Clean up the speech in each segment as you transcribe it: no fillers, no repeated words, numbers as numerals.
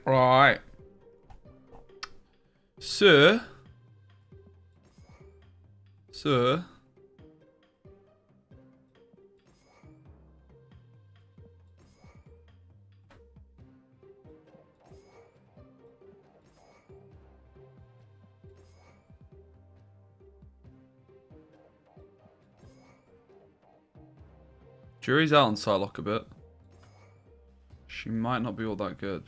Right. Sir. Jury's out on Psylocke a bit. She might not be all that good.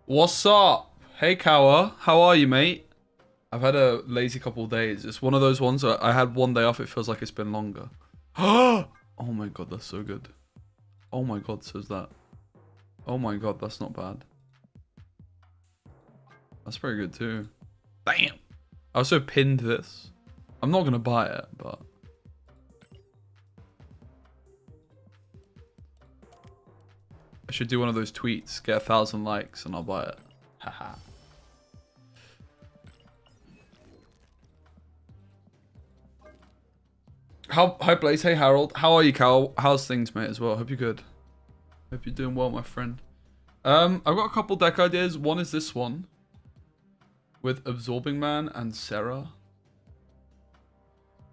What's up? Hey, Kawa. How are you, mate? I've had a lazy couple of days. It's one of those ones where I had one day off. It feels like it's been longer. Oh my god, that's so good. Oh my god, says that. Oh my god, that's not bad. That's pretty good too. Damn. I also pinned this. I'm not going to buy it, but... I should do one of those tweets, get 1,000 likes, and I'll buy it. Haha. Hi Blaze, hey Harold. How are you, Cal? How's things, mate, as well? Hope you're good. Hope you're doing well, my friend. I've got a couple deck ideas. One is this one. With Absorbing Man and Sarah.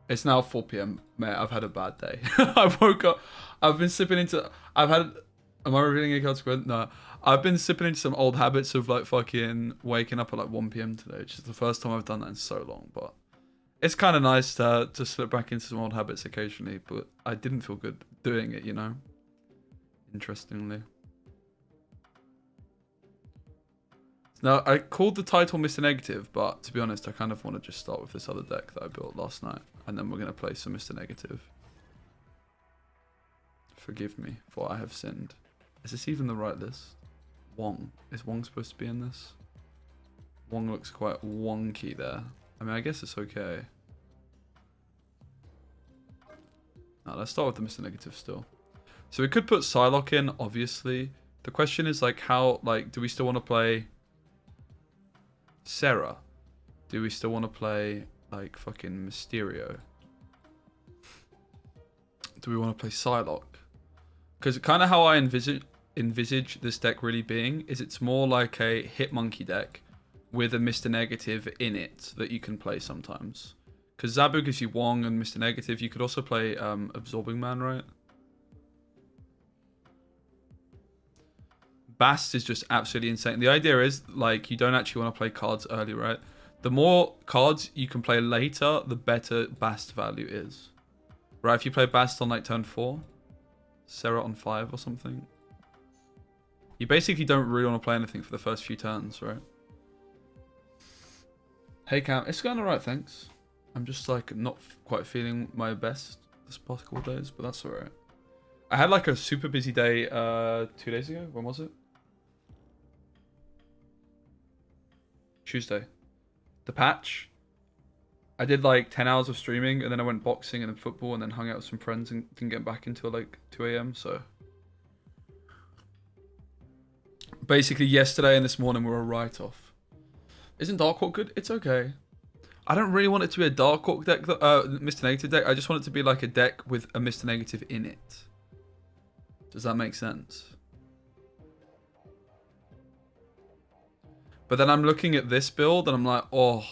It's now 4 PM. Mate, I've had a bad day. I woke up. I've been sipping into... I've had... Am I revealing a card squad? No. I've been sipping into some old habits of like fucking waking up at like 1 PM today, which is the first time I've done that in so long, but it's kind of nice to slip back into some old habits occasionally, but I didn't feel good doing it, you know? Interestingly. Now, I called the title Mr. Negative, but to be honest, I kind of want to just start with this other deck that I built last night, and then we're going to play some Mr. Negative. Forgive me, for I have sinned. Is this even the right list? Wong. Is Wong supposed to be in this? Wong looks quite wonky there. I mean, I guess it's okay. Now, let's start with the Mr. Negative still. So we could put Psylocke in, obviously. The question is, like, how, like, do we still want to play Sarah? Do we still want to play, like, fucking Mysterio? Do we want to play Psylocke? Because kind of how I envisage this deck really being is it's more like a Hitmonkey deck with a Mr. Negative in it that you can play sometimes. Because Zabu gives you Wong and Mr. Negative. You could also play Absorbing Man, right? Bast is just absolutely insane. The idea is, like, you don't actually want to play cards early, right? The more cards you can play later, the better Bast value is. Right, if you play Bast on, like, turn 4, Sarah on 5 or something, you basically don't really want to play anything for the first few turns, right? Hey, Cam. It's going alright, thanks. I'm just, like, not quite feeling my best this past couple of days, but that's alright. I had, like, a super busy day 2 days ago. When was it? Tuesday. The patch. I did like 10 hours of streaming, and then I went boxing and then football, and then hung out with some friends and didn't get back until like 2 AM. So basically yesterday and this morning were a write-off. Isn't Dark Hawk good? It's okay. I don't really want it to be a Dark Hawk deck, Mr. Negative deck. I just want it to be like a deck with a Mr. Negative in it. Does that make sense? But then I'm looking at this build and I'm like, oh,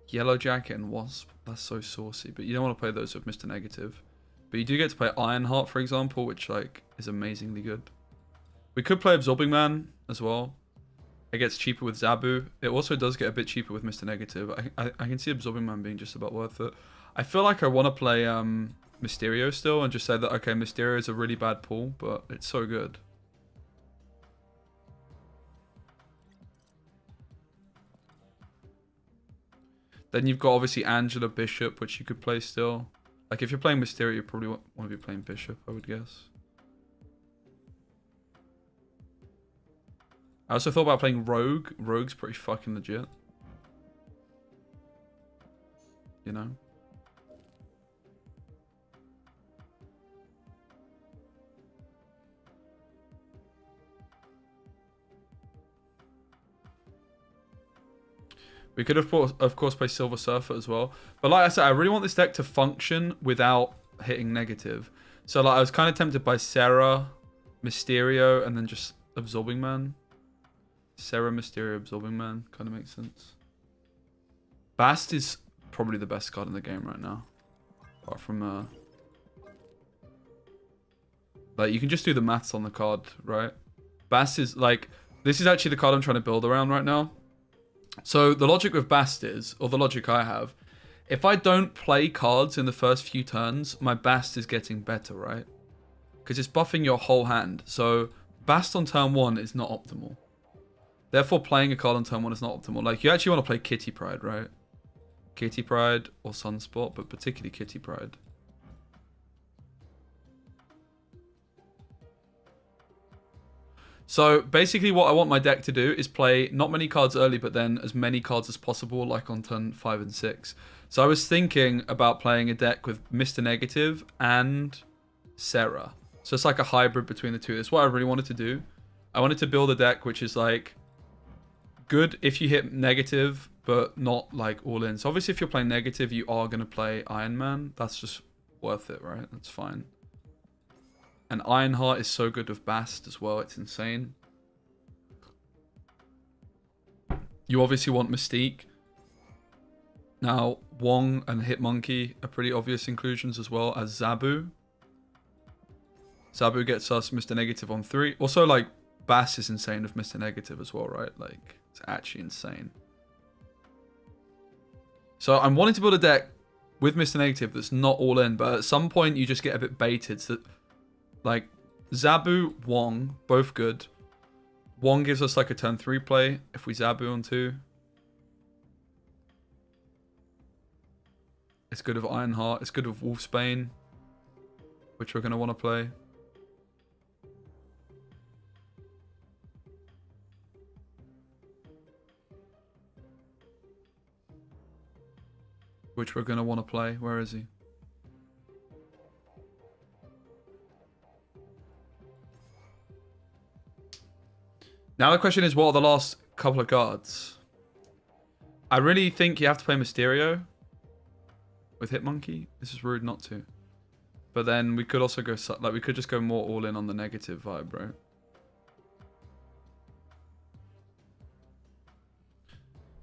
Yellow Jacket and Wasp. That's so saucy. But you don't want to play those with Mr. Negative. But you do get to play Ironheart, for example, which like is amazingly good. We could play Absorbing Man as well. It gets cheaper with Zabu. It also does get a bit cheaper with Mr. Negative. I can see Absorbing Man being just about worth it. I feel like I want to play Mysterio still and just say that, okay, Mysterio is a really bad pull, but it's so good. Then you've got obviously Angela Bishop, which you could play still. Like if you're playing Mysterio, you probably want to be playing Bishop, I would guess. I also thought about playing Rogue. Rogue's pretty fucking legit. You know? We could have, of course, play Silver Surfer as well. But like I said, I really want this deck to function without hitting negative. So like I was kind of tempted by Sarah, Mysterio, and then just Absorbing Man. Sarah, Mysterio, Absorbing Man. Kind of makes sense. Bast is probably the best card in the game right now. Apart from... like, you can just do the maths on the card, right? Bast is, like... This is actually the card I'm trying to build around right now. So the logic with Bast is, or the logic I have, if I don't play cards in the first few turns, my Bast is getting better, right? Because it's buffing your whole hand. So Bast on turn 1 is not optimal. Therefore, playing a card on turn 1 is not optimal. Like, you actually want to play Kitty Pryde, right? Kitty Pryde or Sunspot, but particularly Kitty Pryde. So basically what I want my deck to do is play not many cards early, but then as many cards as possible, like on turn 5 and 6. So I was thinking about playing a deck with Mr. Negative and Sarah. So it's like a hybrid between the two. That's what I really wanted to do. I wanted to build a deck which is like good if you hit negative, but not like all in. So obviously if you're playing negative, you are going to play Iron Man. That's just worth it, right? That's fine. And Ironheart is so good with Bast as well. It's insane. You obviously want Mystique. Now, Wong and Hitmonkey are pretty obvious inclusions as well as Zabu. Zabu gets us Mr. Negative on 3. Also, like, Bast is insane with Mr. Negative as well, right? Like, it's actually insane. So I'm wanting to build a deck with Mr. Negative that's not all in, but at some point you just get a bit baited. So like, Zabu, Wong, both good. Wong gives us like a turn 3 play if we Zabu on 2. It's good with Ironheart. It's good with Wolfsbane, which we're going to want to play. Which we're going to want to play. Where is he? Now the question is, what are the last couple of cards? I really think you have to play Mysterio with Hitmonkey. This is rude not to. But then we could also go, like, we could just go more all in on the negative vibe, right?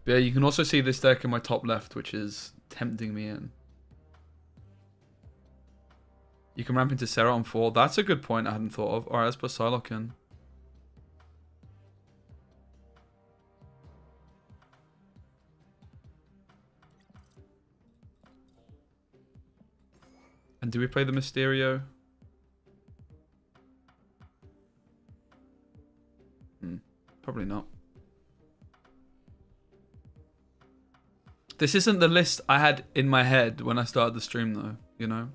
But yeah, you can also see this deck in my top left, which is tempting me in. You can ramp into Sarah on 4. That's a good point I hadn't thought of. Alright, let's put Psylocke in. And do we play the Mysterio? Probably not. This isn't the list I had in my head when I started the stream, though, you know?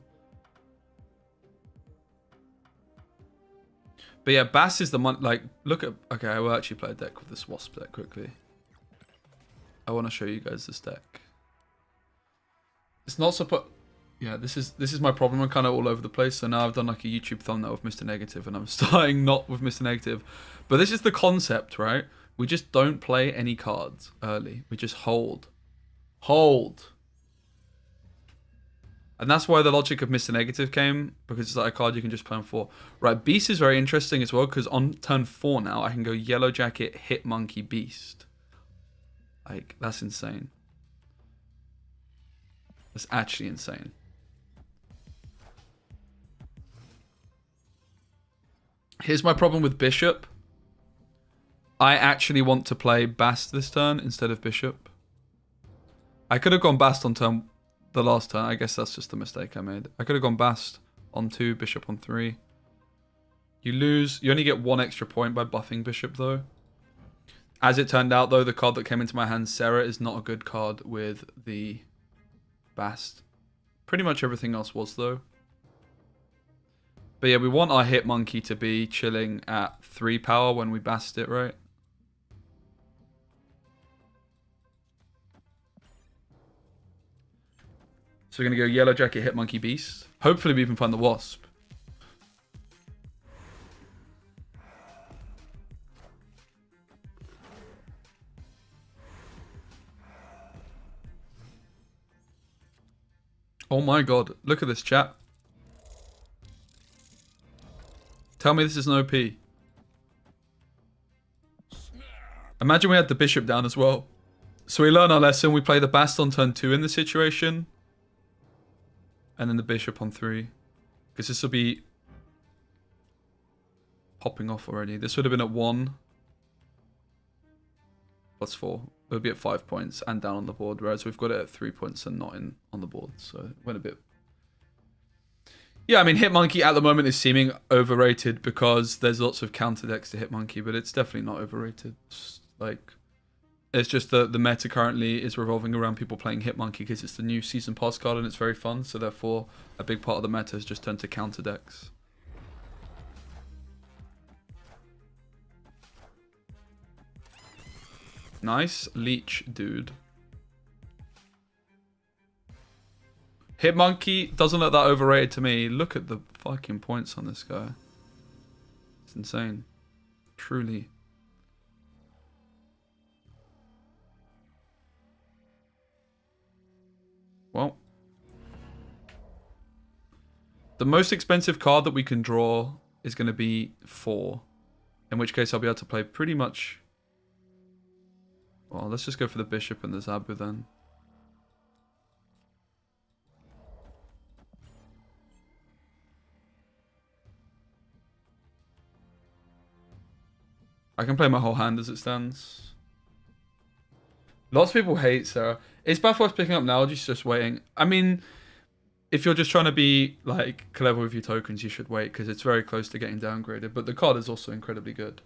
But yeah, Bass is the one, like, look at... Okay, I will actually play a deck with this Wasp deck quickly. I want to show you guys this deck. It's not supposed... Yeah, this is my problem. I'm kind of all over the place. So now I've done like a YouTube thumbnail with Mr. Negative, and I'm starting not with Mr. Negative. But this is the concept, right? We just don't play any cards early. We just hold. Hold. And that's why the logic of Mr. Negative came, because it's like a card you can just play on 4. Right, Beast is very interesting as well, because on turn 4 now, I can go Yellow Jacket, Hitmonkey, Beast. Like, that's insane. That's actually insane. Here's my problem with Bishop. I actually want to play Bast this turn instead of Bishop. I could have gone Bast on the last turn. I guess that's just a mistake I made. I could have gone Bast on 2, Bishop on 3. You lose. You only get 1 extra point by buffing Bishop, though. As it turned out, though, the card that came into my hand, Sarah, is not a good card with the Bast. Pretty much everything else was, though. But yeah, we want our Hitmonkey to be chilling at 3 power when we Bast it, right? So we're going to go Yellow Jacket, Hit Monkey, Beast. Hopefully we even find the Wasp. Oh my god, look at this chat. Tell me this is an OP. Imagine we had the Bishop down as well. So we learn our lesson, we play the Bast on turn 2 in this situation. And then the Bishop on 3. Because this will be popping off already. This would have been at 1. Plus 4. It would be at 5 points and down on the board. Whereas we've got it at 3 points and not in on the board. So it went a bit... Yeah, I mean, Hitmonkey at the moment is seeming overrated because there's lots of counter decks to Hitmonkey. But it's definitely not overrated. It's just the meta currently is revolving around people playing Hitmonkey because it's the new Season Pass card and it's very fun. So therefore, a big part of the meta has just turned to counter decks. Nice. Leech, dude. Hitmonkey doesn't look that overrated to me. Look at the fucking points on this guy. It's insane. Truly. Well, the most expensive card that we can draw is going to be 4. In which case I'll be able to play pretty much... Well, let's just go for the Bishop and the Zabu then. I can play my whole hand as it stands. Lots of people hate Sarah. Is Bathworth picking up now or just waiting? I mean, if you're just trying to be like clever with your tokens, you should wait because it's very close to getting downgraded. But the card is also incredibly good.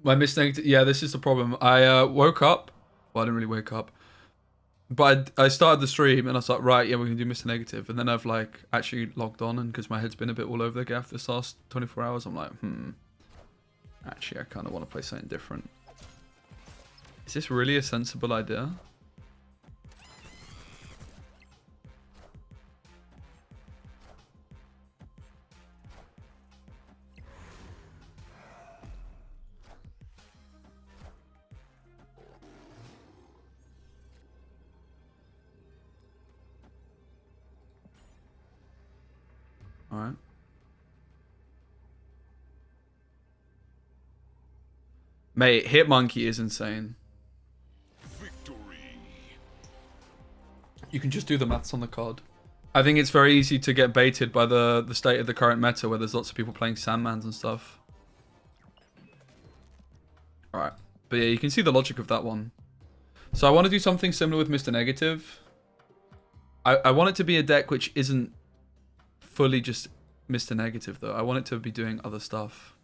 My mistake. Yeah, this is the problem. I woke up. Well, I didn't really wake up. But I started the stream and I was like, right, yeah, we're going to do Mr. Negative. And then I've like actually logged on and because my head's been a bit all over the gaff this last 24 hours, I'm like, actually, I kind of want to play something different. Is this really a sensible idea? Alright. Mate, Hitmonkey is insane. You can just do the maths on the card. I think it's very easy to get baited by the state of the current meta where there's lots of people playing Sandmans and stuff. Alright. But yeah, you can see the logic of that one. So I want to do something similar with Mr. Negative. I want it to be a deck which isn't fully just Mr. Negative though. I want it to be doing other stuff.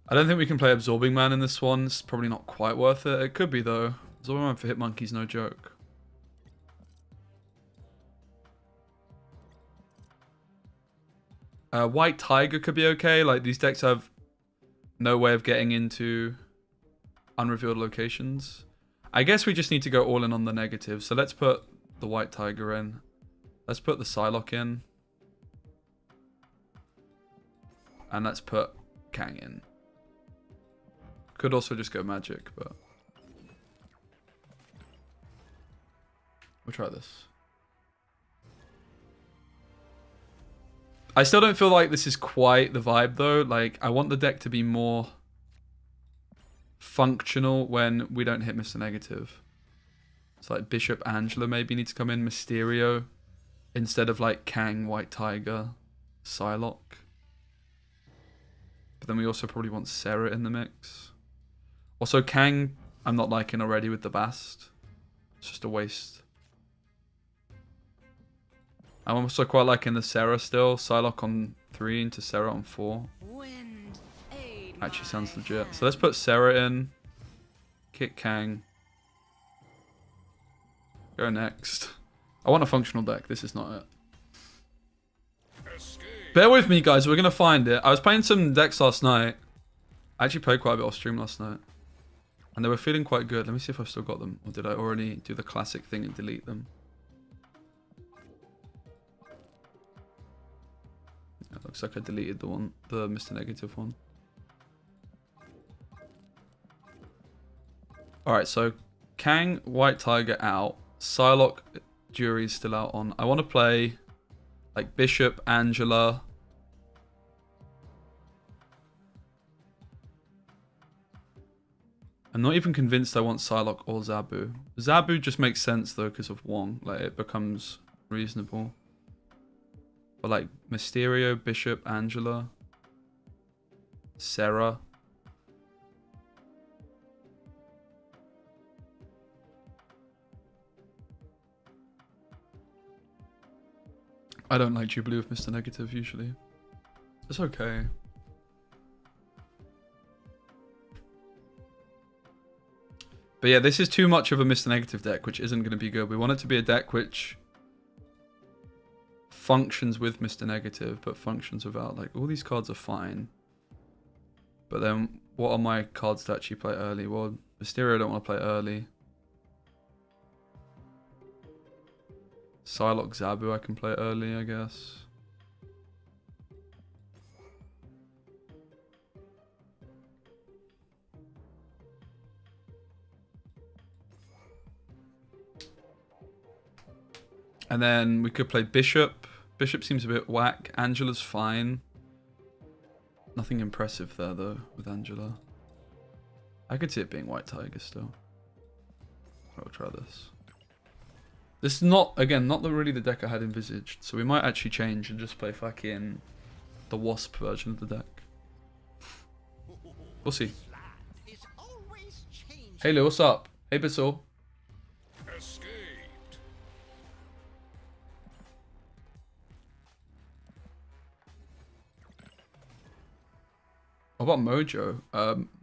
I don't think we can play Absorbing Man in this one. It's probably not quite worth it. It could be though. Absorbing Man for Hitmonkey's no joke. White Tiger could be okay. Like these decks have no way of getting into unrevealed locations. I guess we just need to go all in on the negative. So let's put the White Tiger in. Let's put the Psylocke in. And let's put Kang in. Could also just go Magic, but we'll try this. I still don't feel like this is quite the vibe though. Like, I want the deck to be more functional when we don't hit Mr. Negative. It's like Bishop Angela maybe needs to come in. Mysterio instead of like Kang, White Tiger, Psylocke. But then we also probably want Sarah in the mix. Also Kang, I'm not liking already with the Bast. It's just a waste. I'm also quite liking the Sarah still. Psylocke on 3 into Sarah on 4. Actually sounds legit. So let's put Sarah in. Kick Kang. Go next. I want a functional deck. This is not it. Bear with me, guys. We're going to find it. I was playing some decks last night. I actually played quite a bit off stream last night. And they were feeling quite good. Let me see if I've still got them. Or did I already do the classic thing and delete them? It looks like I deleted the Mr. Negative one. Alright, so Kang, White Tiger out. Psylocke, Jury's still out on. I want to play like Bishop, Angela. I'm not even convinced I want Psylocke or Zabu. Zabu just makes sense though because of Wong. Like it becomes reasonable. But like Mysterio, Bishop, Angela, Sarah. I don't like Jubilee with Mr. Negative usually. It's okay. But yeah, this is too much of a Mr. Negative deck, which isn't going to be good. We want it to be a deck which functions with Mr. Negative, but functions without. Like, all these cards are fine. But then, what are my cards to actually play early? Well, Mysterio I don't want to play early. Psylocke, Zabu I can play early, I guess. And then we could play Bishop. Bishop seems a bit whack. Angela's fine. Nothing impressive there, though, with Angela. I could see it being White Tiger still. I'll try this. This is not, again, not really the deck I had envisaged. So we might actually change and just play fucking the Wasp version of the deck. We'll see. Hey Lou, what's up? Hey Bissell. What about Mojo?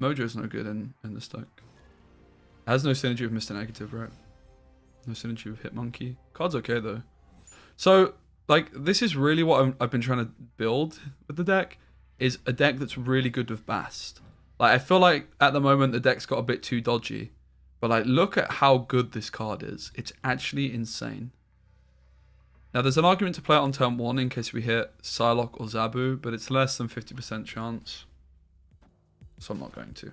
Mojo's no good in this deck. It has no synergy with Mr. Negative, right? No synergy with Hitmonkey. Card's okay though. So, like, this is really what I've been trying to build with the deck. Is a deck that's really good with Bast. Like, I feel like at the moment the deck's got a bit too dodgy. But like, look at how good this card is. It's actually insane. Now, there's an argument to play it on turn 1 in case we hit Psylocke or Zabu, but it's less than 50% chance. So I'm not going to.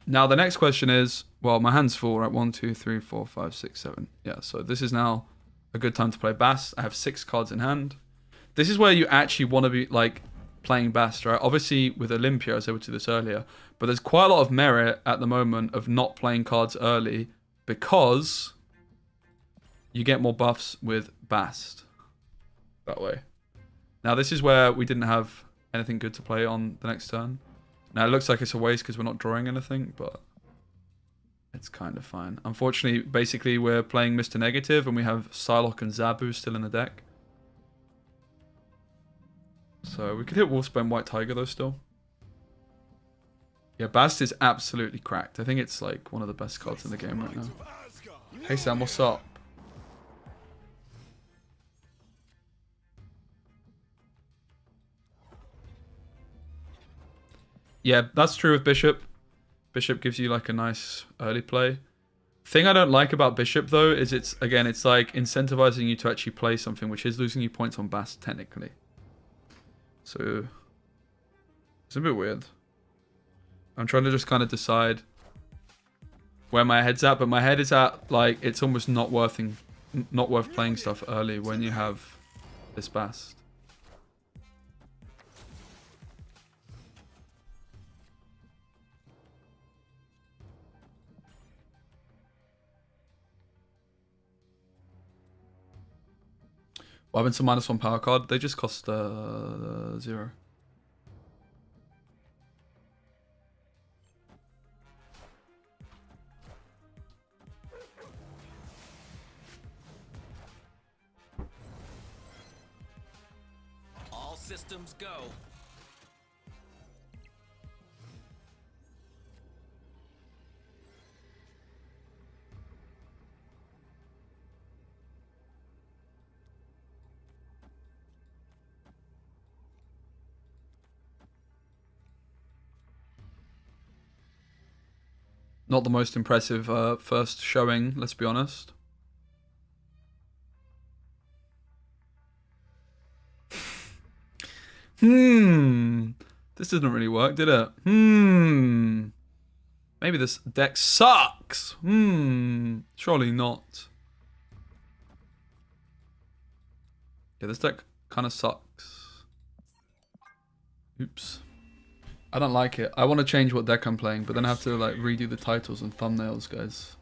Now the next question is, well, my hand's full, right? 1, 2, 3, 4, 5, 6, 7. Yeah, so this is now a good time to play Bast. I have 6 cards in hand. This is where you actually want to be like playing Bast, right? Obviously with Olympia, I was able to do this earlier, but there's quite a lot of merit at the moment of not playing cards early because you get more buffs with Bast that way. Now this is where we didn't have anything good to play on the next turn. Now it looks like it's a waste because we're not drawing anything, but it's kind of fine. Unfortunately, basically we're playing Mr. Negative and we have Psylocke and Zabu still in the deck. So we could hit Wolfsbane White Tiger though still. Yeah, Bast is absolutely cracked. I think it's like one of the best cards in the game right now. Hey Sam, what's up? Yeah, that's true with Bishop. Bishop gives you like a nice early play. Thing I don't like about Bishop though is it's like incentivizing you to actually play something which is losing you points on Bast technically. So it's a bit weird. I'm trying to just kind of decide where my head's at, but my head is at like it's almost not worth playing stuff early when you have this Bast. What happens to -1 power card? They just cost 0. All systems go. Not the most impressive first showing, let's be honest. This didn't really work, did it? Maybe this deck sucks. Surely not. Yeah, this deck kind of sucks. Oops. I don't like it. I want to change what deck I'm playing, but then I have to like redo the titles and thumbnails, guys.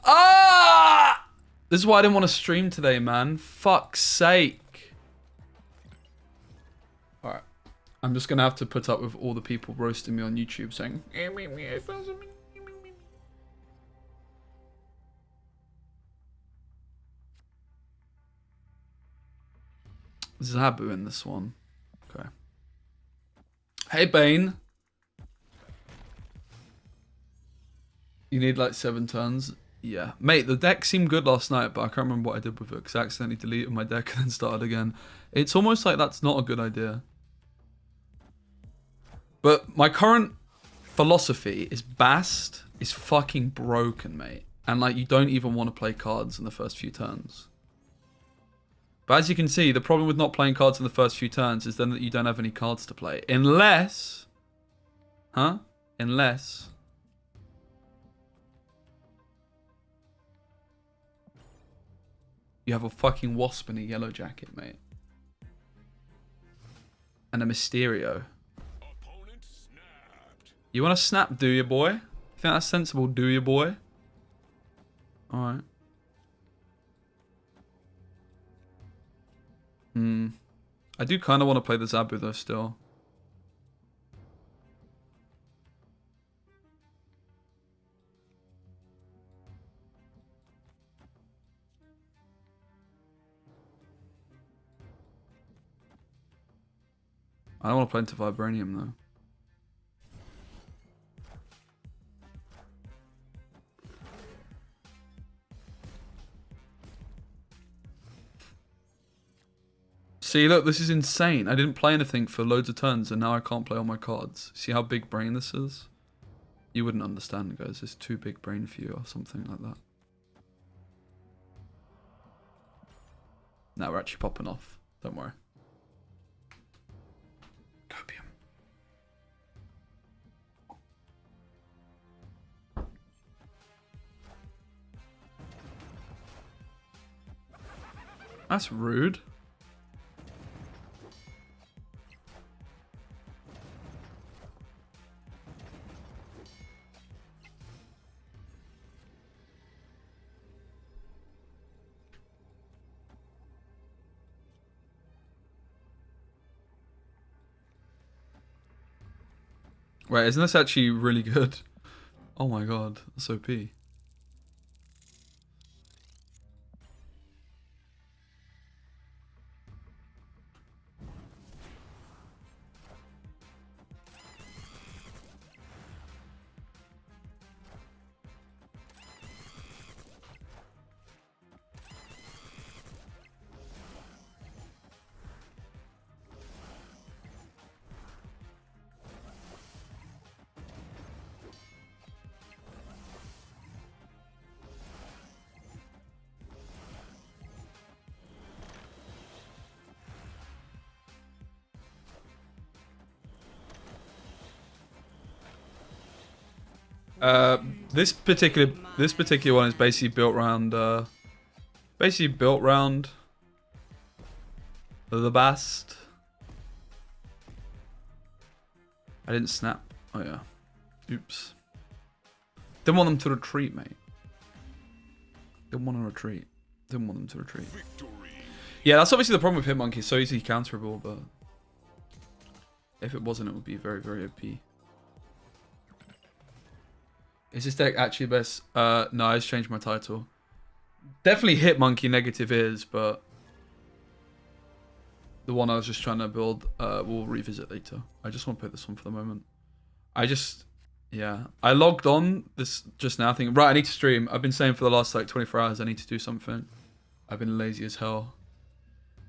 Ah! This is why I didn't want to stream today, man. Fuck's sake. Alright. I'm just going to have to put up with all the people roasting me on YouTube saying... Zabu in this one. Okay. Hey, Bane. You need like 7 turns. Yeah. Mate, the deck seemed good last night, but I can't remember what I did with it because I accidentally deleted my deck and then started again. It's almost like that's not a good idea. But my current philosophy is Bast is fucking broken, mate. And like, you don't even want to play cards in the first few turns. But as you can see, the problem with not playing cards in the first few turns is then that you don't have any cards to play. Unless... Huh? Unless... you have a fucking Wasp and a Yellow Jacket, mate. And a Mysterio. You want to snap, do you, boy? You think that's sensible, do you, boy? Alright. I do kind of want to play the Zabu, though, still. I don't want to play into Vibranium, though. See, look, this is insane. I didn't play anything for loads of turns, and now I can't play all my cards. See how big brain this is? You wouldn't understand, guys. It's too big brain for you, or something like that. Now we're actually popping off. Don't worry. Copium. That's rude. Wait, isn't this actually really good? Oh my god, that's OP. This particular one is basically built around the Bast. I didn't snap. Oh yeah. Oops. Didn't want them to retreat, mate. Didn't want to retreat. Didn't want them to retreat. Yeah, that's obviously the problem with Hitmonkey. It's so easily counterable, but if it wasn't, it would be very, very OP. Is this deck actually best? No, I just changed my title. Definitely Hitmonkey negative is, but the one I was just trying to build, we'll revisit later. I just want to play this one for the moment. Yeah. I logged on this just now thinking, right, I need to stream. I've been saying for the last like 24 hours I need to do something. I've been lazy as hell.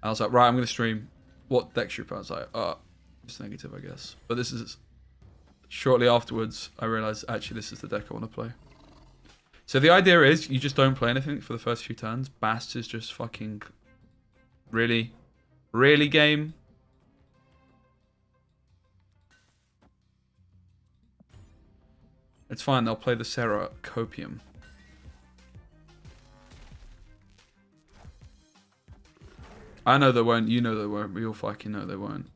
I was like, right, I'm going to stream. What deck should I play? I was like, just negative, I guess. But this is shortly afterwards, I realized actually this is the deck I want to play. So the idea is you just don't play anything for the first few turns. Bast is just fucking really game. It's fine, they'll play the Sarah Copium. I know they won't, you know they won't, we all fucking know they won't.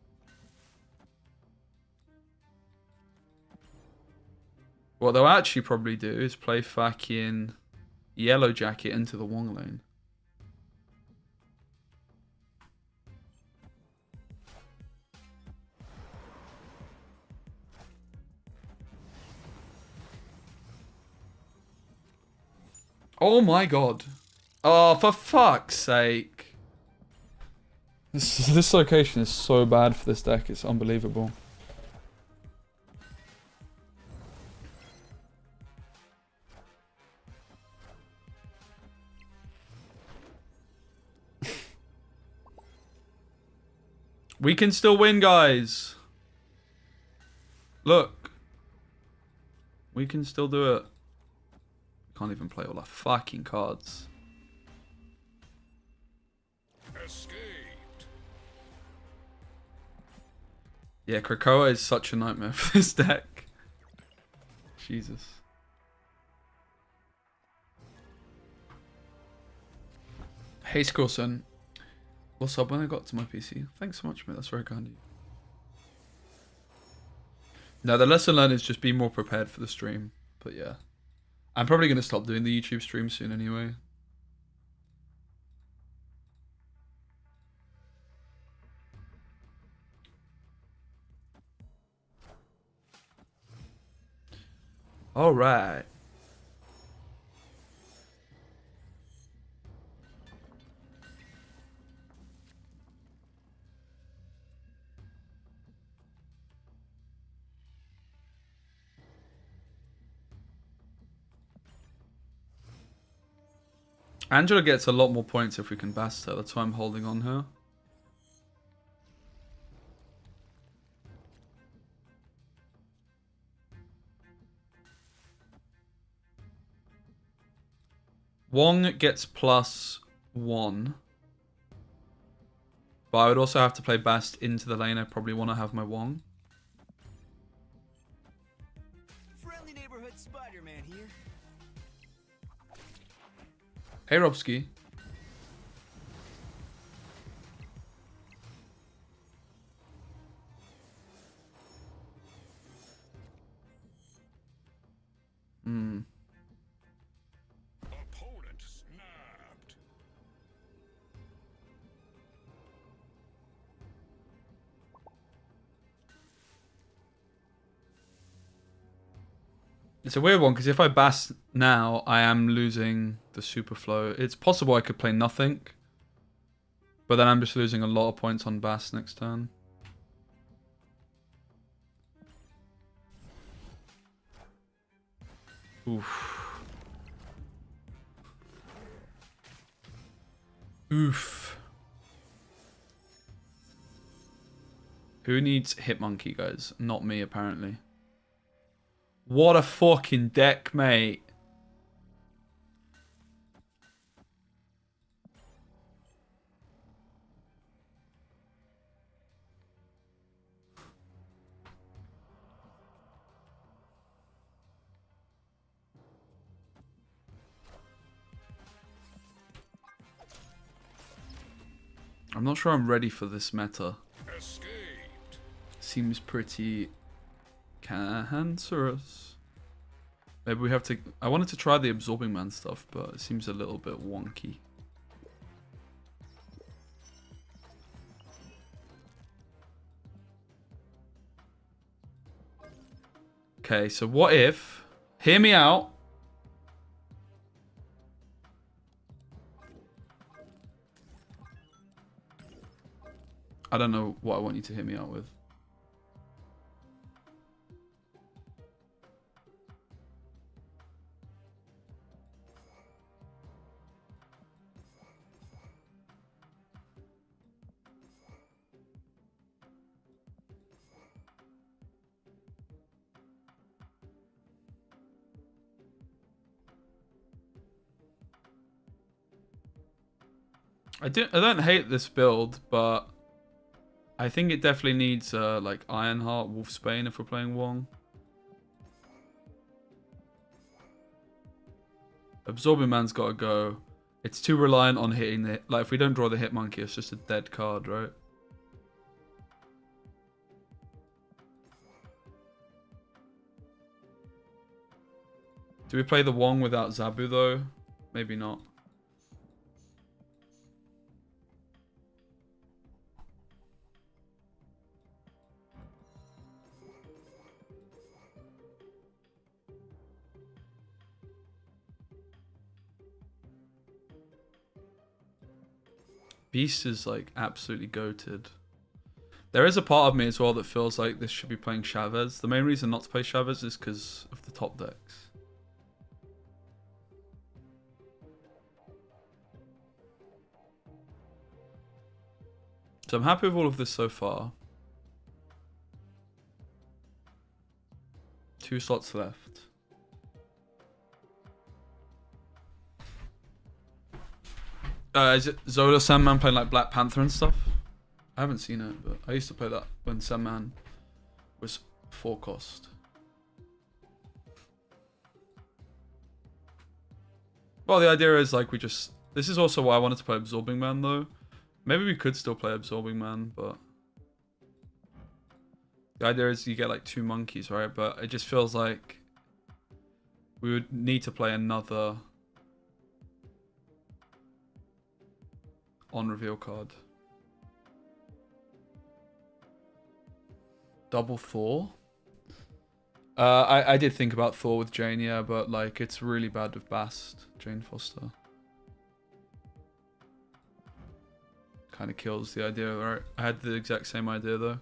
What they'll actually probably do is play fucking Yellow Jacket into the Wong lane. Oh my god. Oh, for fuck's sake. This location is so bad for this deck, it's unbelievable. We can still win, guys. Look. We can still do it. Can't even play all our fucking cards. Escaped. Yeah, Krakoa is such a nightmare for this deck. Jesus. Hey, Scorson. What's up when I got to my PC? Thanks so much, mate. That's very kind of you. No, the lesson learned is just be more prepared for the stream. But yeah. I'm probably going to stop doing the YouTube stream soon anyway. All right. Angela gets a lot more points if we can bast her. That's why I'm holding on her. Wong gets +1. But I would also have to play Bast into the lane. I probably want to have my Wong. Friendly neighborhood Spider-Man here. Hey, Robski. Opponent snapped. It's a weird one, because if I Bast now, I am losing the super flow. It's possible I could play nothing. But then I'm just losing a lot of points on Bast next turn. Oof. Oof. Who needs Hitmonkey, guys? Not me, apparently. What a fucking deck, mate. I'm not sure I'm ready for this meta. Escaped. Seems pretty cancerous. Maybe we have to... I wanted to try the Absorbing Man stuff, but it seems a little bit wonky. Okay, so what if... Hear me out. I don't know what I want you to hear me out with. I don't hate this build, but I think it definitely needs like Ironheart, Wolfsbane if we're playing Wong. Absorbing Man's got to go. It's too reliant on hitting the... Like, if we don't draw the Hit Monkey, it's just a dead card, right? Do we play the Wong without Zabu, though? Maybe not. Beast is like absolutely goated. There is a part of me as well that feels like this should be playing Chavez. The main reason not to play Chavez is because of the top decks. So I'm happy with all of this so far. 2 slots left. Is it Zola Sandman playing like Black Panther and stuff? I haven't seen it, but I used to play that when Sandman was 4 cost. Well, the idea is like we just... This is also why I wanted to play Absorbing Man though. Maybe we could still play Absorbing Man, but... The idea is you get like 2 monkeys, right? But it just feels like we would need to play another on reveal card. Double Thor? I did think about Thor with Jane, yeah, but like it's really bad with Bast, Jane Foster. Kind of kills the idea, right? I had the exact same idea though.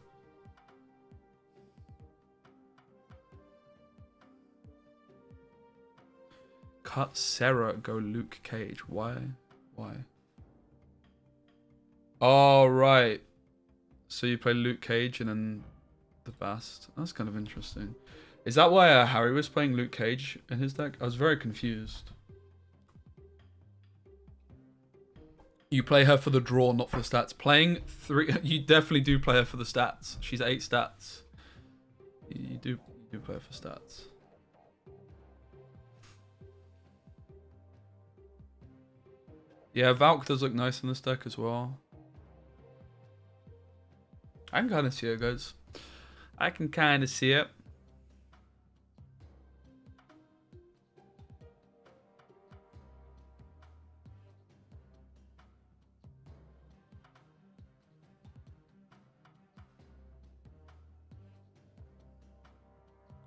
Cut Sarah, go Luke Cage. Why? Why? Oh, right. So you play Luke Cage and then the Bast. That's kind of interesting. Is that why Harry was playing Luke Cage in his deck? I was very confused. You play her for the draw, not for the stats. Playing 3... You definitely do play her for the stats. She's 8 stats. You do play her for stats. Yeah, Valk does look nice in this deck as well. I can kind of see it, guys. I can kind of see it.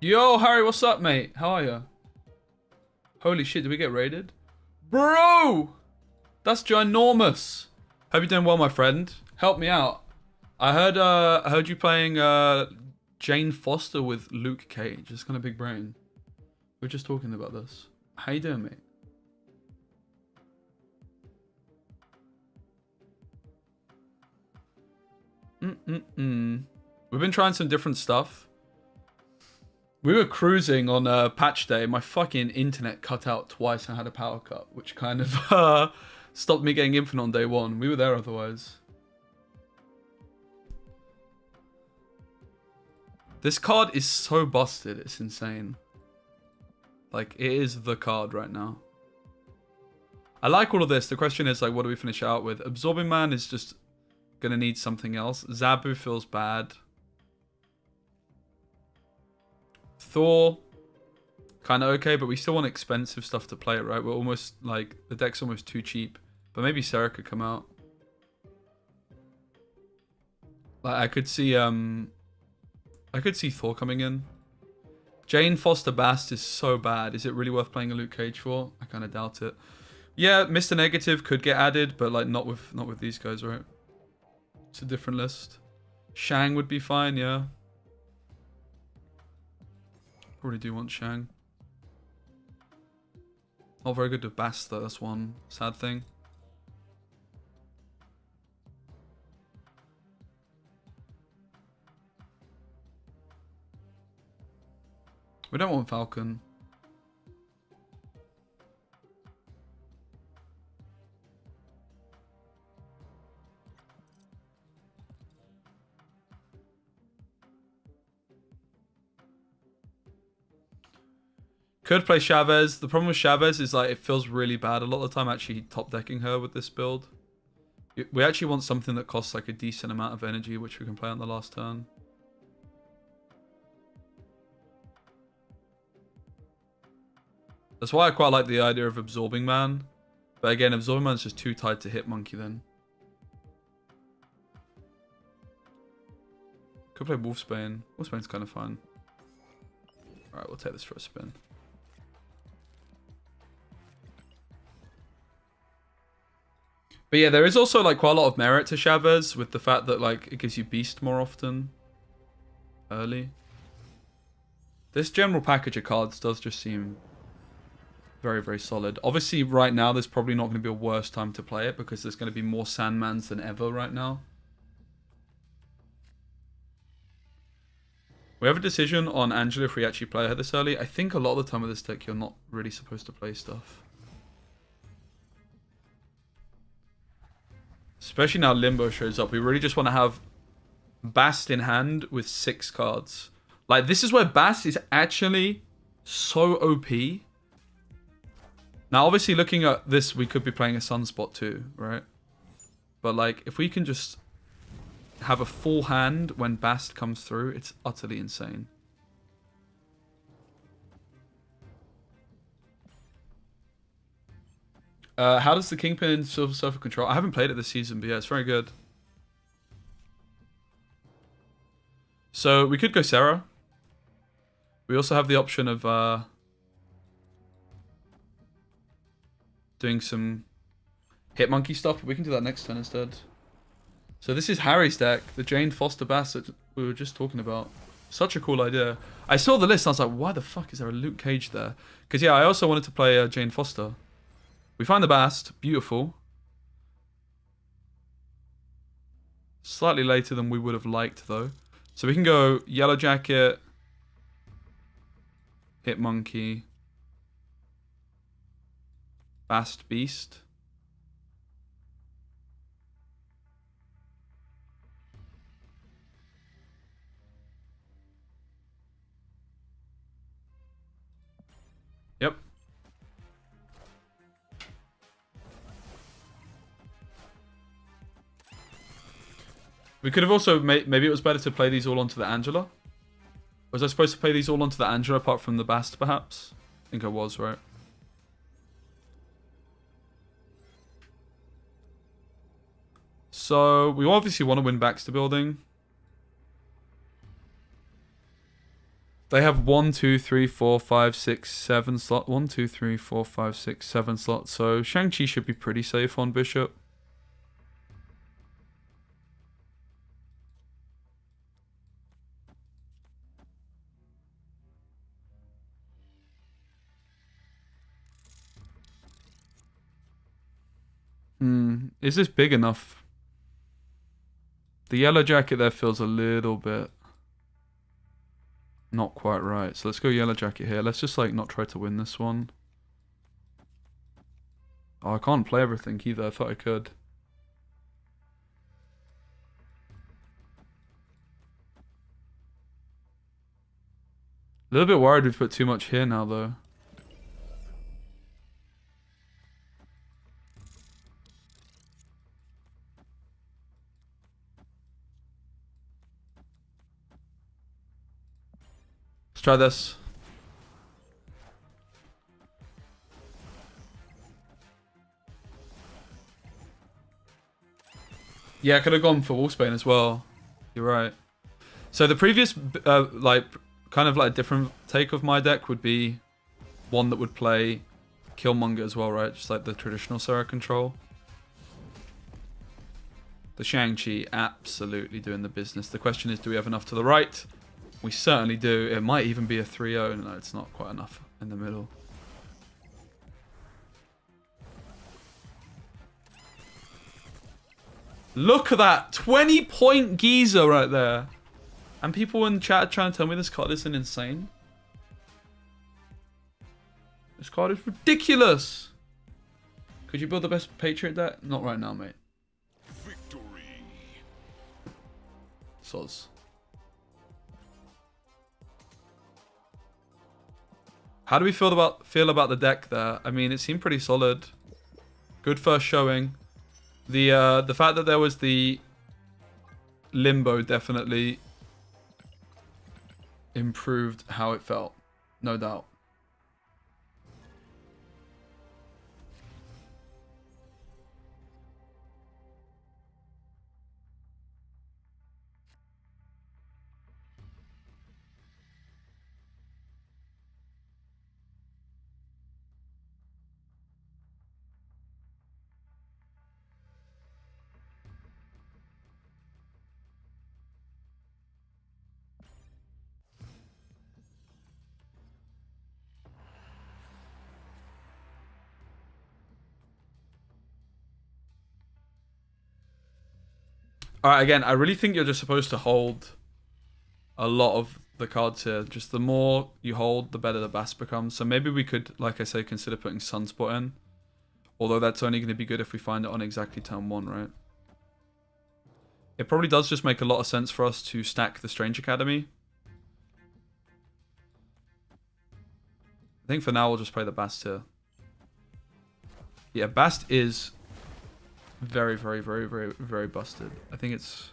Yo, Harry, what's up, mate? How are you? Holy shit, did we get raided? Bro! That's ginormous. Hope you're doing well, my friend. Help me out. I heard you playing Jane Foster with Luke Cage. It's kind of big brain. We are just talking about this. How you doing, mate? We've been trying some different stuff. We were cruising on patch day. My fucking internet cut out twice and I had a power cut, which kind of stopped me getting infinite on day 1. We were there otherwise. This card is so busted, it's insane. Like, it is the card right now. I like all of this. The question is, like, what do we finish out with? Absorbing Man is just gonna need something else. Zabu feels bad. Thor, kind of okay, but we still want expensive stuff to play, right? We're almost, like, the deck's almost too cheap. But maybe Sarah could come out. Like, I could see Thor coming in. Jane Foster Bast is so bad. Is it really worth playing a Luke Cage for? I kind of doubt it. Yeah, Mr. Negative could get added, but like not with these guys, right? It's a different list. Shang would be fine, yeah. Probably do want Shang. Not very good with Bast though, that's one sad thing. We don't want Falcon. Could play Chavez. The problem with Chavez is like it feels really bad a lot of the time actually top decking her with this build. We actually want something that costs like a decent amount of energy, which we can play on the last turn. That's why I quite like the idea of Absorbing Man. But again, Absorbing Man is just too tied to Hit Monkey then. Could play Wolfsbane. Wolfsbane's kind of fun. Alright, we'll take this for a spin. But yeah, there is also like quite a lot of merit to Chavez with the fact that like it gives you Beast more often. Early. This general package of cards does just seem very, very solid. Obviously, right now, there's probably not going to be a worse time to play it because there's going to be more Sandmans than ever right now. We have a decision on Angela if we actually play her this early. I think a lot of the time with this deck, you're not really supposed to play stuff. Especially now Limbo shows up. We really just want to have Bast in hand with 6 cards. Like, this is where Bast is actually so OP. Now, obviously, looking at this, we could be playing a Sunspot too, right? But, like, if we can just have a full hand when Bast comes through, it's utterly insane. How does the Kingpin in Silver Surfer control? I haven't played it this season, but yeah, it's very good. So, we could go Sarah. We also have the option of doing some Hit Monkey stuff, but we can do that next turn instead. So this is Harry's deck, the Jane Foster Bass that we were just talking about. Such a cool idea. I saw the list and I was like, why the fuck is there a Luke Cage there? Because yeah, I also wanted to play Jane Foster. We find the Bast, beautiful. Slightly later than we would have liked though. So we can go Yellow Jacket, Hit Monkey, Bast Beast. Yep. We could have also maybe it was better to play these all onto the Angela. Was I supposed to play these all onto the Angela apart from the Bast perhaps? I think I was, right? So, we obviously want to win Baxter Building. They have 1, 2, 3, 4, 5, 6, 7 slots. 1, 2, 3, 4, 5, 6, 7 slots. So, Shang-Chi should be pretty safe on Bishop. Is this big enough? The Yellow Jacket there feels a little bit not quite right. So let's go Yellow Jacket here. Let's just like not try to win this one. Oh, I can't play everything either. I thought I could. A little bit worried we've put too much here now though. Try this. Yeah, I could have gone for Wolfsbane as well. You're right. So the previous, like, kind of like a different take of my deck would be one that would play Killmonger as well, right? Just like the traditional Sarah control. The Shang-Chi absolutely doing the business. The question is, do we have enough to the right? We certainly do. It might even be a 3-0. No, it's not quite enough in the middle. Look at that. 20-point geezer right there. And people in chat are trying to tell me this card isn't insane. This card is ridiculous. Could you build the best Patriot deck? Not right now, mate. Victory. Soz. How do we feel about the deck there? I mean, it seemed pretty solid. Good first showing. The fact that there was the limbo definitely improved how it felt, no doubt. Alright, again, I really think you're just supposed to hold a lot of the cards here. Just the more you hold, the better the Bast becomes. So maybe we could, like I say, consider putting Sunspot in. Although that's only going to be good if we find it on exactly turn 1, right? It probably does just make a lot of sense for us to stack the Strange Academy. I think for now we'll just play the Bast here. Yeah, Bast is very, very, very, very, very busted. I think it's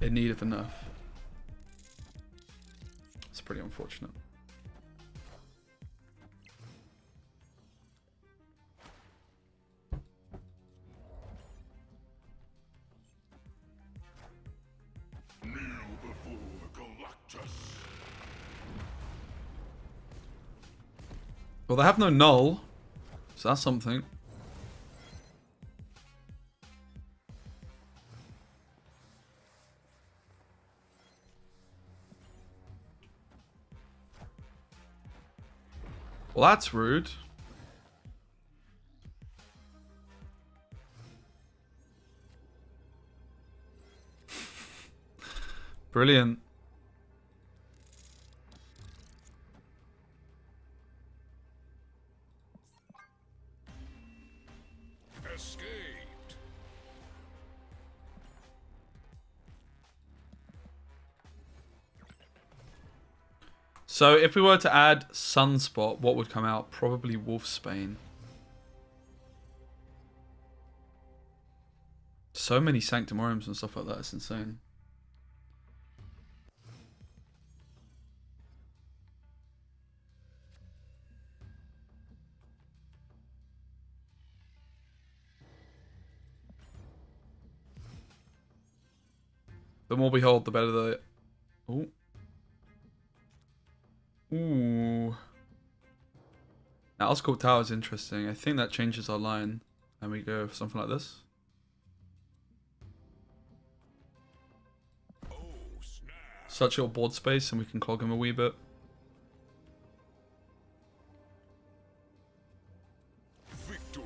in need of a nerf. It's pretty unfortunate. Well, they have no null, so that's something. Well, that's rude. Brilliant. Escaped. So if we were to add Sunspot, what would come out? Probably Wolfsbane. So many Sanctumoriums and stuff like that. It's insane. The more we hold, the better the... Ooh. Ooh. Now, Oscult Tower is interesting. I think that changes our line. And we go for something like this. Oh, snap. Such a little board space, and we can clog him a wee bit. Victory.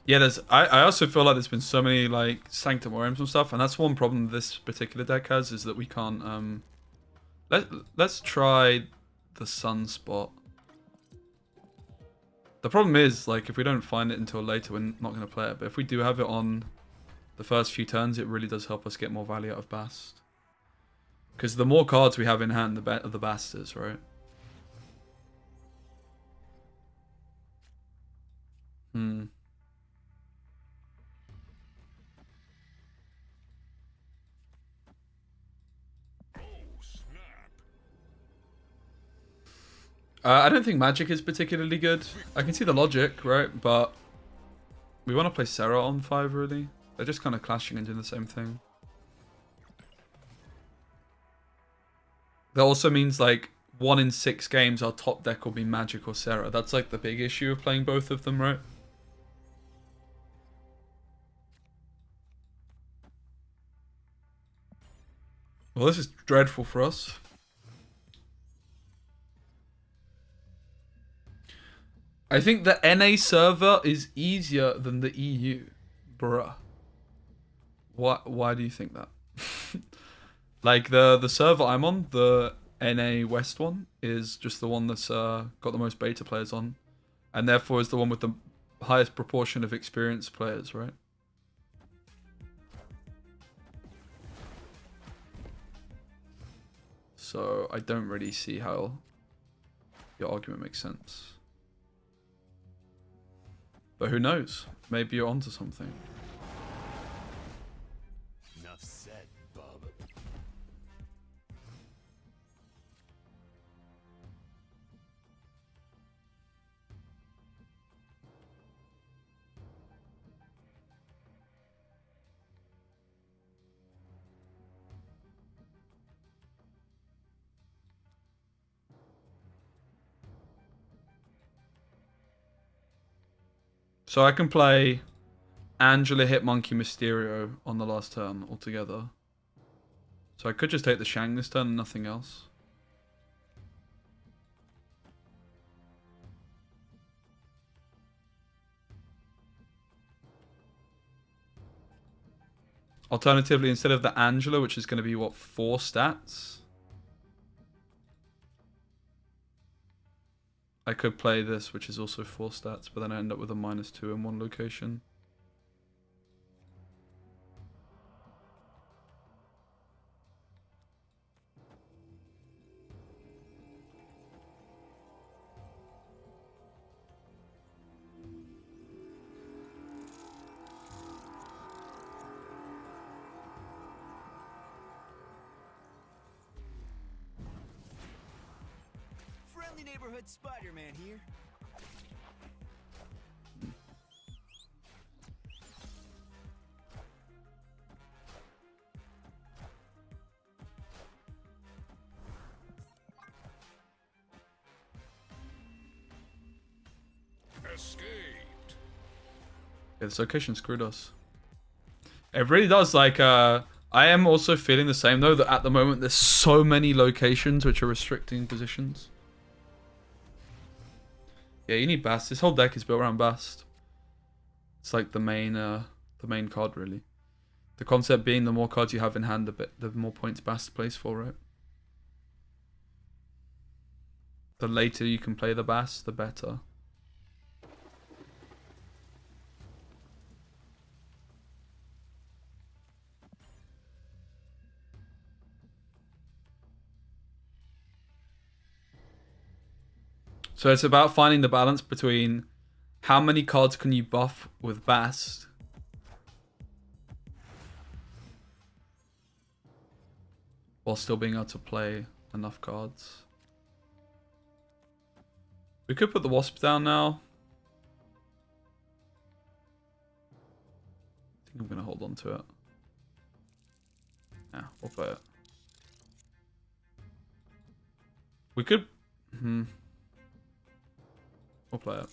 Yeah, I also feel like there's been so many like Sanctumoriums and stuff, and that's one problem this particular deck has, is that we can't let's try the Sunspot. The problem is, like, if we don't find it until later, we're not going to play it. But if we do have it on the first few turns, it really does help us get more value out of Bast. Because the more cards we have in hand, the better the Bast is, right? Hmm. Oh, snap. I don't think Magic is particularly good. I can see the logic, right? But we want to play Serra on 5, really. They're just kind of clashing and doing the same thing. That also means, like, 1 in 6 games, our top deck will be Magic or Serra. That's, like, the big issue of playing both of them, right? Well, this is dreadful for us. I think the NA server is easier than the EU. Bruh. Why do you think that? Like, the server I'm on, the NA West one, is just the one that's got the most beta players on. And therefore is the one with the highest proportion of experienced players, right? So I don't really see how your argument makes sense. But who knows? Maybe you're onto something. Enough said, bub. So I can play Angela, Hitmonkey, Mysterio on the last turn altogether. So I could just take the Shang this turn and nothing else. Alternatively, instead of the Angela, which is going to be, what, 4 stats? I could play this, which is also 4 stats, but then I end up with a -2 in one location. Friendly neighborhood Spider-Man here. Escaped. Yeah, this location screwed us. It really does, like, I am also feeling the same, though, that at the moment there's so many locations which are restricting positions. Yeah, you need Bast. This whole deck is built around Bast. It's like the main card, really. The concept being the more cards you have in hand, the more points Bast plays for, right? The later you can play the Bast, the better. So it's about finding the balance between how many cards can you buff with Bast while still being able to play enough cards. We could put the Wasp down now. I think I'm going to hold on to it. Yeah, we'll play it. We could... We'll play it.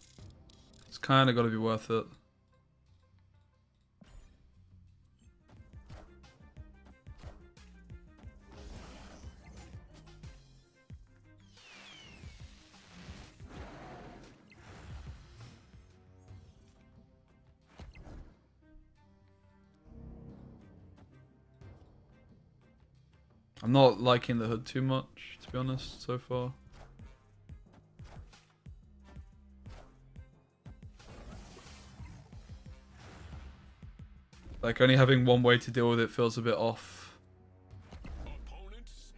It's kind of got to be worth it. I'm not liking the hood too much, to be honest, so far. Like, only having one way to deal with it feels a bit off.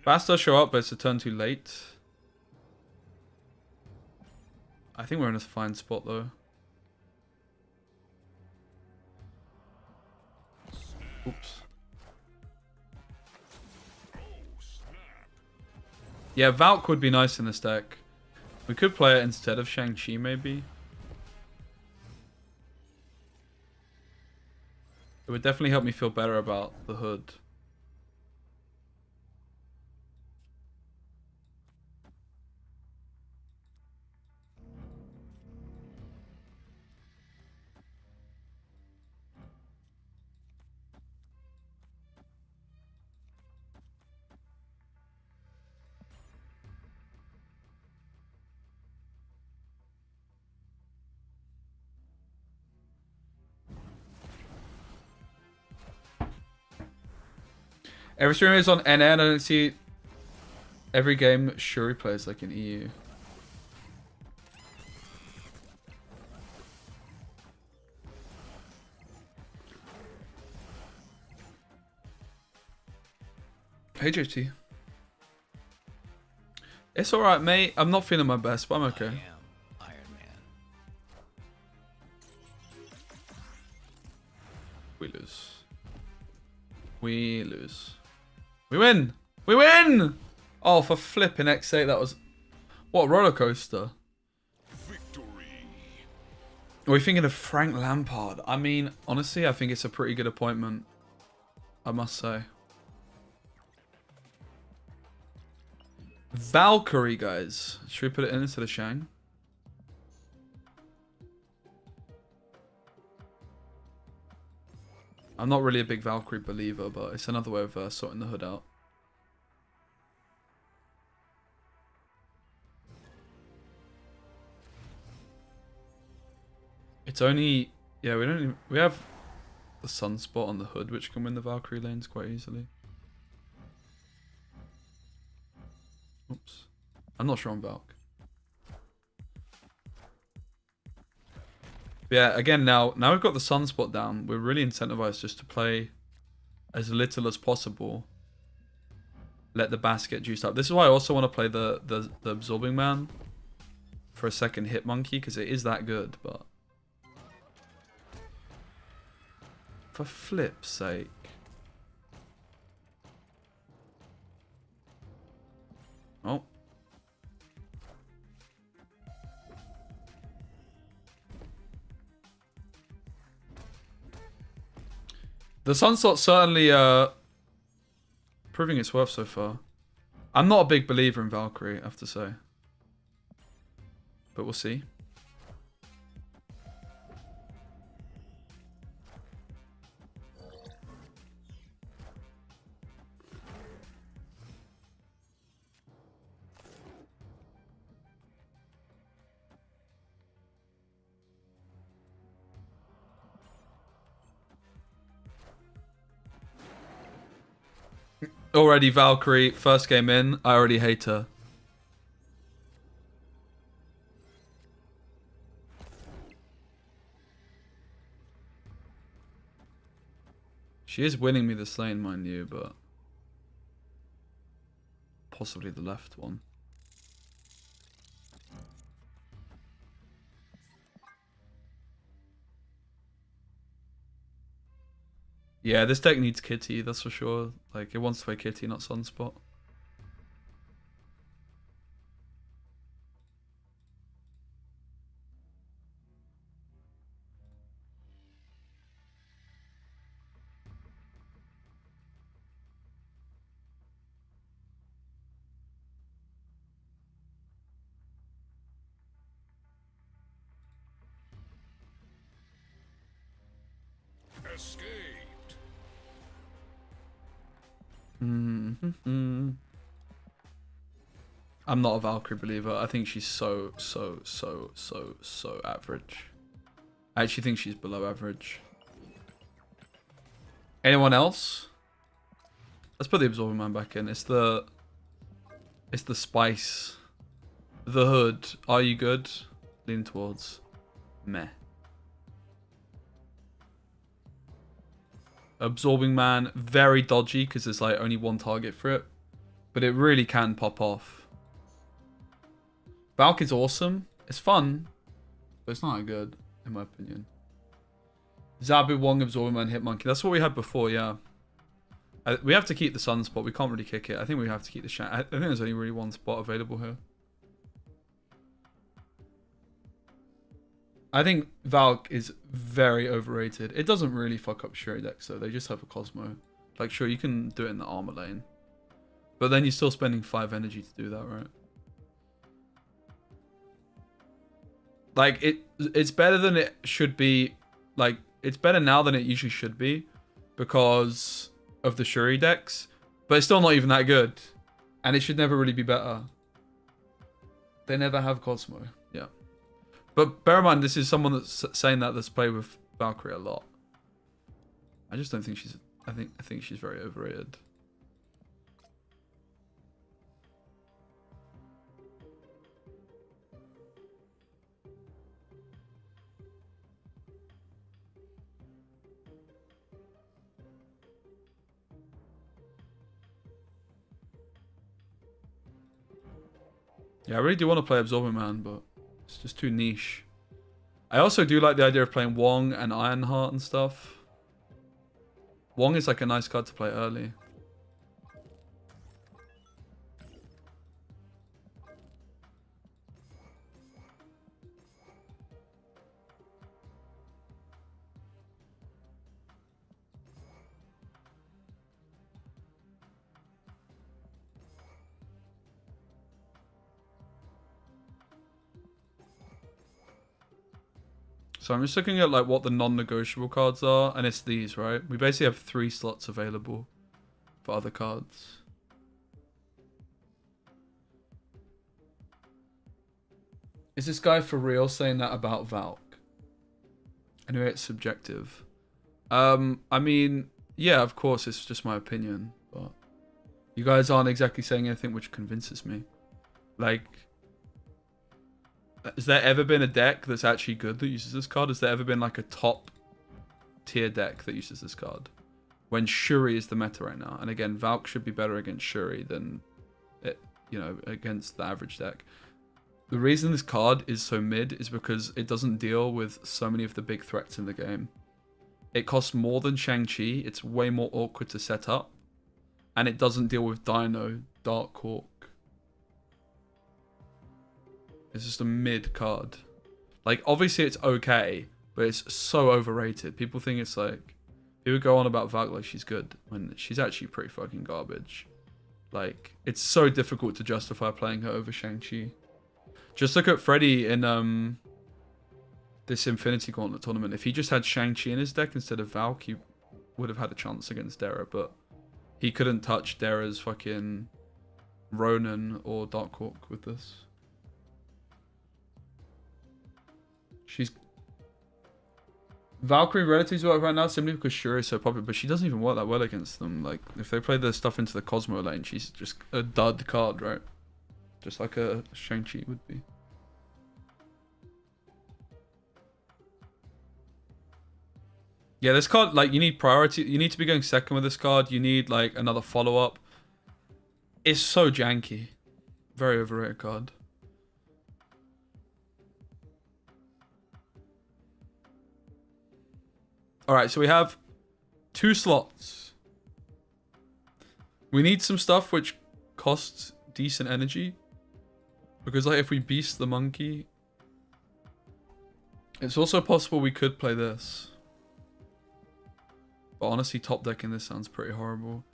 Bast does show up, but it's a turn too late. I think we're in a fine spot, though. Oops. Yeah, Valk would be nice in this deck. We could play it instead of Shang-Chi, maybe. It would definitely help me feel better about the hood. Every streamer is on NN. I don't see every game Shuri plays like in EU. Hey JT. It's alright, mate. I'm not feeling my best, but I'm okay. I am Iron Man. We lose. We lose. We win! We win! Oh, for flipping X8, that was... What a roller coaster. Victory. Are we thinking of Frank Lampard? I mean, honestly, I think it's a pretty good appointment. I must say. Valkyrie, guys. Should we put it in instead of Shang? I'm not really a big Valkyrie believer, but it's another way of sorting the hood out. It's only... Yeah, we don't even... We have the sunspot on the hood, which can win the Valkyrie lanes quite easily. Oops. I'm not sure on Valk. But yeah, again, now we've got the sunspot down, we're really incentivized just to play as little as possible. Let the basket juice up. This is why I also want to play the absorbing man for a second hit monkey, because it is that good, but for flip's sake. Oh. The sunspot's certainly proving its worth so far. I'm not a big believer in Valkyrie, I have to say. But we'll see. Already Valkyrie, first game in, I already hate her. She is winning me this lane, mind you, but possibly the left one. Yeah, this deck needs Kitty, that's for sure. Like, it wants to play Kitty, not Sunspot. Escaped. I'm not a Valkyrie believer. I think she's so average. I actually think she's below average. Anyone else? Let's put the Absorbing Man back in. It's the spice. The hood. Are you good? Lean towards meh. Absorbing Man, very dodgy because there's like only one target for it. But it really can pop off. Valk is awesome. It's fun. But it's not that good, in my opinion. Zabu, Wong, Absorbing Man, Hit Monkey. That's what we had before, yeah. We have to keep the Sunspot. We can't really kick it. I think we have to keep the Shang. I think there's only really one spot available here. I think Valk is very overrated. It doesn't really fuck up Shuri decks though. They just have a Cosmo. Like, sure, you can do it in the armor lane. But then you're still spending 5 energy to do that, right? Like, it's better than it should be. Like, it's better now than it usually should be. Because of the Shuri decks. But it's still not even that good. And it should never really be better. They never have Cosmo. Yeah. But bear in mind, this is someone that's saying that's played with Valkyrie a lot. I just don't think she's... I think she's very overrated. Yeah, I really do want to play Absorbing Man, but it's just too niche. I also do like the idea of playing Wong and Ironheart and stuff. Wong is like a nice card to play early. So I'm just looking at like what the non-negotiable cards are, and it's these, right? We basically have 3 slots available for other cards. Is this guy for real saying that about Valk? Anyway, it's subjective. I mean, yeah, of course, it's just my opinion, but you guys aren't exactly saying anything which convinces me. Like, has there ever been a deck that's actually good that uses this card? Has there ever been like a top tier deck that uses this card? When Shuri is the meta right now. And again, Valk should be better against Shuri than it, you know, against the average deck. The reason this card is so mid is because it doesn't deal with so many of the big threats in the game. It costs more than Shang-Chi. It's way more awkward to set up. And it doesn't deal with Dino, Dark Hawk. It's just a mid card. Like, obviously it's okay, but it's so overrated. People think it's like... People go on about Valk like she's good, when she's actually pretty fucking garbage. Like, it's so difficult to justify playing her over Shang-Chi. Just look at Freddy in this Infinity Gauntlet tournament. If he just had Shang-Chi in his deck instead of Valk, he would have had a chance against Dara, but he couldn't touch Dara's fucking Ronin or Darkhawk with this. She's... Valkyrie relatives work right now simply because Shuri is so popular, but she doesn't even work that well against them. Like, if they play the stuff into the Cosmo lane, she's just a dud card, right? Just like a Shang-Chi would be. Yeah, this card, like, you need priority. You need to be going second with this card. You need, like, another follow-up. It's so janky. Very overrated card. Alright, so we have 2 slots. We need some stuff which costs decent energy. Because, like, if we beast the monkey... It's also possible we could play this. But honestly, top decking this sounds pretty horrible.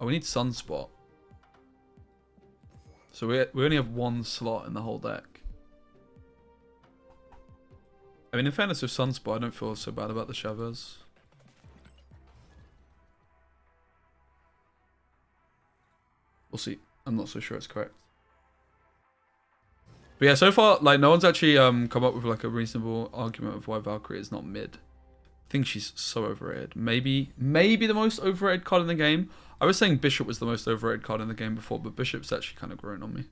Oh, we need Sunspot. So we only have 1 slot in the whole deck. I mean, in fairness with Sunspot, I don't feel so bad about the Chavez. We'll see. I'm not so sure it's correct. But yeah, so far, like, no one's actually come up with, like, a reasonable argument of why Valkyrie is not mid. I think she's so overrated. Maybe the most overrated card in the game. I was saying Bishop was the most overrated card in the game before, but Bishop's actually kind of grown on me.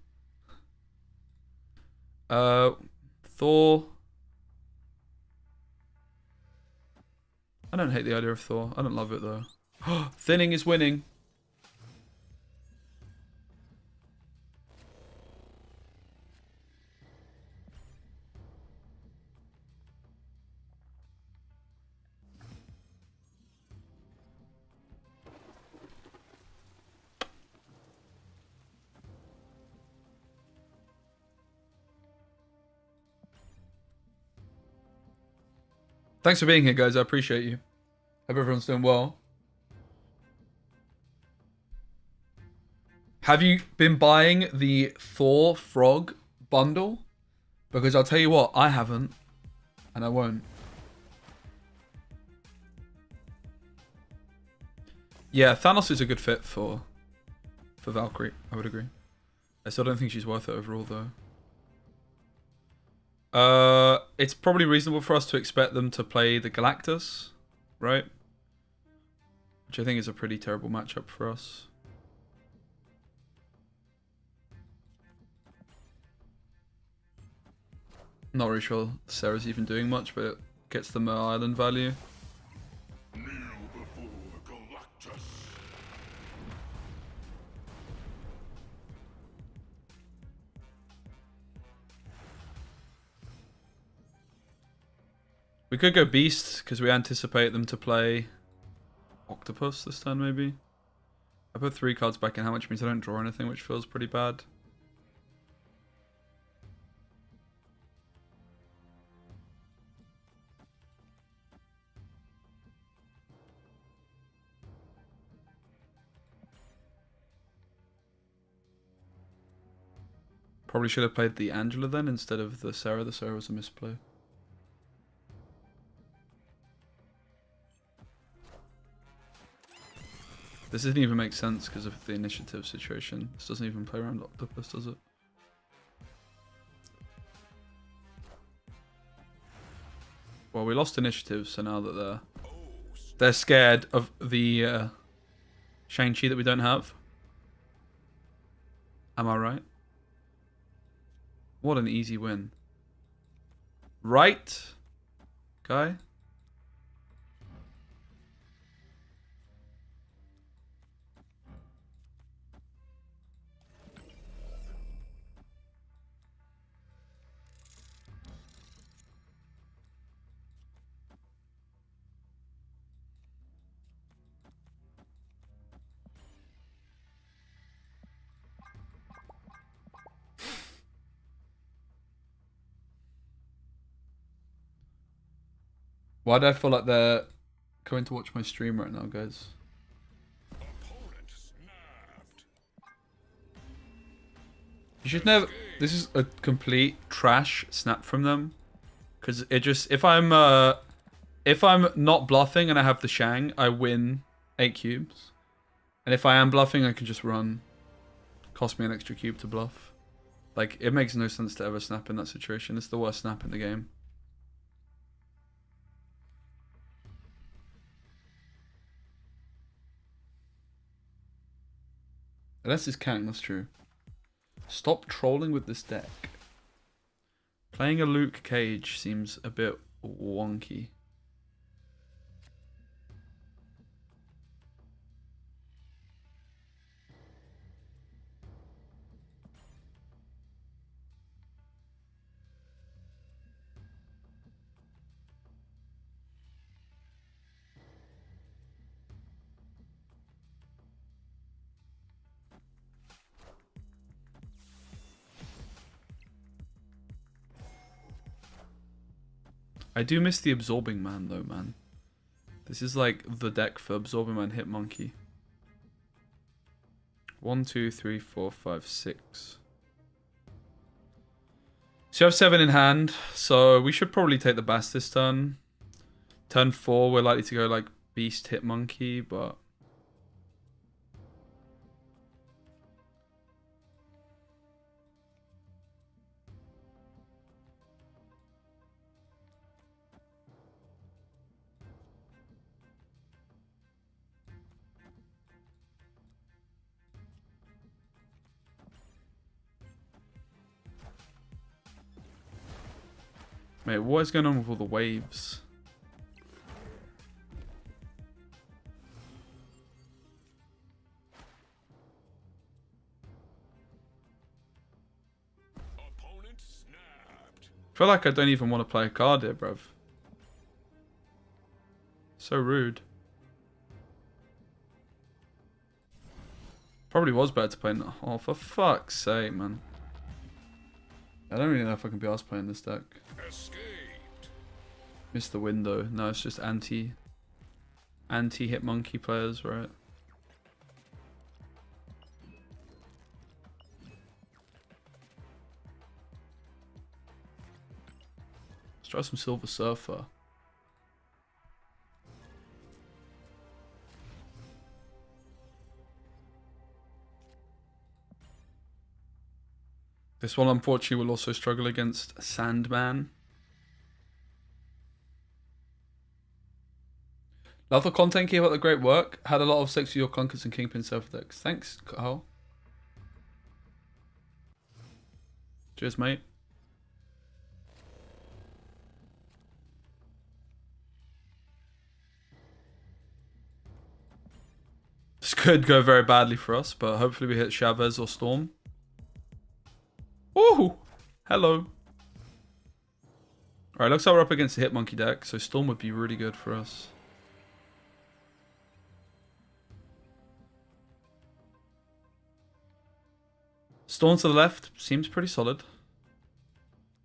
Thor... I don't hate the idea of Thor. I don't love it though. Thinning is winning. Thanks for being here, guys. I appreciate you. Hope everyone's doing well. Have you been buying the Thor Frog bundle? Because I'll tell you what, I haven't. And I won't. Yeah, Thanos is a good fit for Valkyrie. I would agree. I still don't think she's worth it overall, though. It's probably reasonable for us to expect them to play the Galactus, right? Which I think is a pretty terrible matchup for us. Not really sure Sarah's even doing much, but it gets the Mer Island value. Kneel before Galactus. We could go Beast, because we anticipate them to play Octopus this turn, maybe. I put 3 cards back in hand, which means I don't draw anything, which feels pretty bad. Probably should have played the Angela then instead of the Sarah. The Sarah was a misplay. This doesn't even make sense because of the initiative situation. This doesn't even play around Octopus, does it? Well, we lost initiative, so now that they're scared of the Shang-Chi that we don't have. Am I right? What an easy win. Right, guy? Why do I feel like they're going to watch my stream right now, guys? You should never... This is a complete trash snap from them. Because it just... If I'm not bluffing and I have the Shang, I win 8 cubes. And if I am bluffing, I can just run. Cost me an extra cube to bluff. Like, it makes no sense to ever snap in that situation. It's the worst snap in the game. Unless it's Kang, that's true. Stop trolling with this deck. Playing a Luke Cage seems a bit wonky. I do miss the Absorbing Man though, man. This is like the deck for Absorbing Man Hit Monkey. 1, 2, 3, 4, 5, 6. So you have 7 in hand, so we should probably take the Bass this turn. Turn 4, we're likely to go like Beast Hit Monkey, but... Mate, what is going on with all the waves? Opponent snapped. I feel like I don't even want to play a card here, bruv. So rude. Probably was better to play... Oh, for fuck's sake, man. I don't really know if I can be asked playing this deck. Escaped. Missed the window. No, it's just anti-hit monkey players, right? Let's try some Silver Surfer. This one, unfortunately, will also struggle against Sandman. Love the content, keep up the great work. Had a lot of sex with your Clunkers and Kingpin self decks. Thanks, Carl. Cheers, mate. This could go very badly for us, but hopefully we hit Chavez or Storm. Ooh, hello. Alright, looks like we're up against the Hit Monkey deck, so Storm would be really good for us. Storm to the left seems pretty solid.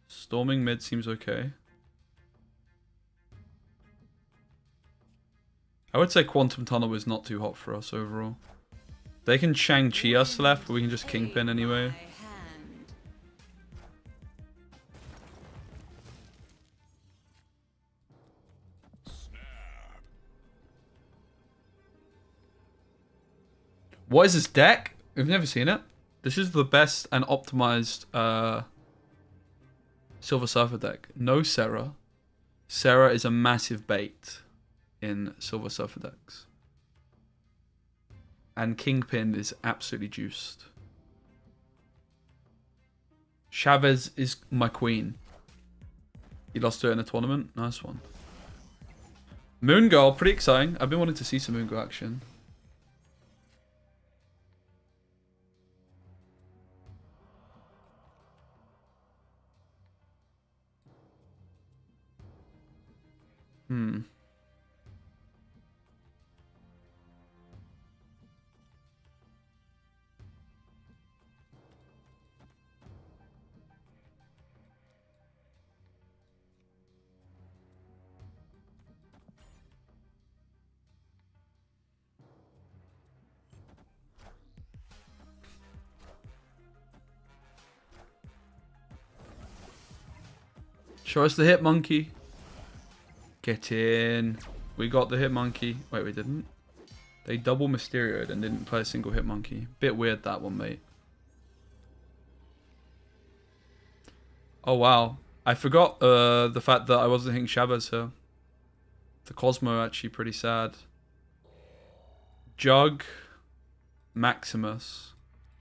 Storming mid seems okay. I would say Quantum Tunnel is not too hot for us overall. They can Shang-Chi us left, but we can just Kingpin anyway. What is this deck? We've never seen it. This is the best and optimized Silver Surfer deck. No Serra. Serra is a massive bait in Silver Surfer decks. And Kingpin is absolutely juiced. Chavez is my queen. He lost to her in a tournament. Nice one. Moon Girl, pretty exciting. I've been wanting to see some Moon Girl action. Show us the Hit Monkey. Get in. We got the Hit Monkey. Wait, we didn't. They double Mysterio'd and didn't play a single Hit Monkey. Bit weird that one, mate. Oh, wow. I forgot the fact that I wasn't hitting Chavez here. The Cosmo actually pretty sad. Jug. Maximus.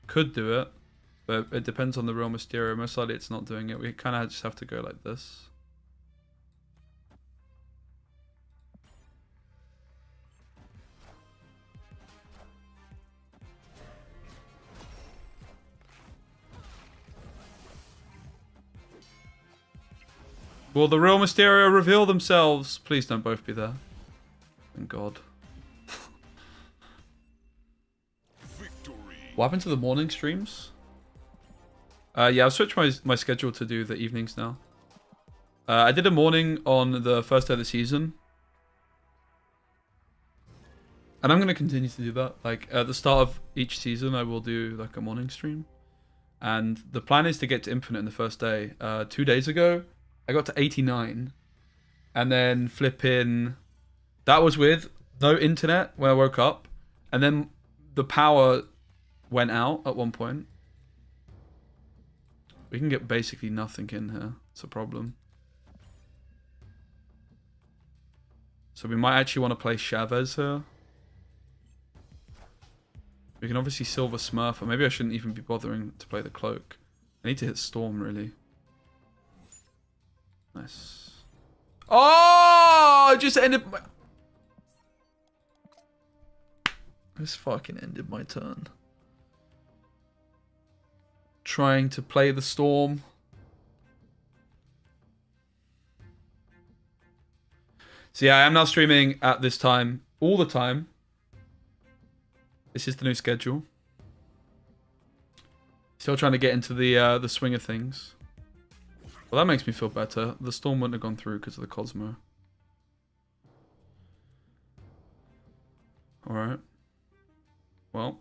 Could do it. But it depends on the real Mysterio. Most likely it's not doing it. We kind of just have to go like this. Will the real Mysterio reveal themselves? Please don't both be there. Thank God. Victory. What happened to the morning streams? Yeah, I've switched my schedule to do the evenings now. I did a morning on the first day of the season. And I'm going to continue to do that. Like, at the start of each season, I will do, like, a morning stream. And the plan is to get to Infinite in the first day. 2 days ago, I got to 89. And then flipping... That was with no internet when I woke up. And then the power went out at one point. We can get basically nothing in here. It's a problem. So we might actually want to play Chavez here. We can obviously Silver Smurf, or maybe I shouldn't even be bothering to play the Cloak. I need to hit Storm, really. Nice. Oh! I just ended my... I just fucking ended my turn. Trying to play the Storm. So yeah, I am now streaming at this time all the time. This is the new schedule. Still trying to get into the swing of things. Well, that makes me feel better. The Storm wouldn't have gone through because of the Cosmo. Alright. Well.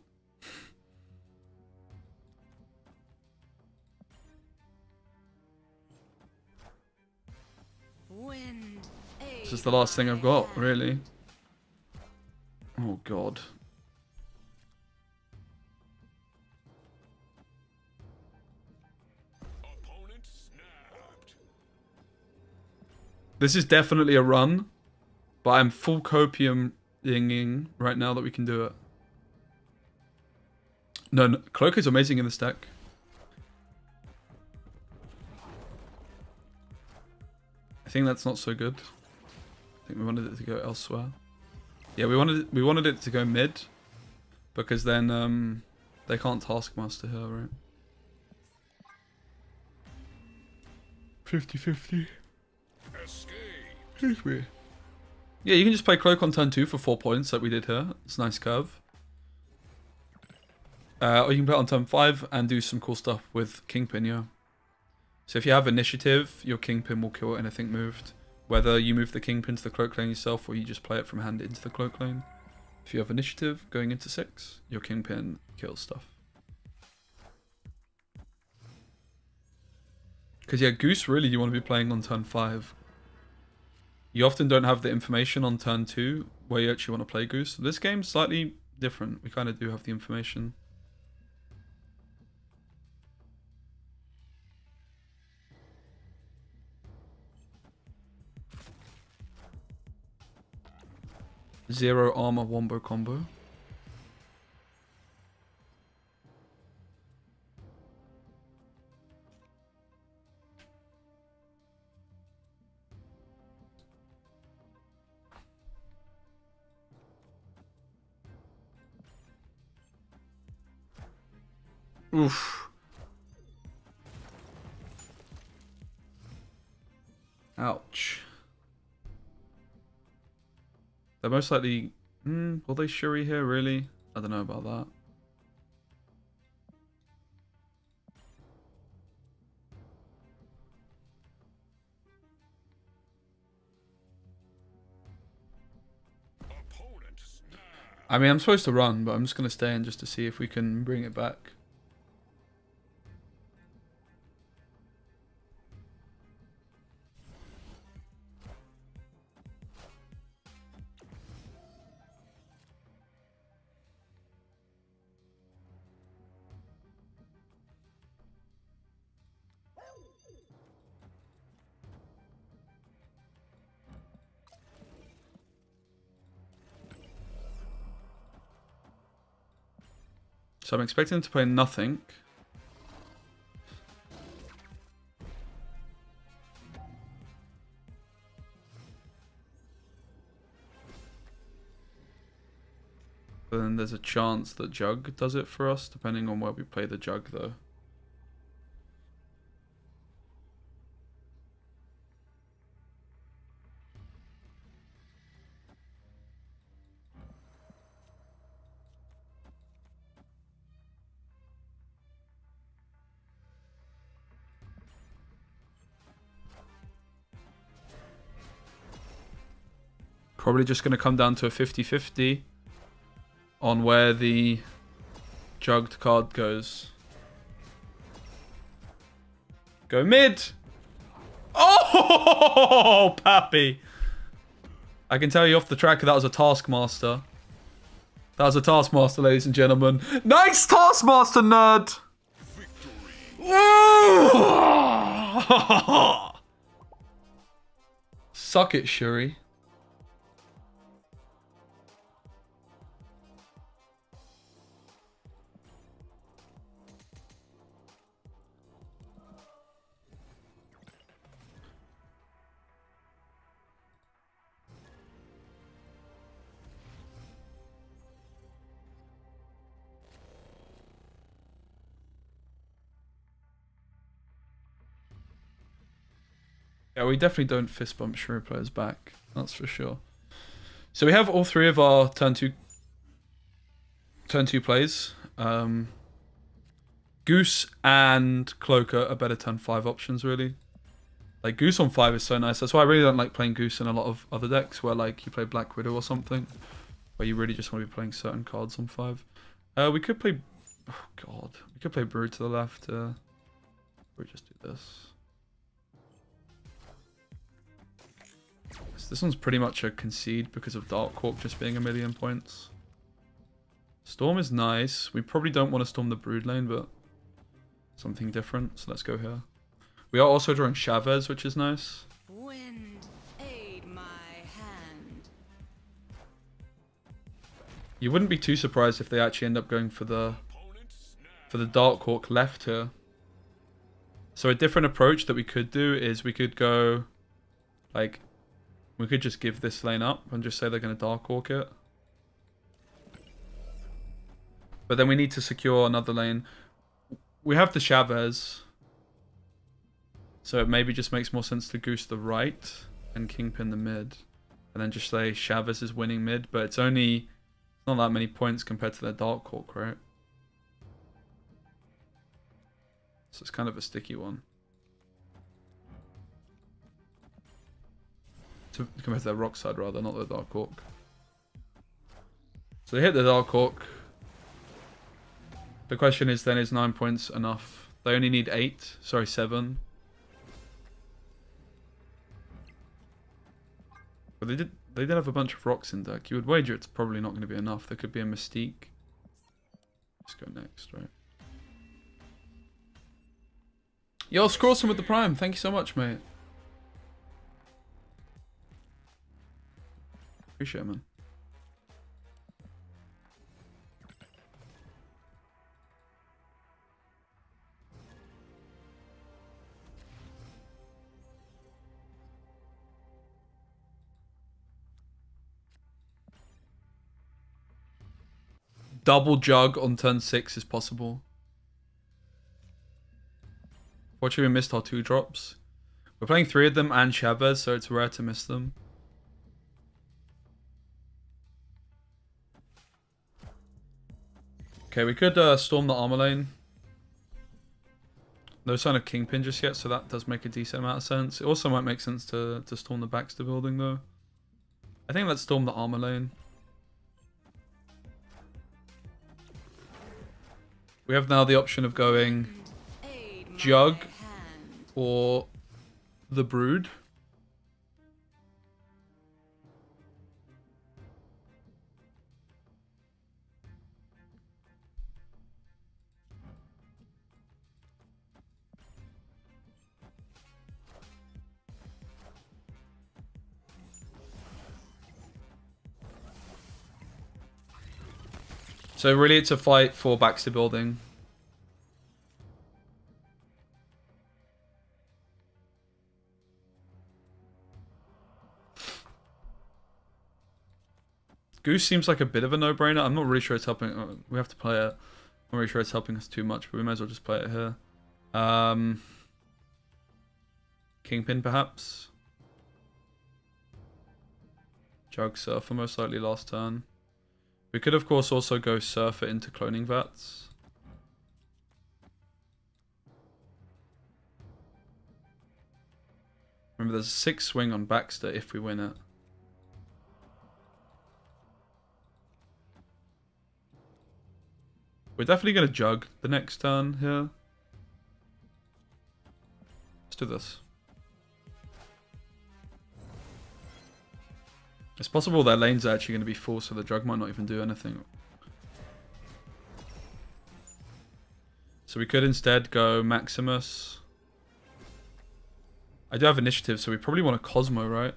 This is the last thing I've got, really. Oh, God. Opponent snapped. This is definitely a run, but I'm full copium-ing right now that we can do it. No, Cloak is amazing in this deck. I think that's not so good. I think we wanted it to go elsewhere. Yeah, we wanted it to go mid, because then they can't Taskmaster her, right? 50-50. escape. Excuse me. Yeah, you can just play Cloak on turn 2 for 4 points like we did here. It's a nice curve. Or you can play it on turn 5 and do some cool stuff with Kingpin, yeah. So if you have initiative, your Kingpin will kill anything moved. Whether you move the Kingpin to the Cloak lane yourself or you just play it from hand into the Cloak lane. If you have initiative going into 6, your Kingpin kills stuff. Because yeah, Goose really you want to be playing on turn 5. You often don't have the information on turn 2 where you actually want to play Goose. This game's slightly different. We kind of do have the information. Zero armor wombo combo. Oof. Ouch. They're most likely... will they Shuri here, really? I don't know about that. Opponent snap. I mean, I'm supposed to run, but I'm just going to stay in just to see if we can bring it back. So I'm expecting to play nothing. But then there's a chance that Jug does it for us, depending on where we play the Jug though. Probably just going to come down to a 50-50 on where the Jugged card goes. Go mid! Oh, Pappy! I can tell you off the track that was a Taskmaster. That was a Taskmaster, ladies and gentlemen. Nice Taskmaster, nerd! Suck it, Shuri. Yeah, we definitely don't fist bump Shuri players back. That's for sure. So we have all 3 of our turn two plays. Goose and Cloaker are better turn 5 options, really. Like, Goose on 5 is so nice. That's why I really don't like playing Goose in a lot of other decks where, like, you play Black Widow or something. Where you really just want to be playing certain cards on 5. We could play... Oh, God. We could play Brood to the left. We just do this. This one's pretty much a concede because of Dark Hawk just being 1,000,000 points. Storm is nice. We probably don't want to storm the Brood lane, but something different. So let's go here. We are also drawing Chavez, which is nice. Wind, aid my hand. You wouldn't be too surprised if they actually end up going for the Dark Hawk left here. So a different approach that we could do is we could go like... We could just give this lane up and just say they're going to Dark Hawk it. But then we need to secure another lane. We have the Chavez. So it maybe just makes more sense to Goose the right. and Kingpin the mid. And then just say Chavez is winning mid, but it's only not that many points compared to their Dark Hawk, right? So it's kind of a sticky one. Compared to their Rock side rather, not the Dark Hawk. So they hit the Dark Hawk. The question is then, is 9 points enough? They only need 8, sorry 7. But they did have a bunch of rocks in deck. You would wager it's probably not going to be enough. There could be a Mystique. Let's go next, right? Yo, Scrawson with the Prime. Thank you so much, mate. Appreciate it, man. Double jug on turn 6 is possible. Fortunately, we missed our 2 drops. We're playing 3 of them and Chavez, so it's rare to miss them. Okay, we could storm the armor lane. No sign of Kingpin just yet, so that does make a decent amount of sense. It also might make sense to storm the Baxter building, though. I think let's storm the armor lane. We have now the option of going Jug or the Brood. So really it's a fight for Baxter building. Goose seems like a bit of a no-brainer. I'm not really sure it's helping. We have to play it. I'm not really sure it's helping us too much, but we might as well just play it here. Kingpin, perhaps. Jug Surfer, most likely last turn. We could, of course, also go Surfer into Cloning Vats. Remember, there's a 6 swing on Baxter if we win it. We're definitely going to Jug the next turn here. Let's do this. It's possible their lanes are actually going to be full, so the Jug might not even do anything. So we could instead go Maximus. I do have initiative, so we probably want a Cosmo, right?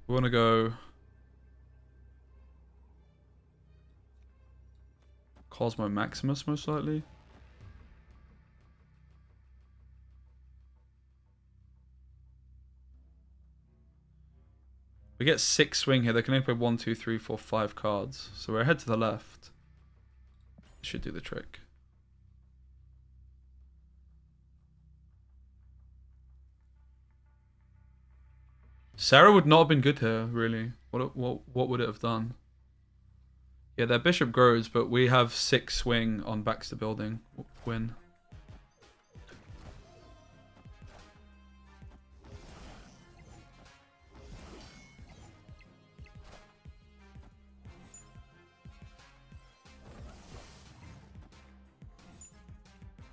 We want to go Cosmo Maximus, most likely. We get 6 swing here. They can only play 1, 2, 3, 4, 5 cards. So we're ahead to the left. Should do the trick. Sarah would not have been good here, really. What would it have done? Yeah, their bishop grows, but we have 6 swing on Baxter building. Win.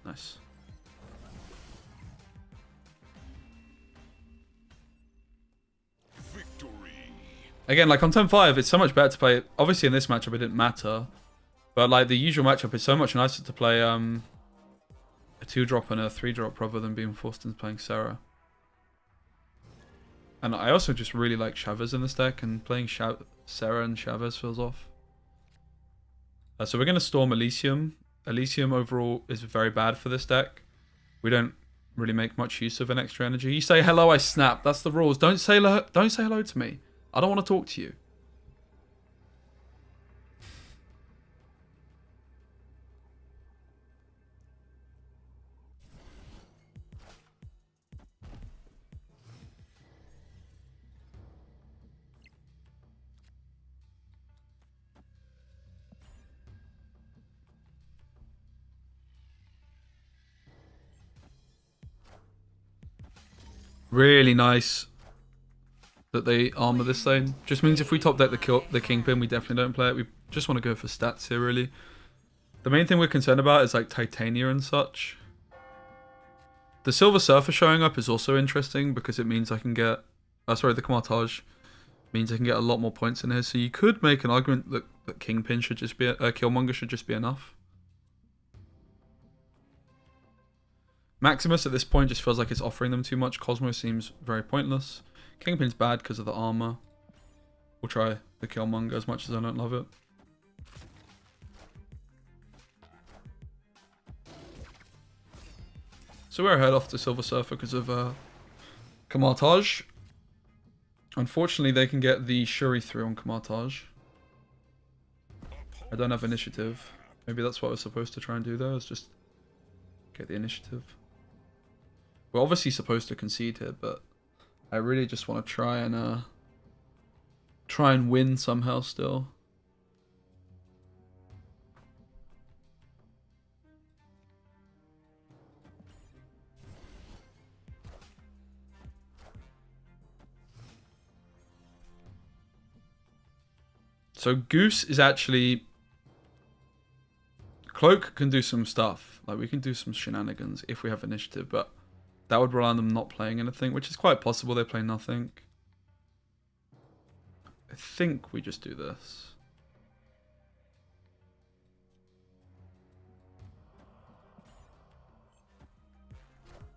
Nice. Victory. Again, like on turn 5, it's so much better to play. Obviously, in this matchup, it didn't matter. But like the usual matchup is so much nicer to play a 2-drop and a 3-drop rather than being forced into playing Sarah. And I also just really like Chavez in this deck, and playing Sarah and Chavez feels off. So we're going to Storm Elysium. Elysium overall is very bad for this deck. We don't really make much use of an extra energy. You say hello, I snap. That's the rules. Don't say hello to me. I don't want to talk to you. Really nice that they armor this lane. Just means if we top deck the Kingpin, we definitely don't play it. We just want to go for stats here, really. The main thing we're concerned about is like Titania and such. The Silver Surfer showing up is also interesting because it means I can get... sorry, the Camartage means I can get a lot more points in here. So you could make an argument that Kingpin should just be... Killmonger should just be enough. Maximus at this point just feels like it's offering them too much. Cosmo seems very pointless. Kingpin's bad because of the armor. We'll try the Killmonger as much as I don't love it. So we're ahead off the Silver Surfer because of Camartage. Unfortunately, they can get the Shuri through on Camartage. I don't have initiative. Maybe that's what I was supposed to try and do though, is just get the initiative. We're obviously supposed to concede here, but I really just want to try and win somehow still. So Goose is actually... Cloak can do some stuff. Like, we can do some shenanigans if we have initiative, but that would rely on them not playing anything, which is quite possible they play nothing. I think we just do this.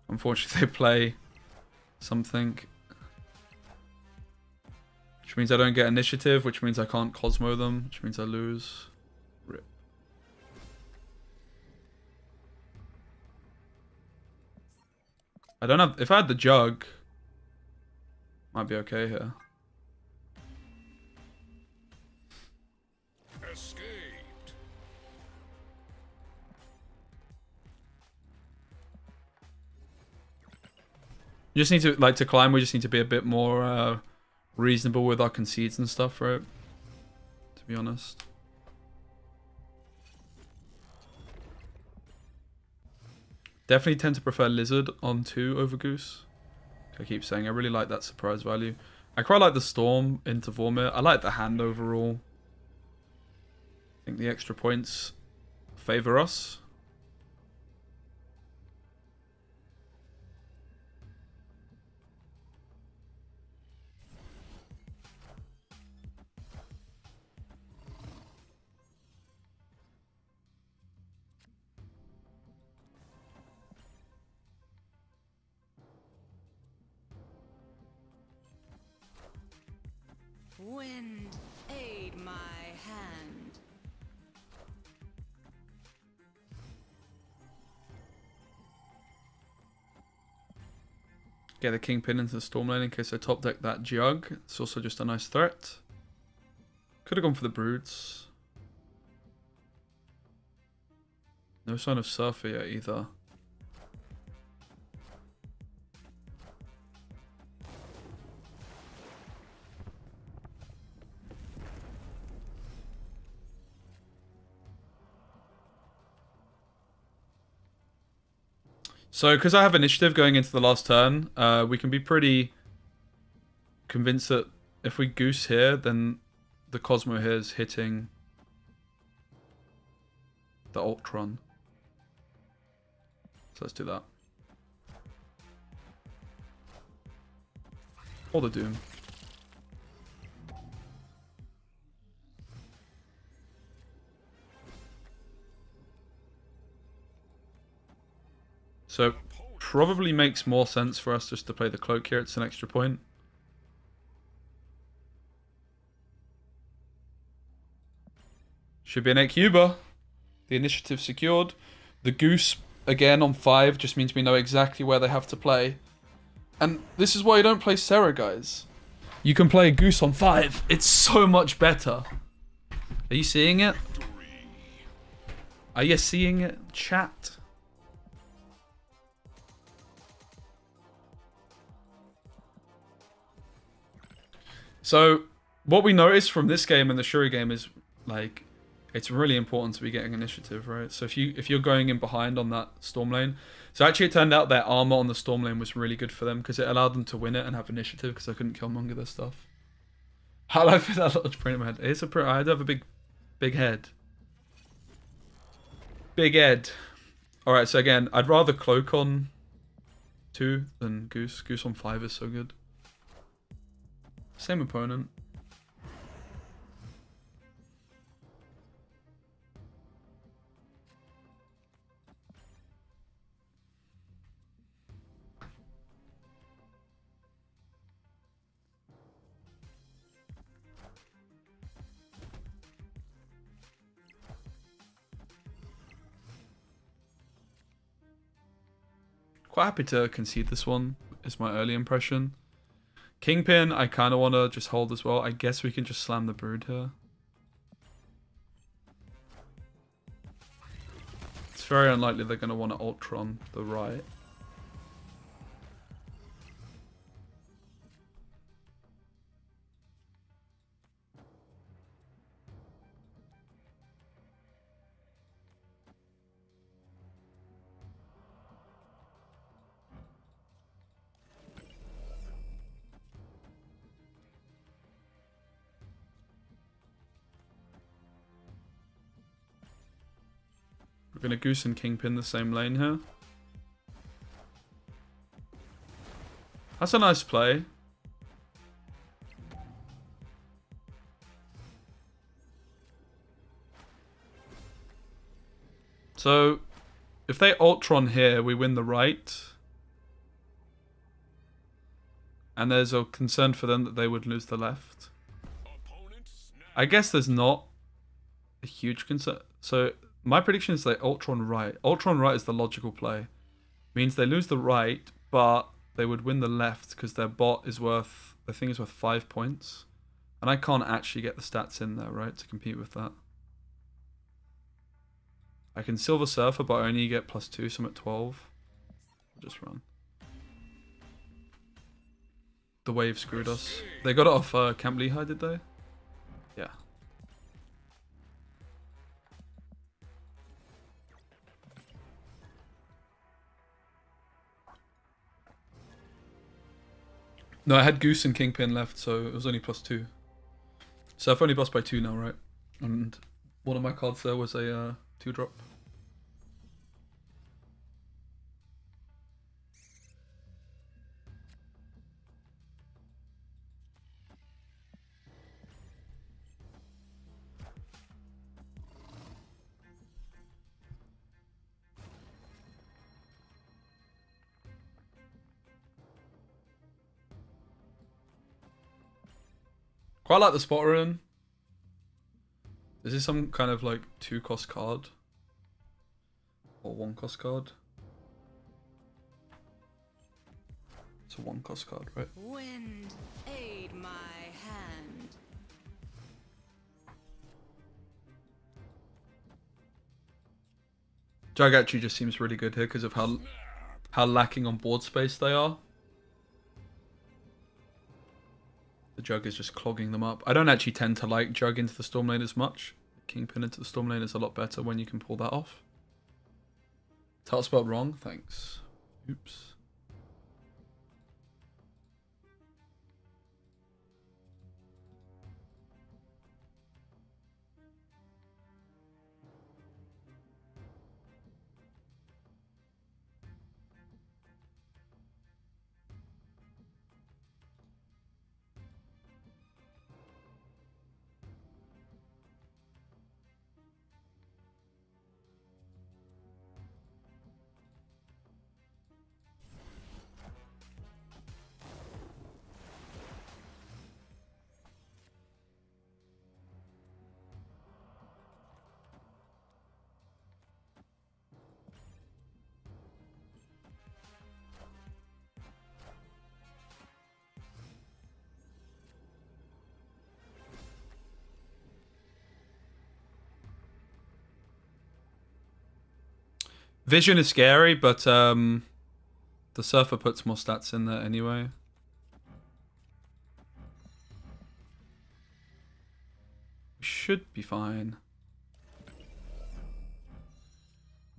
Unfortunately, they play something. Which means I don't get initiative, which means I can't Cosmo them, which means I lose. Rip. I don't have... If I had the jug, might be okay here. Escaped. You just need to, like, to climb, we just need to be a bit more reasonable with our concedes and stuff, right? To be honest. Definitely tend to prefer Lizard on 2 over Goose. I keep saying I really like that surprise value. I quite like the Storm into Vormir. I like the hand overall. I think the extra points favor us. Wind, aid my hand. Get the Kingpin into the Storm lane in case I top deck that Jug. It's also just a nice threat. Could have gone for the Broods. No sign of Surfer yet either. So, because I have initiative going into the last turn, we can be pretty convinced that if we Goose here, then the Cosmo here is hitting the Ultron. So let's do that. Or the Doom. So, probably makes more sense for us just to play the Cloak here. It's an extra point. Should be an 8 cuber. The initiative secured. The Goose, again, on 5 just means we know exactly where they have to play. And this is why you don't play Sarah, guys. You can play Goose on 5. It's so much better. Are you seeing it? Are you seeing it, chat? So, what we noticed from this game and the Shuri game is, like, it's really important to be getting initiative, right? So if you're going in behind on that storm lane, so actually it turned out their armor on the storm lane was really good for them because it allowed them to win it and have initiative because I couldn't killmonger their stuff. How do I fit that large print in my head? It's a I do have a big head. Big head. All right, so again, I'd rather cloak on 2 than Goose. Goose on 5 is so good. Same opponent. Quite happy to concede this one, is my early impression. Kingpin, I kind of want to just hold as well. I guess we can just slam the Brood here. It's very unlikely they're going to want to Ultron the right. We're going to Goose and Kingpin the same lane here. That's a nice play. So, if they Ultron here, we win the right. And there's a concern for them that they would lose the left. I guess there's not a huge concern. So, my prediction is they Ultron right. Ultron right is the logical play. Means they lose the right, but they would win the left because their bot is worth, their thing is worth 5 points. And I can't actually get the stats in there, right, to compete with that. I can Silver Surfer, but I only get +2, so I'm at 12. I'll just run. The wave screwed us. They got it off Camp Lehigh, did they? Yeah. No, I had Goose and Kingpin left, so it was only +2. So I've only lost by 2 now, right? And one of my cards there was a 2-drop. Quite like the spotter in. Is this some kind of like 2-cost card? Or 1-cost card? It's a 1-cost card, right? Wind, aid my hand. Jug actually just seems really good here because of how lacking on board space they are. The Jug is just clogging them up. I don't actually tend to like Jug into the Storm Lane as much. Kingpin into the Storm Lane is a lot better when you can pull that off. Title spelled wrong, thanks. Oops. Vision is scary, but the Surfer puts more stats in there anyway. We should be fine.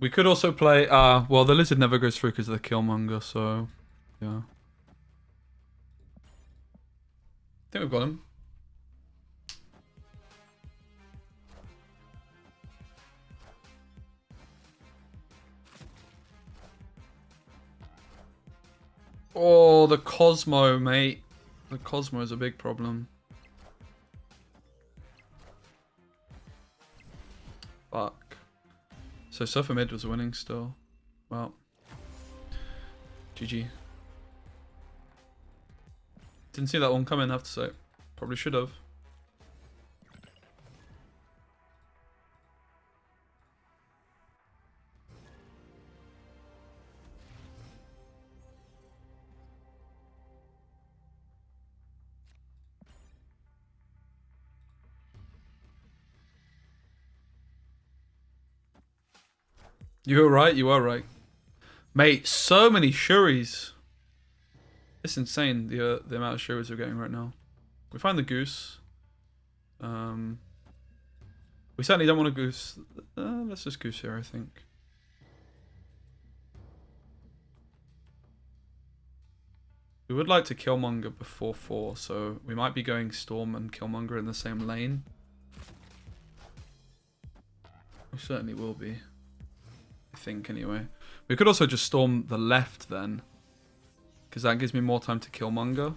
We could also play, well, the lizard never goes through because of the Killmonger, so, yeah. I think we've got him. Oh, the Cosmo, mate. The Cosmo is a big problem. Fuck. So Surfer Mid was winning still. Well. GG. Didn't see that one coming, I have to say. Probably should have. You were right, you are right. Mate, so many Shuris. It's insane, the amount of Shuris we're getting right now. We find the goose. We certainly don't want a goose. Let's just goose here, I think. We would like to Killmonger before 4, so we might be going Storm and Killmonger in the same lane. We certainly will be. I think, anyway. We could also just Storm the left then, because that gives me more time to Killmonger.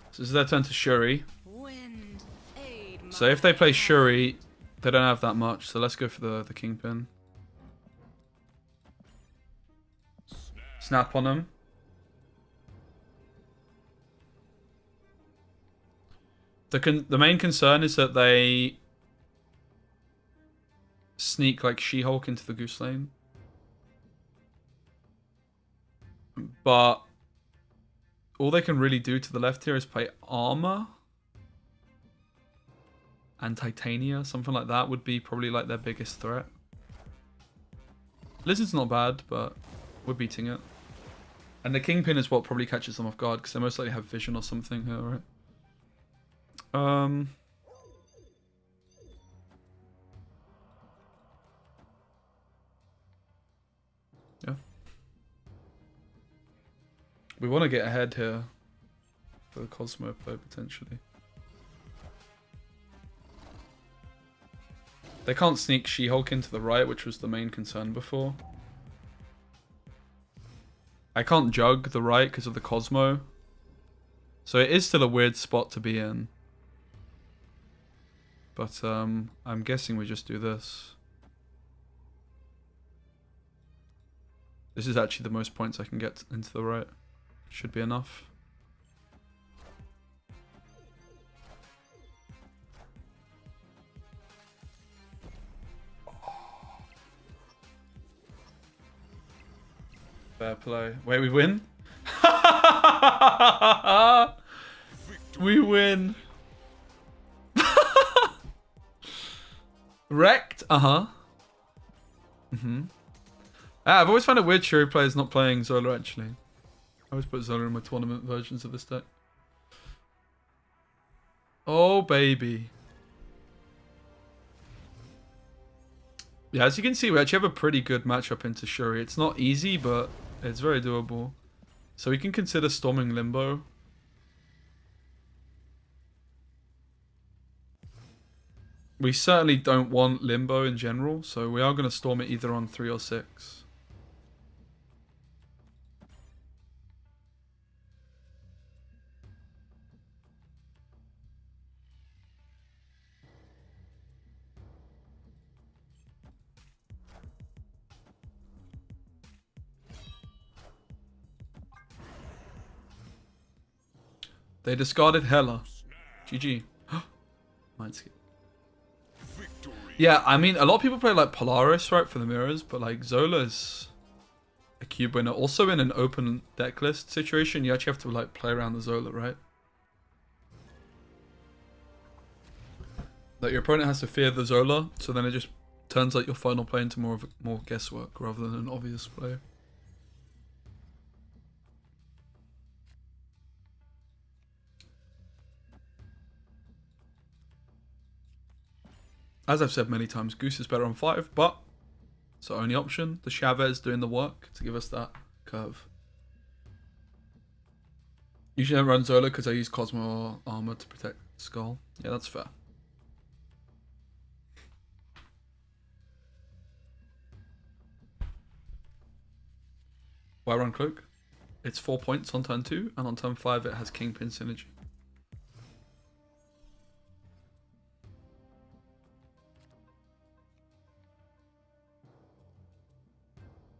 So this is their turn to Shuri. Wind, aid So if they play Shuri, they don't have that much. So let's go for the Kingpin. Snap on them. The main concern is that they sneak like She-Hulk into the goose lane. But all they can really do to the left here is play Armor and Titania. Something like that would be probably like their biggest threat. Lizard's not bad, but we're beating it. And the Kingpin is what probably catches them off guard, because they most likely have vision or something here, right? Yeah. We want to get ahead here for the Cosmo play, potentially. They can't sneak She-Hulk into the right, which was the main concern before. I can't jug the right because of the Cosmo. So it is still a weird spot to be in. But I'm guessing we just do this. This is actually the most points I can get into the right. Should be enough. Fair play. Wait, we win? We win. Wrecked? Uh-huh. I've always found it weird Shuri players not playing Zola, actually. I always put Zola in my tournament versions of this deck. Oh, baby. Yeah, as you can see, we actually have a pretty good matchup into Shuri. It's not easy, but it's very doable. So we can consider storming Limbo. We certainly don't want Limbo in general, so we are going to storm it either on 3 or 6. They discarded Hela. GG. Mindskip. Yeah, I mean, a lot of people play like Polaris, right, for the mirrors, but like Zola's a cube winner. Also in an open deck list situation, you actually have to like play around the Zola, right? Like your opponent has to fear the Zola, so then it just turns like your final play into more guesswork rather than an obvious play. As I've said many times, Goose is better on 5, but it's our only option. The Chavez doing the work to give us that curve. Usually I run Zola because I use Cosmo armor to protect Skull. Yeah, that's fair. Why run Cloak? It's 4 points on turn 2, and on turn 5 it has Kingpin synergy.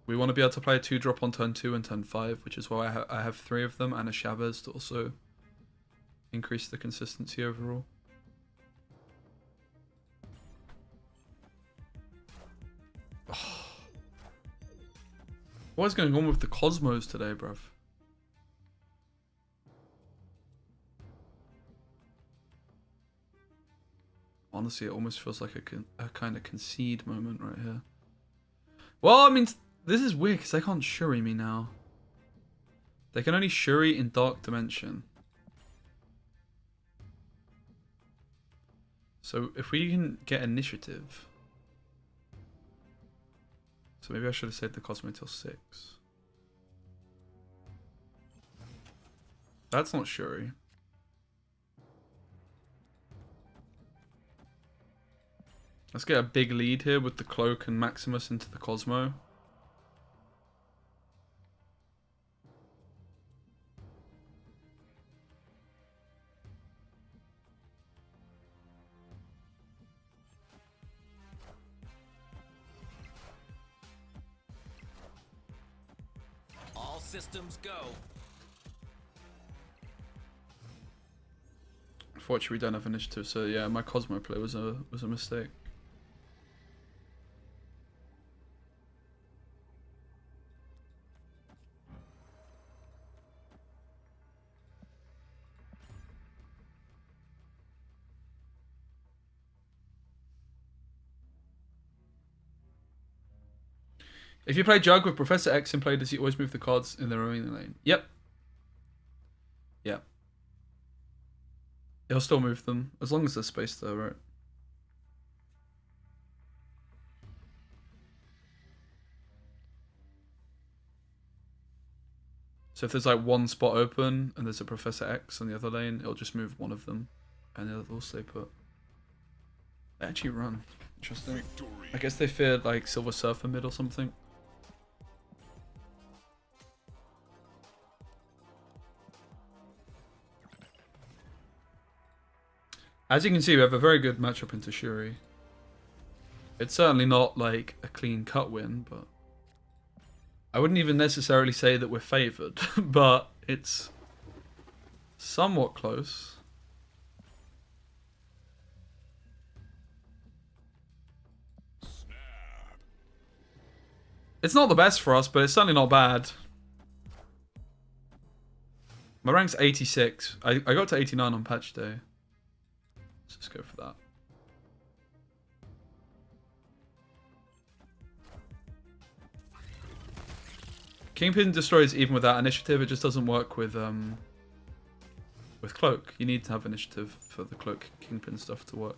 We want to be able to play a 2-drop on turn 2 and turn 5, which is why I have 3 of them, and a Chavez to also increase the consistency overall. Oh. What is going on with the Cosmos today, bruv? Honestly, it almost feels like a kind of concede moment right here. Well, I mean, this is weird because they can't Shuri me now. They can only Shuri in Dark Dimension. So if we can get initiative... So maybe I should have saved the Cosmo till 6. That's not Shuri. Let's get a big lead here with the Cloak and Maximus into the Cosmo. All systems go. Unfortunately, we don't have initiative, so yeah, my Cosmo play was a mistake. If you play Jug with Professor X in play, does he always move the cards in the remaining lane? Yep. Yep. He'll still move them, as long as there's space there, right? So if there's like one spot open, and there's a Professor X on the other lane, it'll just move one of them, and the other will stay put. They actually run. Interesting. Victory. I guess they feared like Silver Surfer mid or something. As you can see, we have a very good matchup into Shuri. It's certainly not like a clean cut win, but I wouldn't even necessarily say that we're favored, but it's somewhat close. Snap. It's not the best for us, but it's certainly not bad. My rank's 86. I got to 89 on patch day. Let's just go for that. Kingpin destroys even without initiative. It just doesn't work with Cloak. You need to have initiative for the Cloak Kingpin stuff to work.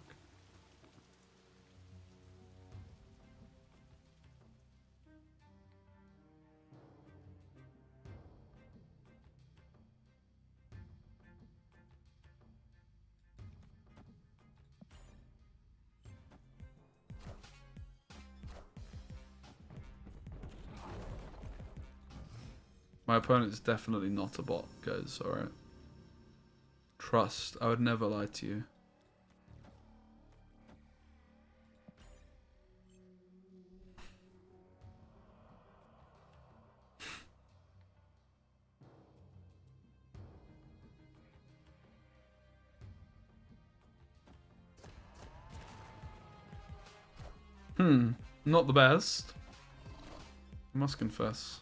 My opponent is definitely not a bot, guys, alright? Trust, I would never lie to you. Not the best. I must confess.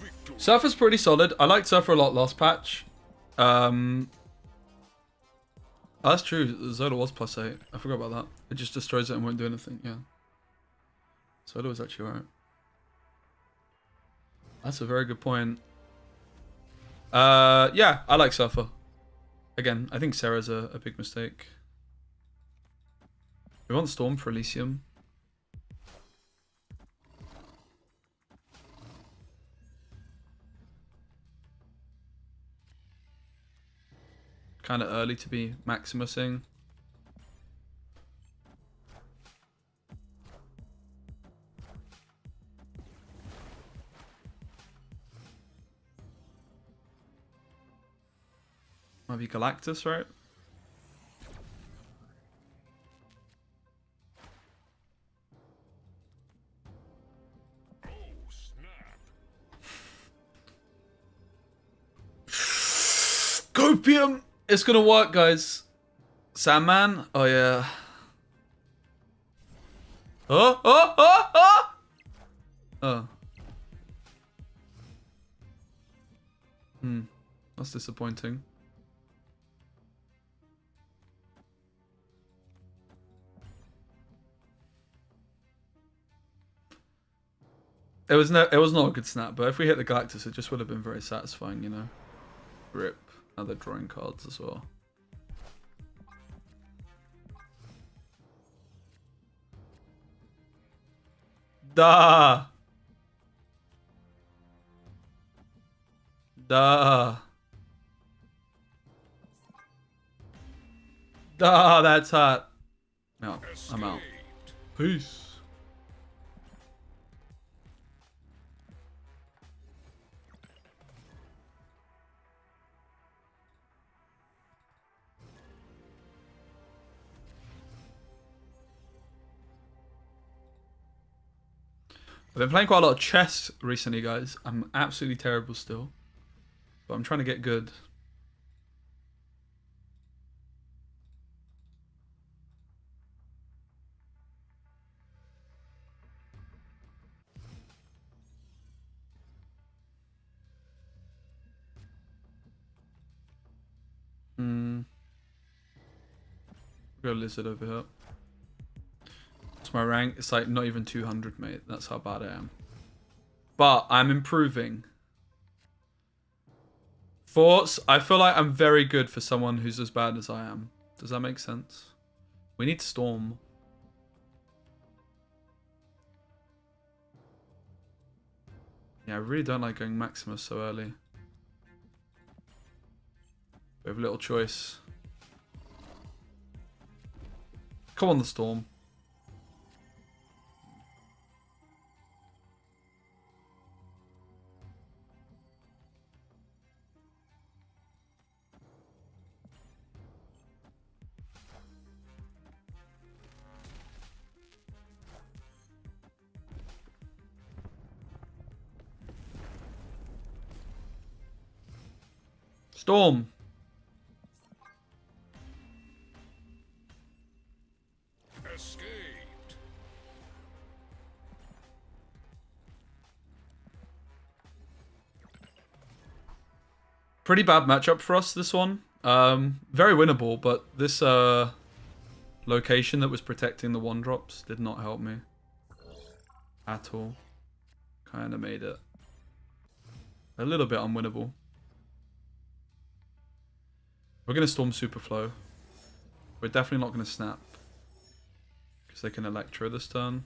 Victory. Surfer's pretty solid. I liked Surfer a lot last patch. Oh, that's true. Zola was +8. I forgot about that. It just destroys it and won't do anything. Yeah. Zola was actually right. That's a very good point. Yeah, I like Surfer. Again, I think Sarah's a big mistake. We want Storm for Elysium. Kind of early to be Maximusing. Might be Galactus, right? Oh, snap. Copium! It's gonna work, guys. Sandman? Oh, yeah. Oh, oh, oh, oh! Oh. That's disappointing. It was not a good snap, but if we hit the Galactus, it just would have been very satisfying, you know. Rip. Now they're drawing cards as well. Da. Da. Da, that's hot. No, I'm out. Peace. I've been playing quite a lot of chess recently, guys. I'm absolutely terrible still. But I'm trying to get good. Got a lizard over here. It's my rank. It's like not even 200, mate. That's how bad I am. But I'm improving. Thoughts? I feel like I'm very good for someone who's as bad as I am. Does that make sense? We need Storm. Yeah, I really don't like going Maximus so early. We have little choice. Come on, the Storm. Storm. Escaped. Pretty bad matchup for us, this one. Very winnable, but this location that was protecting the 1-drops did not help me. At all. Kind of made it a little bit unwinnable. We're going to Storm Superflow. We're definitely not going to snap. Because they can Electro this turn.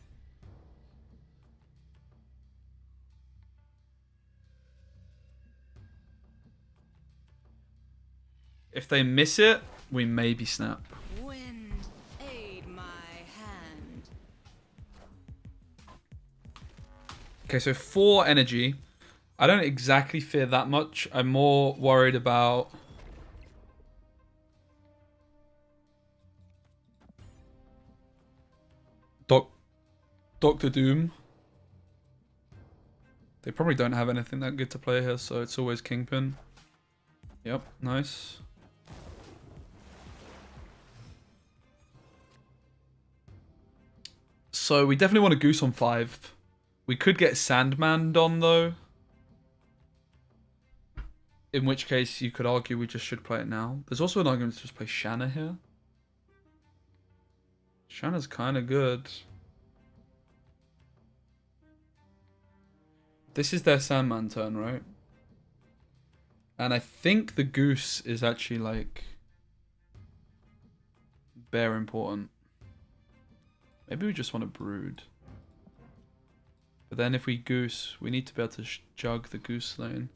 If they miss it, we maybe snap. Wind, aid my hand. Okay, so 4 energy. I don't exactly fear that much. I'm more worried about... Doctor Doom. They probably don't have anything that good to play here, so it's always Kingpin. Yep, nice. So we definitely want a Goose on 5. We could get Sandman on though. In which case you could argue we just should play it now. There's also an argument to just play Shanna here. Shanna's kind of good. This is their Sandman turn, right? And I think the Goose is actually, like, bare important. Maybe we just want to Brood. But then if we Goose, we need to be able to jug the Goose lane.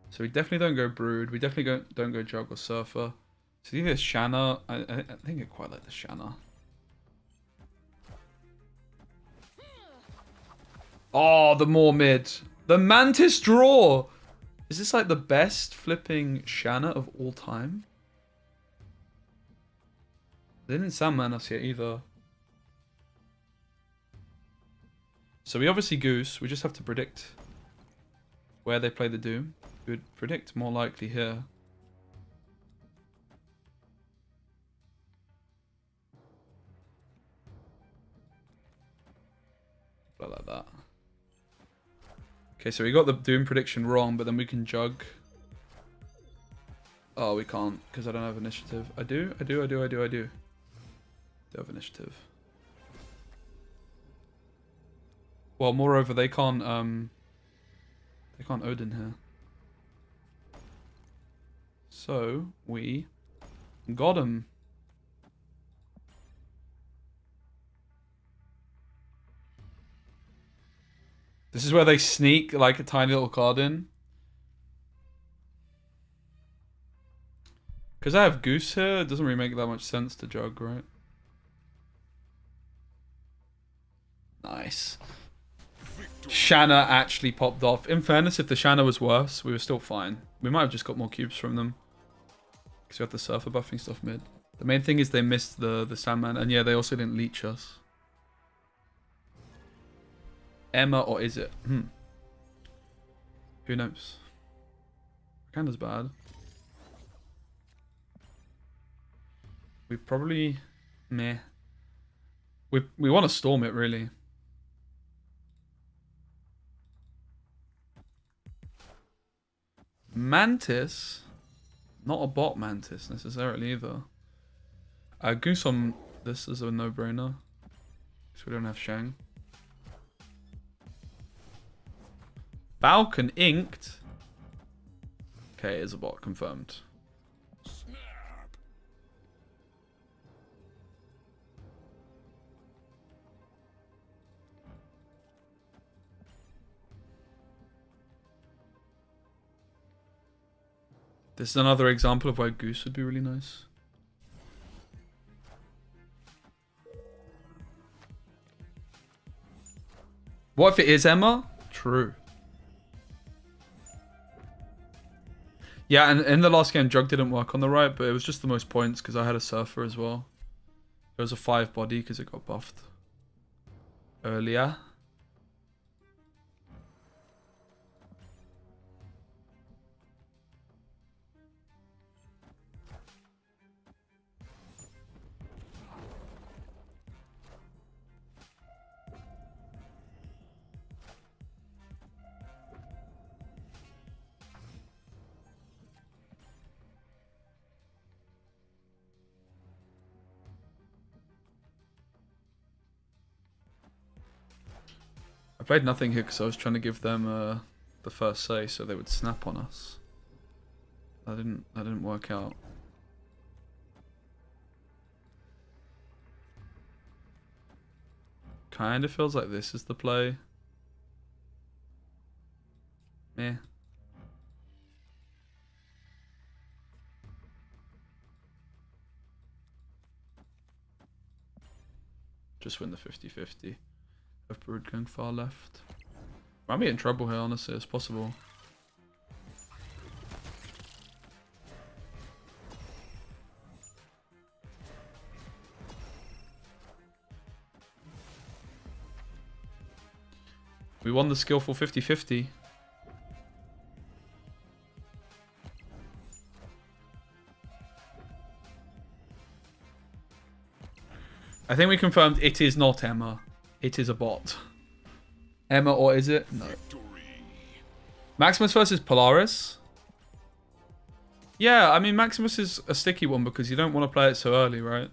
So we definitely don't go Brood. We definitely don't go Jug or Surfer. So either Shanna. I think I quite like the Shanna. Oh, the more mid. The Mantis draw! Is this like the best flipping Shanna of all time? They didn't Sandman us yet either. So we obviously Goose. We just have to predict where they play the Doom. We would predict more likely here. Like that. Okay, so we got the Doom prediction wrong, but then we can Jug. Oh, we can't, because I don't have initiative. I do. I do have initiative. Well, moreover, they can't Odin here. So, we got him. This is where they sneak like a tiny little card in. Because I have Goose here, it doesn't really make that much sense to Jug, right? Nice. Shanna actually popped off. In fairness, if the Shanna was worse, we were still fine. We might have just got more cubes from them. Because we had the Surfer buffing stuff mid. The main thing is they missed the Sandman. And yeah, they also didn't leech us. Emma, or is it? Who knows? Kinda's bad. We probably... Meh. We want to storm it, really. Mantis? Not a bot Mantis, necessarily, either. Goose on this is a no-brainer. Because we don't have Shang. Falcon inked. Okay, it is a bot, confirmed. Snap. This is another example of why Goose would be really nice. What if it is Emma? True. Yeah, and in the last game, Jug didn't work on the right, but it was just the most points because I had a Surfer as well. It was a 5 body because it got buffed earlier. I played nothing here because I was trying to give them the first say so they would snap on us. That didn't work out. Kind of feels like this is the play. Meh. Just win the 50-50. Of Brood going far left. I might be in trouble here, honestly, it's possible. We won the skillful 50-50. I think we confirmed it is not Emma. It is a bot. Emma, or is it? No. Maximus versus Polaris? Yeah, I mean, Maximus is a sticky one because you don't want to play it so early, right?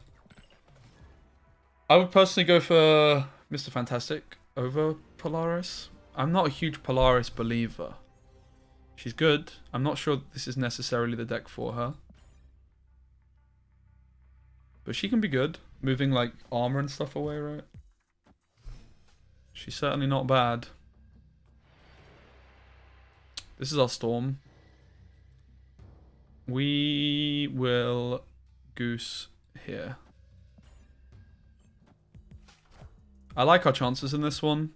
I would personally go for Mr. Fantastic over Polaris. I'm not a huge Polaris believer. She's good. I'm not sure this is necessarily the deck for her. But she can be good. Moving like armor and stuff away, right? She's certainly not bad. This is our Storm. We will Goose here. I like our chances in this one.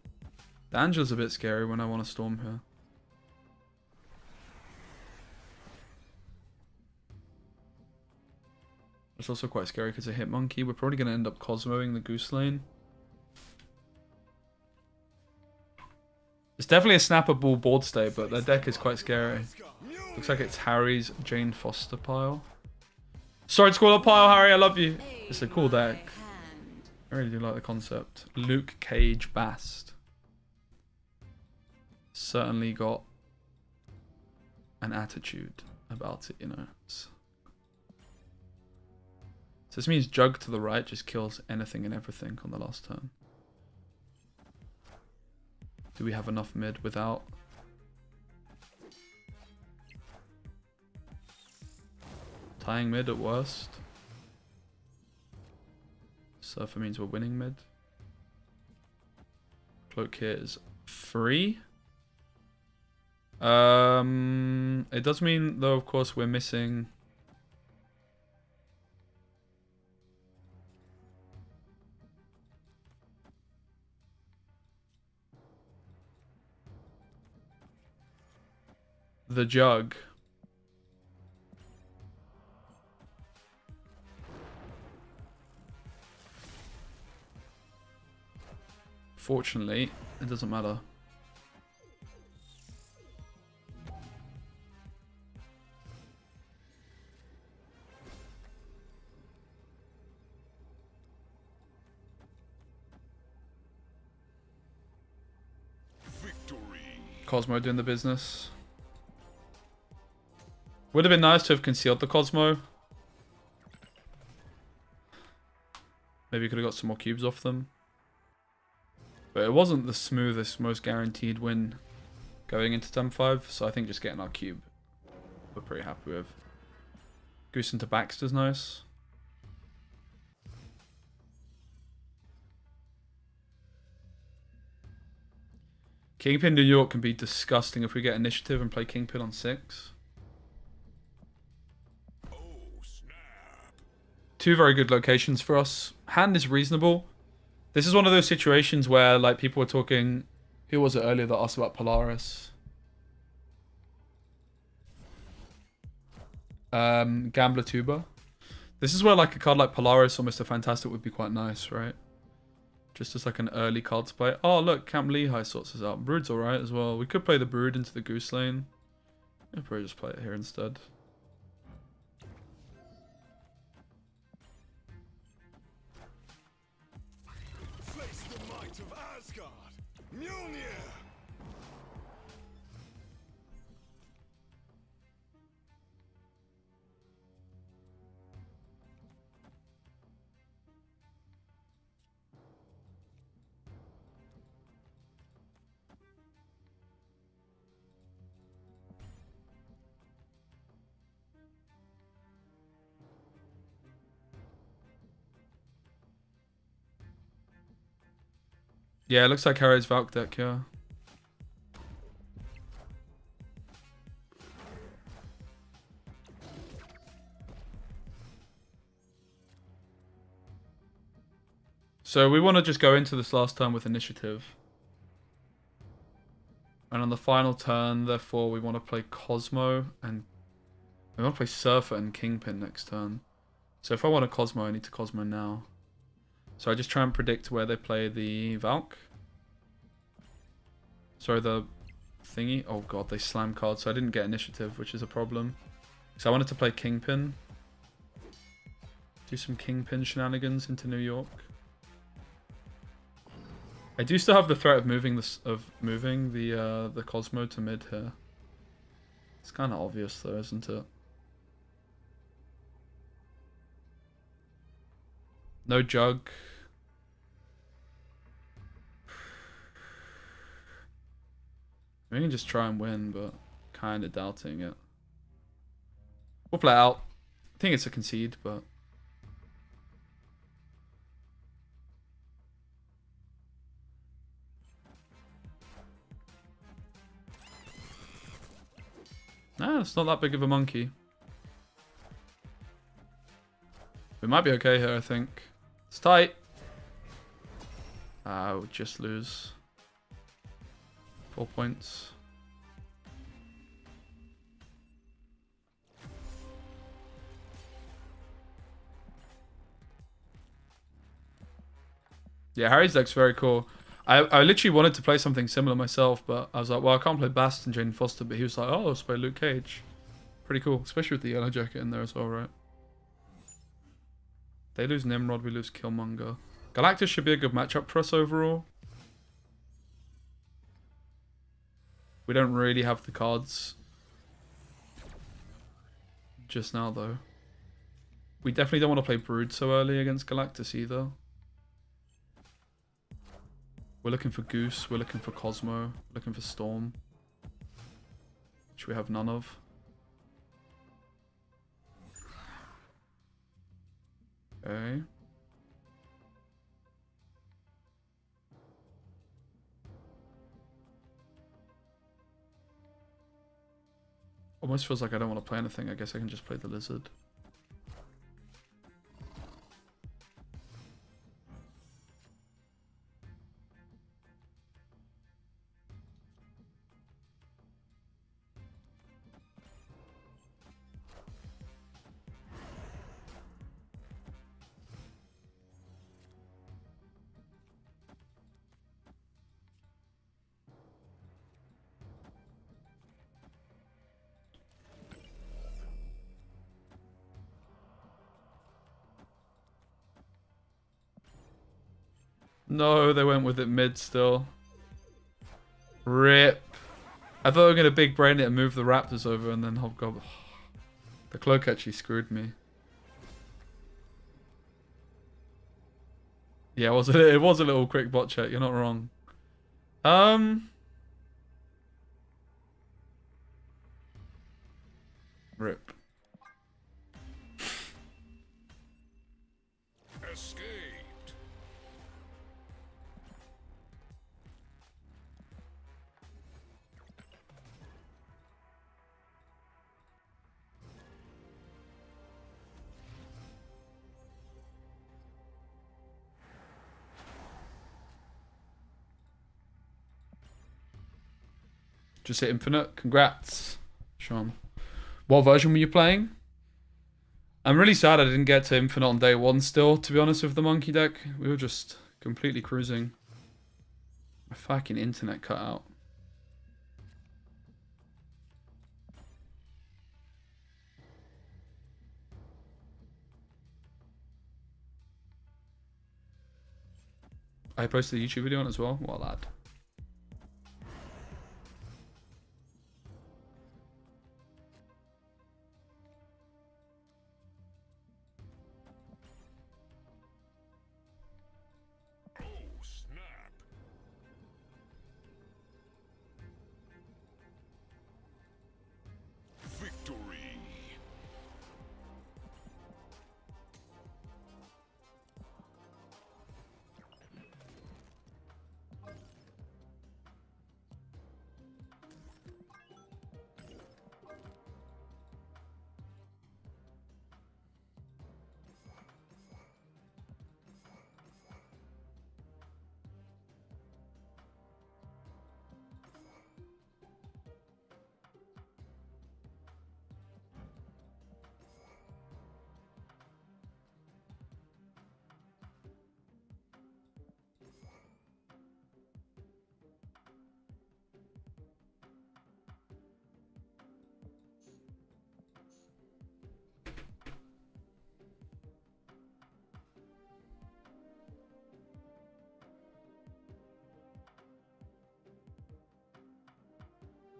The Angela's a bit scary when I want to Storm here. It's also quite scary because I hit Monkey. We're probably going to end up Cosmoing the Goose lane. It's definitely a snappable board state, but their deck is quite scary. Looks like it's Harry's Jane Foster pile. Sorry to call it pile, Harry. I love you. It's a cool deck. I really do like the concept. Luke Cage Bast. Certainly got an attitude about it, you know. So this means Jug to the right just kills anything and everything on the last turn. Do we have enough mid without? Tying mid at worst. Surfer means we're winning mid. Cloak here is free. It does mean though, of course, we're missing the Jug. Fortunately, it doesn't matter. Victory. Cosmo doing the business. Would have been nice to have concealed the Cosmo. Maybe could have got some more cubes off them. But it wasn't the smoothest, most guaranteed win going into turn 5, so I think just getting our cube we're pretty happy with. Goose into Baxter's nice. Kingpin New York can be disgusting if we get initiative and play Kingpin on 6. Oh, snap. Two very good locations for us. Hand is reasonable. This is one of those situations where like people were talking, who was it earlier that asked about Polaris? Gambler Tuber. This is where like a card like Polaris or Mr. Fantastic would be quite nice, right? Just as like an early card to play. Oh look, Camp Lehigh sorts us out. Brood's alright as well. We could play the Brood into the Goose lane. I'll probably just play it here instead. Face the might of Asgard. Mjolnir. Yeah, it looks like Harry's Valk deck, yeah. So we want to just go into this last turn with initiative. And on the final turn, therefore, we want to play Cosmo and... we want to play Surfer and Kingpin next turn. So if I want a Cosmo, I need to Cosmo now. So I just try and predict where they play the Valk. Sorry, the thingy. Oh god, they slam cards, so I didn't get initiative, which is a problem. So I wanted to play Kingpin. Do some Kingpin shenanigans into New York. I do still have the threat of moving the Cosmo to mid here. It's kind of obvious though, isn't it? No Jug. We can just try and win, but kind of doubting it. We'll play it out. I think it's a concede, but... Nah, it's not that big of a monkey. We might be okay here, I think. It's tight. Ah, we'll just lose. 4 points. Yeah, Harry's deck's very cool. I literally wanted to play something similar myself, but I was like, well, I can't play Bast and Jane Foster, but he was like, oh, let's play Luke Cage. Pretty cool, especially with the yellow jacket in there as well, right? They lose Nimrod, we lose Killmonger. Galactus should be a good matchup for us overall. We don't really have the cards just now, though. We definitely don't want to play Brood so early against Galactus either. We're looking for Goose, we're looking for Cosmo, looking for Storm. Which we have none of. Okay. Almost feels like I don't want to play anything. I guess I can just play the Lizard. No, they went with it mid still. Rip. I thought they were going to big brain it and move the Raptors over and then Hobgoblin. The cloak actually screwed me. Yeah, it was a little quick bot check, you're not wrong. Rip. Escaped. Just hit Infinite. Congrats, Sean. What version were you playing? I'm really sad I didn't get to Infinite on day one still, to be honest, with the monkey deck. We were just completely cruising. My fucking internet cut out. I posted a YouTube video on it as well. What a lad. Oh, snap. Victory.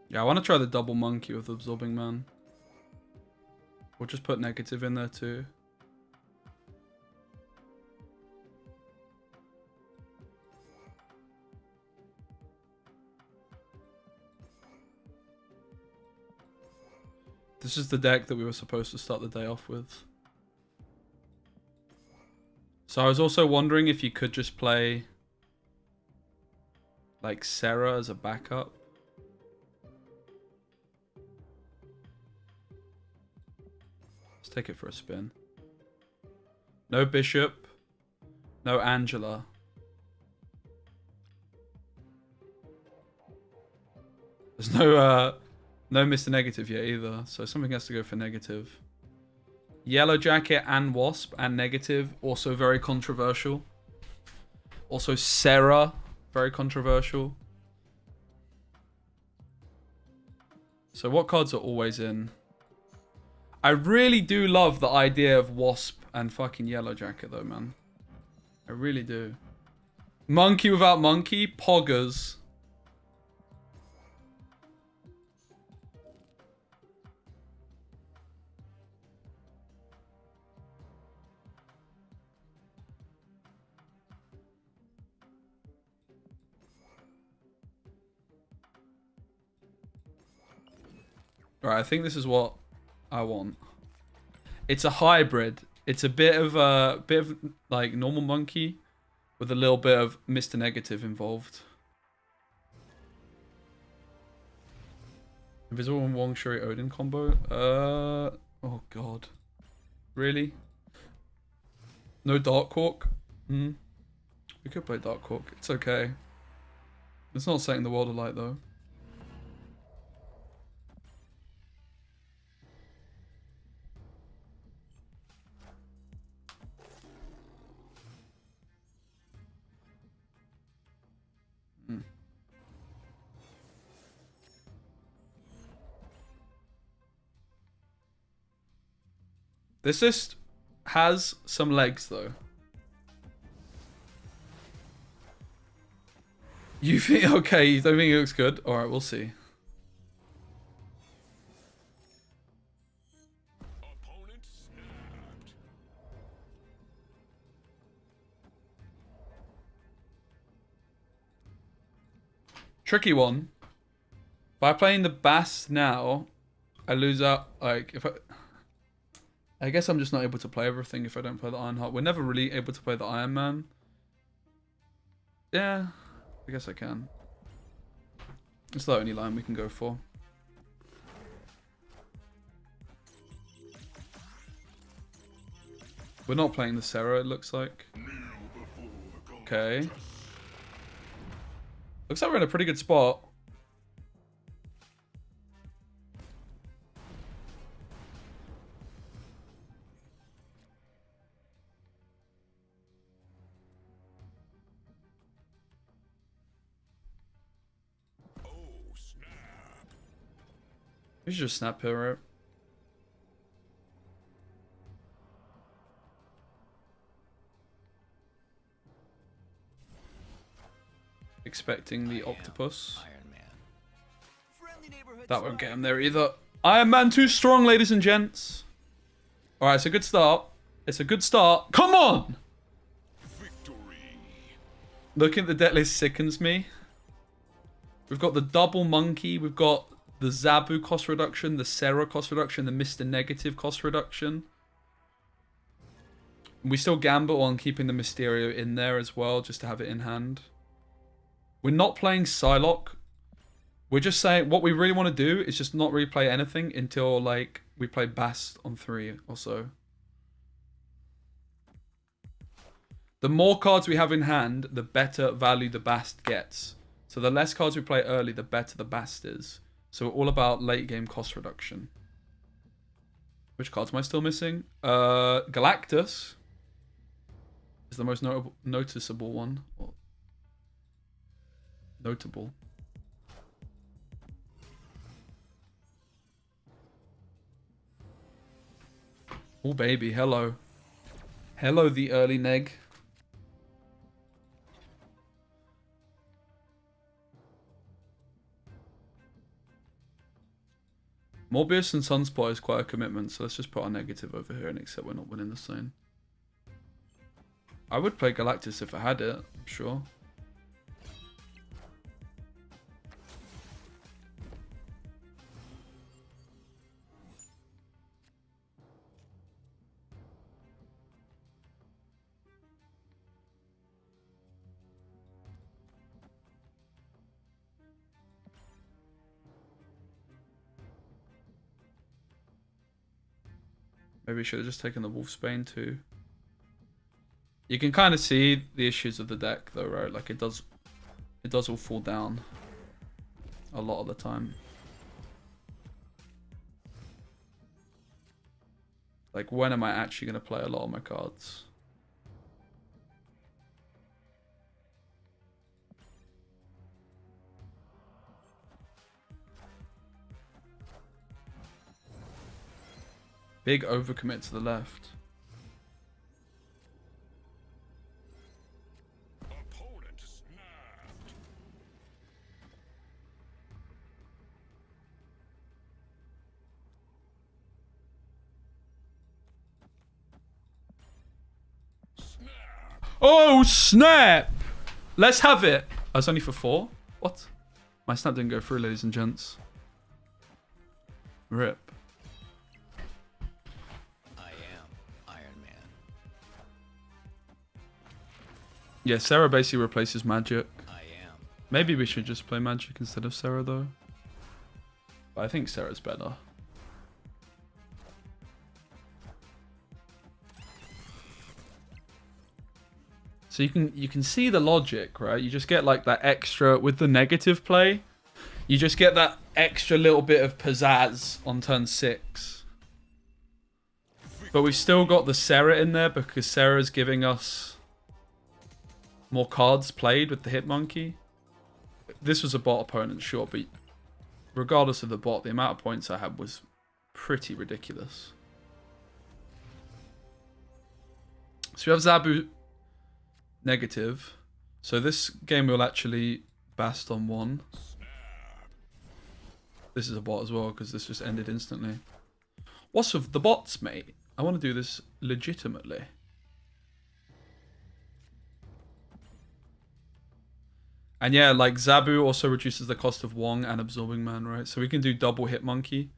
Yeah, I want to try the double monkey with Absorbing Man. We'll just put negative in there too. This is the deck that we were supposed to start the day off with. So I was also wondering if you could just play like Sarah as a backup. Let's take it for a spin. No Bishop. No Angela. There's no Mr. Negative yet either, so something has to go for negative. Yellow Jacket and Wasp and negative, also very controversial. Also Sarah, very controversial. So what cards are always in? I really do love the idea of Wasp and fucking Yellow Jacket though, man. I really do. Monkey without monkey, poggers. Right, I think this is what I want. It's a hybrid. It's a bit of like normal monkey with a little bit of Mr. Negative involved. Invisible and Wong Shuri Odin combo. Oh god. Really? No Dark Hawk? We could play Dark Hawk. It's okay. It's not setting the world alight though. This list has some legs, though. You think... Okay, you don't think it looks good? Alright, we'll see. Opponent snapped. Tricky one. By playing the Bass now, I lose out... Like, if I guess I'm just not able to play everything if I don't play the Ironheart. We're never really able to play the Iron Man. Yeah, I guess I can. It's the only line we can go for. We're not playing the Sarah, it looks like. Okay. Looks like we're in a pretty good spot. We should just snap here, right? Expecting the octopus. Iron Man. That won't get him there either. Iron Man too strong, ladies and gents. Alright, it's a good start. It's a good start. Come on! Victory. Looking at the deck list sickens me. We've got the double monkey. We've got the Zabu cost reduction, the Sarah cost reduction, the Mr. Negative cost reduction. We still gamble on keeping the Mysterio in there as well, just to have it in hand. We're not playing Psylocke. We're just saying what we really want to do is just not really play anything until like we play Bast on 3 or so. The more cards we have in hand, the better value the Bast gets. So the less cards we play early, the better the Bast is. So we're all about late game cost reduction. Which cards am I still missing? Galactus is the most noticeable one. Notable. Oh baby, hello. Hello the early neg. Morbius and Sunspot is quite a commitment, so let's just put our negative over here and accept we're not winning the same. I would play Galactus if I had it, I'm sure. Maybe we should have just taken the Wolfsbane too. You can kind of see the issues of the deck though, right? Like it does all fall down a lot of the time. Like, when am I actually going to play a lot of my cards? Big overcommit to the left. Opponent snapped. Oh, snap! Let's have it. Oh, it's only for 4? What? My snap didn't go through, ladies and gents. Rip. I am Iron Man. Yeah, Sarah basically replaces Magic. I am. Maybe we should just play Magic instead of Sarah, though. But I think Sarah's better. So you can see the logic, right? You just get like that extra with the negative play. You just get that extra little bit of pizzazz on turn 6. But we've still got the Sarah in there because Sarah's giving us more cards played with the Hitmonkey. This was a bot opponent, sure, but regardless of the bot, the amount of points I had was pretty ridiculous. So we have Zabu negative. So this game will actually bast on 1. This is a bot as well because this just ended instantly. What's with the bots, mate? I want to do this legitimately. And yeah, like Zabu also reduces the cost of Wong and Absorbing Man, right? So we can do double Hitmonkey.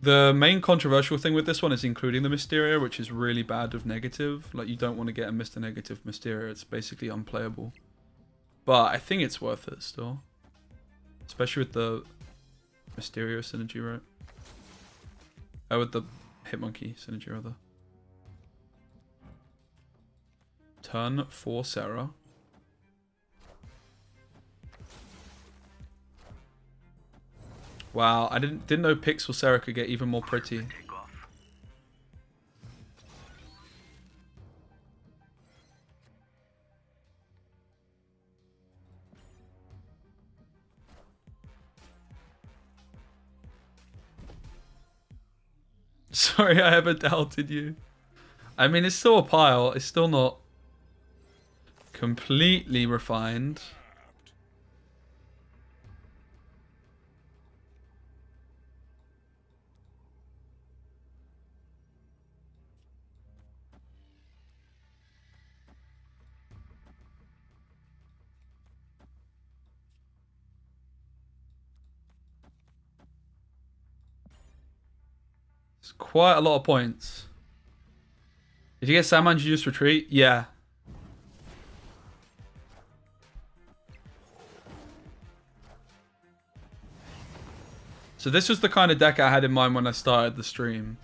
The main controversial thing with this one is including the Mysteria, which is really bad with negative. Like, you don't want to get a Mr. Negative Mysteria. It's basically unplayable. But I think it's worth it still. Especially with the Mysterio synergy, right? Oh, with the Hitmonkey synergy, rather. Turn 4 Sarah. Wow, I didn't know Pixel Sarah could get even more pretty. Sorry, I ever doubted you. I mean, it's still a pile. It's still not completely refined. It's quite a lot of points. If you get Sandman, you just retreat? Yeah. So this was the kind of deck I had in mind when I started the stream.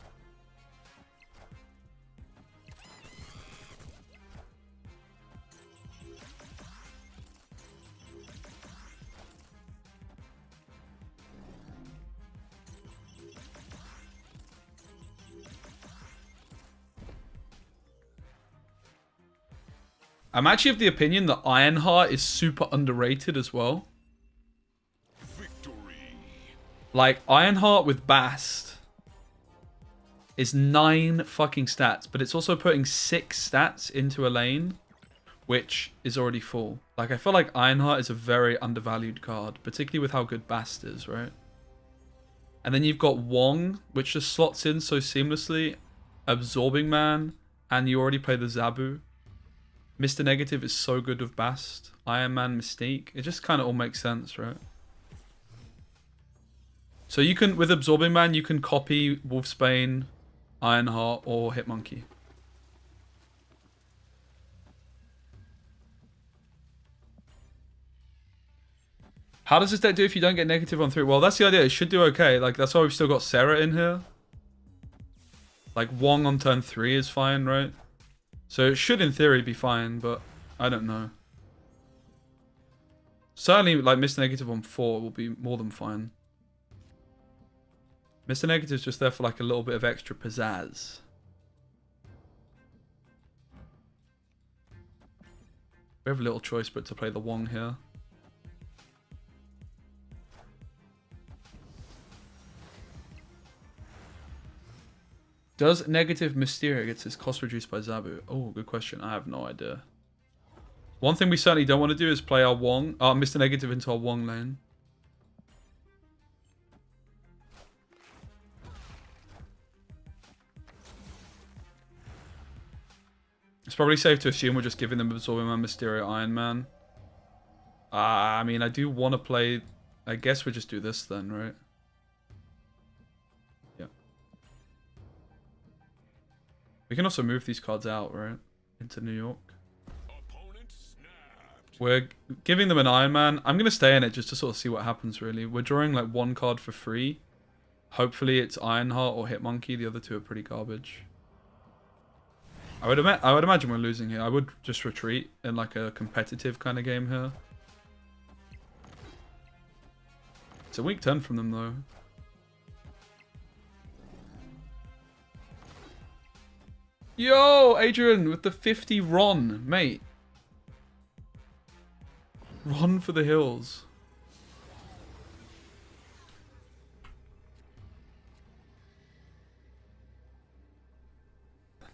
I'm actually of the opinion that Ironheart is super underrated as well. Victory. Like, Ironheart with Bast is 9 fucking stats, but it's also putting 6 stats into a lane, which is already full. Like, I feel like Ironheart is a very undervalued card, particularly with how good Bast is, right? And then you've got Wong, which just slots in so seamlessly, Absorbing Man, and you already play the Zabu. Mr. Negative is so good with Bast. Iron Man, Mystique. It just kind of all makes sense, right? So you can, with Absorbing Man, you can copy Wolfsbane, Ironheart, or Hitmonkey. How does this deck do if you don't get negative on 3? Well, that's the idea. It should do okay. Like, that's why we've still got Sarah in here. Like Wong on turn 3 is fine, right? So it should in theory be fine, but I don't know. Certainly like Mr. Negative on 4 will be more than fine. Mr. Negative's just there for like a little bit of extra pizzazz. We have little choice but to play the Wong here. Does Negative Mysteria get its cost reduced by Zabu? Oh, good question. I have no idea. One thing we certainly don't want to do is play our Wong, Mr. Negative into our Wong lane. It's probably safe to assume we're just giving them Absorbing Man, Mysterio, Iron Man. I mean, I do want to play... I guess we just do this then, right? Yeah. We can also move these cards out, right? Into New York. We're giving them an Iron Man. I'm going to stay in it just to sort of see what happens, really. We're drawing like one card for free. Hopefully it's Ironheart or Hitmonkey. The other two are pretty garbage. I would imagine we're losing here. I would just retreat in like a competitive kind of game here. It's a weak turn from them though. Yo, Adrian with the 50 Ron, mate. Run for the hills.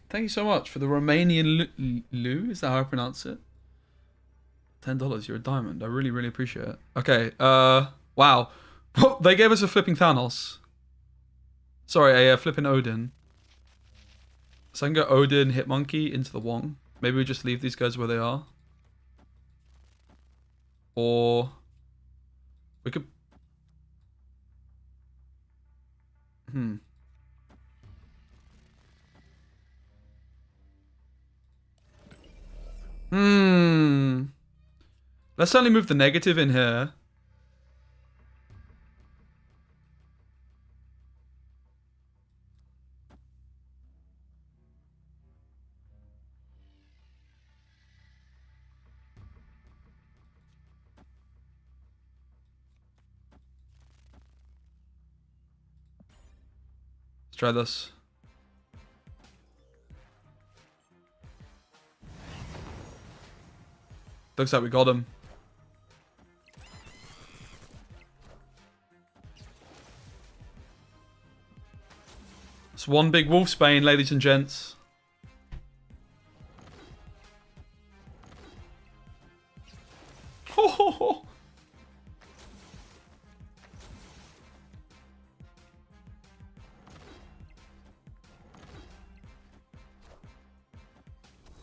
Thank you so much for the Romanian Lou. Is that how I pronounce it? $10. You're a diamond. I really, really appreciate it. Okay. Wow. They gave us a flipping Thanos. Sorry, a flipping Odin. So I can go Odin, Hitmonkey into the Wong. Maybe we just leave these guys where they are. Or we could... Let's certainly move the Negative in here. Let's try this. Looks like we got him. It's one big Wolfsbane, ladies and gents.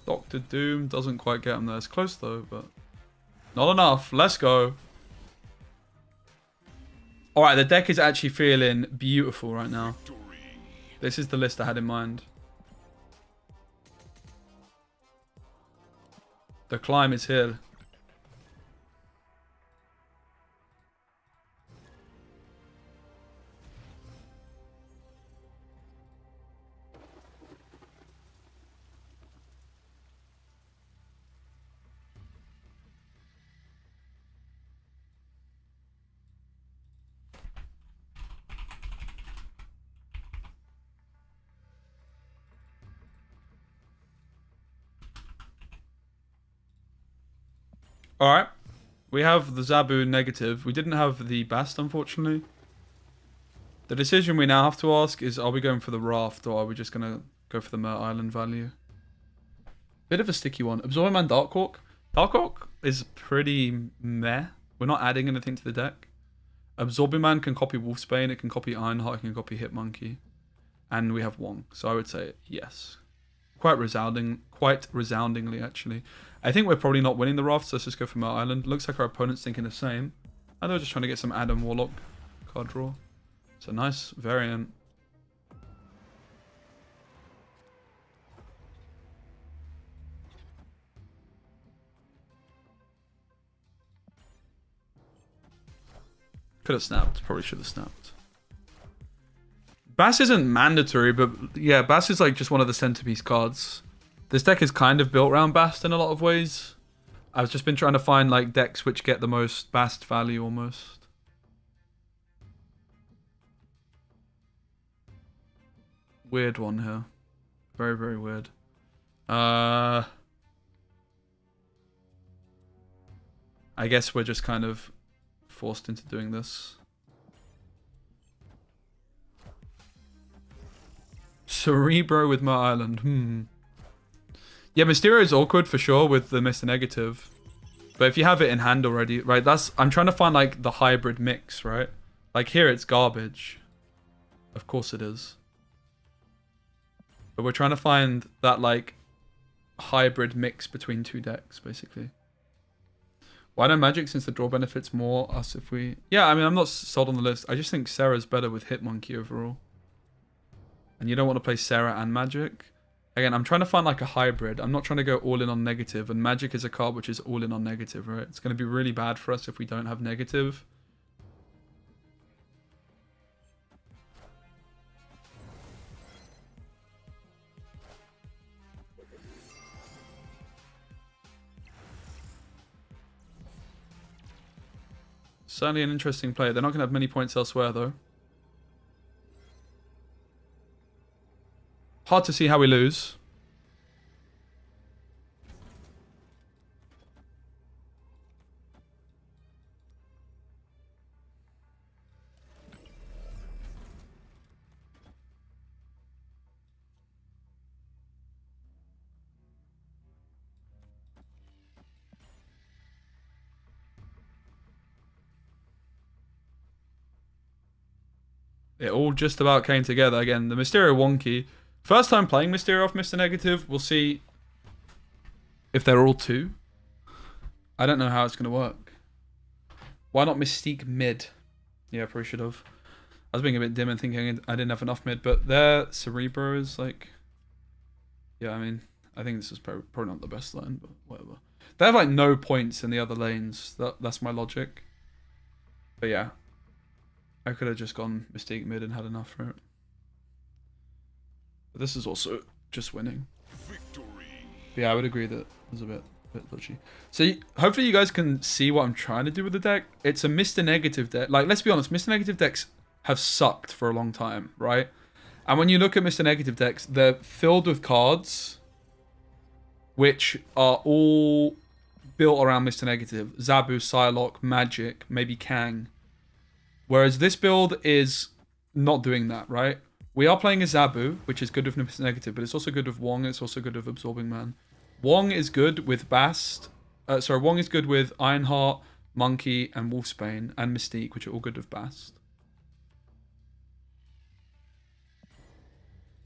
Dr. Doom doesn't quite get him there. It's close though, but not enough. Let's go. Alright, the deck is actually feeling beautiful right now. This is the list I had in mind. The climb is here. Alright. We have the Zabu Negative. We didn't have the Bast, unfortunately. The decision we now have to ask is, are we going for the Raft or are we just going to go for the Mer Island value? Bit of a sticky one. Absorbing Man Dark Hawk. Dark Hawk is pretty meh. We're not adding anything to the deck. Absorbing Man can copy Wolfsbane, it can copy Ironheart, it can copy Hitmonkey. And we have Wong. So I would say yes. Quite resoundingly, actually. I think we're probably not winning the Raft, so let's just go for Mer Island. Looks like our opponent's thinking the same. And they're just trying to get some Adam Warlock card draw. It's a nice variant. Could have snapped. Probably should have snapped. Bass isn't mandatory, but yeah, Bass is like just one of the centerpiece cards. This deck is kind of built around Bast in a lot of ways. I've just been trying to find like decks which get the most Bast value almost. Weird one here. Very, very weird. I guess we're just kind of forced into doing this. Cerebro with my island. Yeah, Mysterio is awkward for sure with the Mr. Negative. But if you have it in hand already, right, I'm trying to find like the hybrid mix, right? Like here it's garbage. Of course it is. But we're trying to find that like hybrid mix between two decks, basically. Why no Magic since the draw benefits more us if we... Yeah, I mean, I'm not sold on the list. I just think Sarah's better with Hitmonkey overall. And you don't want to play Sarah and Magic. Again, I'm trying to find like a hybrid. I'm not trying to go all in on negative. And Magic is a card which is all in on negative, right? It's going to be really bad for us if we don't have negative. Certainly an interesting play. They're not going to have many points elsewhere, though. Hard to see how we lose. It all just about came together. Again, the Mysterio wonky. First time playing Mysterio off Mr. Negative. We'll see if they're all two. I don't know how it's going to work. Why not Mystique mid? Yeah, probably should have. I was being a bit dim and thinking I didn't have enough mid, but their Cerebro is like... Yeah, I mean, I think this is probably not the best line, but whatever. They have like no points in the other lanes. That's my logic. But yeah. I could have just gone Mystique mid and had enough for it. But this is also just winning. Victory. But yeah, I would agree that it was a bit dodgy. So hopefully you guys can see what I'm trying to do with the deck. It's a Mr. Negative deck. Like, let's be honest, Mr. Negative decks have sucked for a long time, right? And when you look at Mr. Negative decks, they're filled with cards which are all built around Mr. Negative. Zabu, Psylocke, Magic, maybe Kang. Whereas this build is not doing that, right? We are playing a Zabu, which is good with Mr. Negative, but it's also good with Wong. It's also good with Absorbing Man. Wong is good with Bast. Wong is good with Ironheart, Monkey, and Wolfsbane, and Mystique, which are all good with Bast.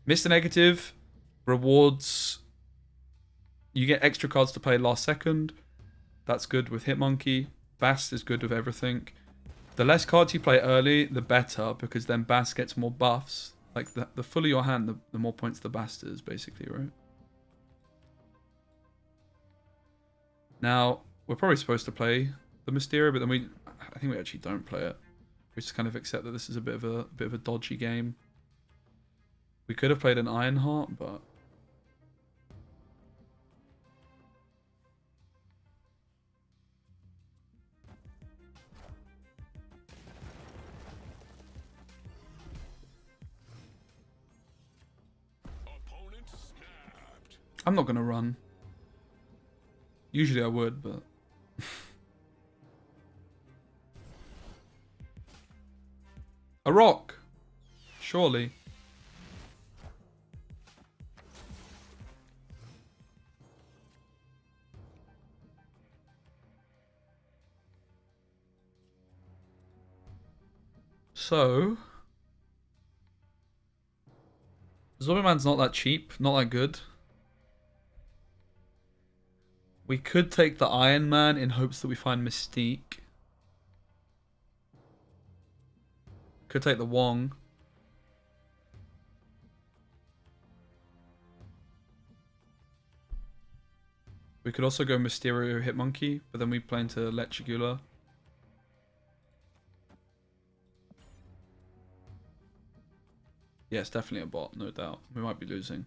Mr. Negative rewards... You get extra cards to play last second. That's good with Hitmonkey. Bast is good with everything. The less cards you play early, the better, because then Bast gets more buffs. Like, the fuller your hand, the more points the Bast is, basically, right? Now, we're probably supposed to play the Mysterio, but then I think we actually don't play it. We just kind of accept that this is a bit of a dodgy game. We could have played an Ironheart, but... I'm not going to run. Usually I would, but... A rock! Surely. So... Zombie Man's not that cheap, not that good. We could take the Iron Man in hopes that we find Mystique. Could take the Wong. We could also go Mysterio Hitmonkey, but then we play into Lechigula. Yeah, it's definitely a bot, no doubt. We might be losing.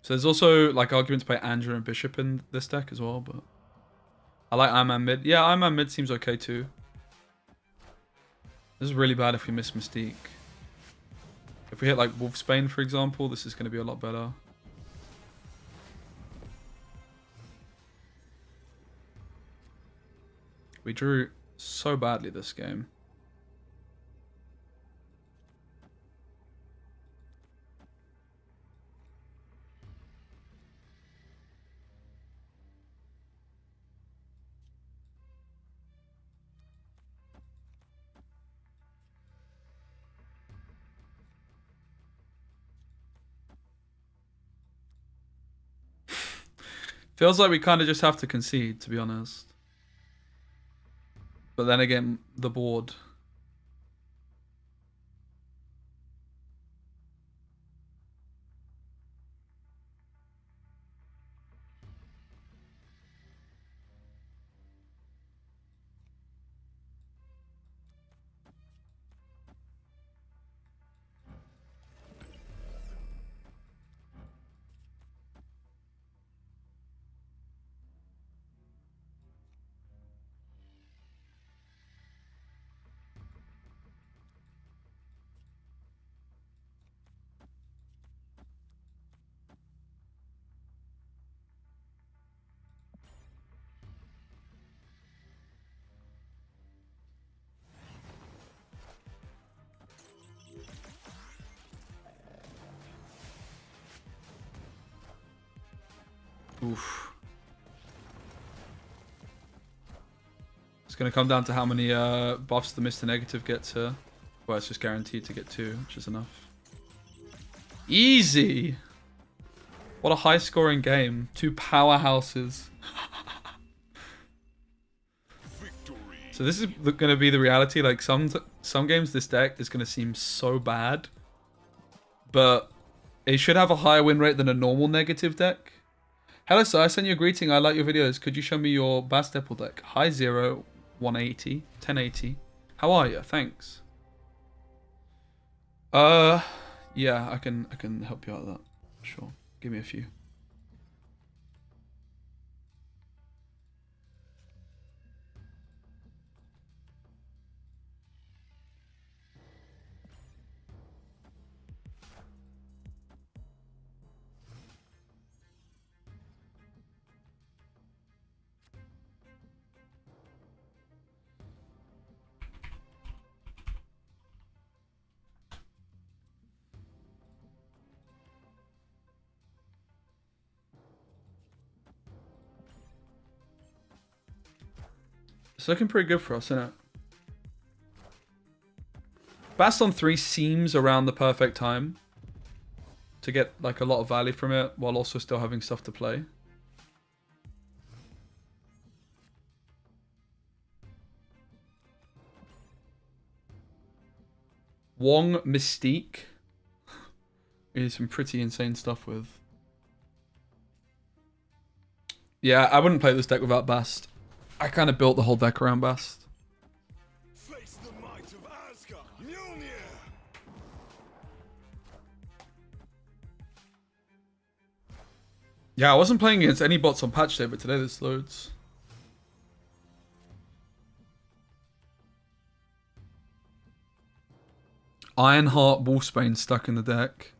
So there's also like argument to play Andrew and Bishop in this deck as well, but I like Iron Man mid. Yeah, Iron Man mid seems okay too. This is really bad if we miss Mystique. If we hit like Wolfsbane, for example, this is going to be a lot better. We drew so badly this game. Feels like we kind of just have to concede, to be honest. But then again, the board. Oof. It's going to come down to how many buffs the Mr. Negative gets here. Well, it's just guaranteed to get 2, which is enough. Easy! What a high-scoring game. 2 powerhouses. So this is going to be the reality. Like, some games this deck is going to seem so bad. But it should have a higher win rate than a normal negative deck. Hello, sir. I sent you a greeting. I like your videos. Could you show me your Bastepple deck? Hi, 0, 180, 1080. How are you? Thanks. Yeah, I can help you out with that. Sure. Give me a few. It's looking pretty good for us, isn't it? Bast on 3 seems around the perfect time to get like a lot of value from it while also still having stuff to play. Wong Mystique is some pretty insane stuff with. Yeah, I wouldn't play this deck without Bast. I kind of built the whole deck around Bast. Face the might of Asgard. Mjolnir. Yeah, I wasn't playing against any bots on patch day, but today there's loads. Ironheart Wolfsbane stuck in the deck.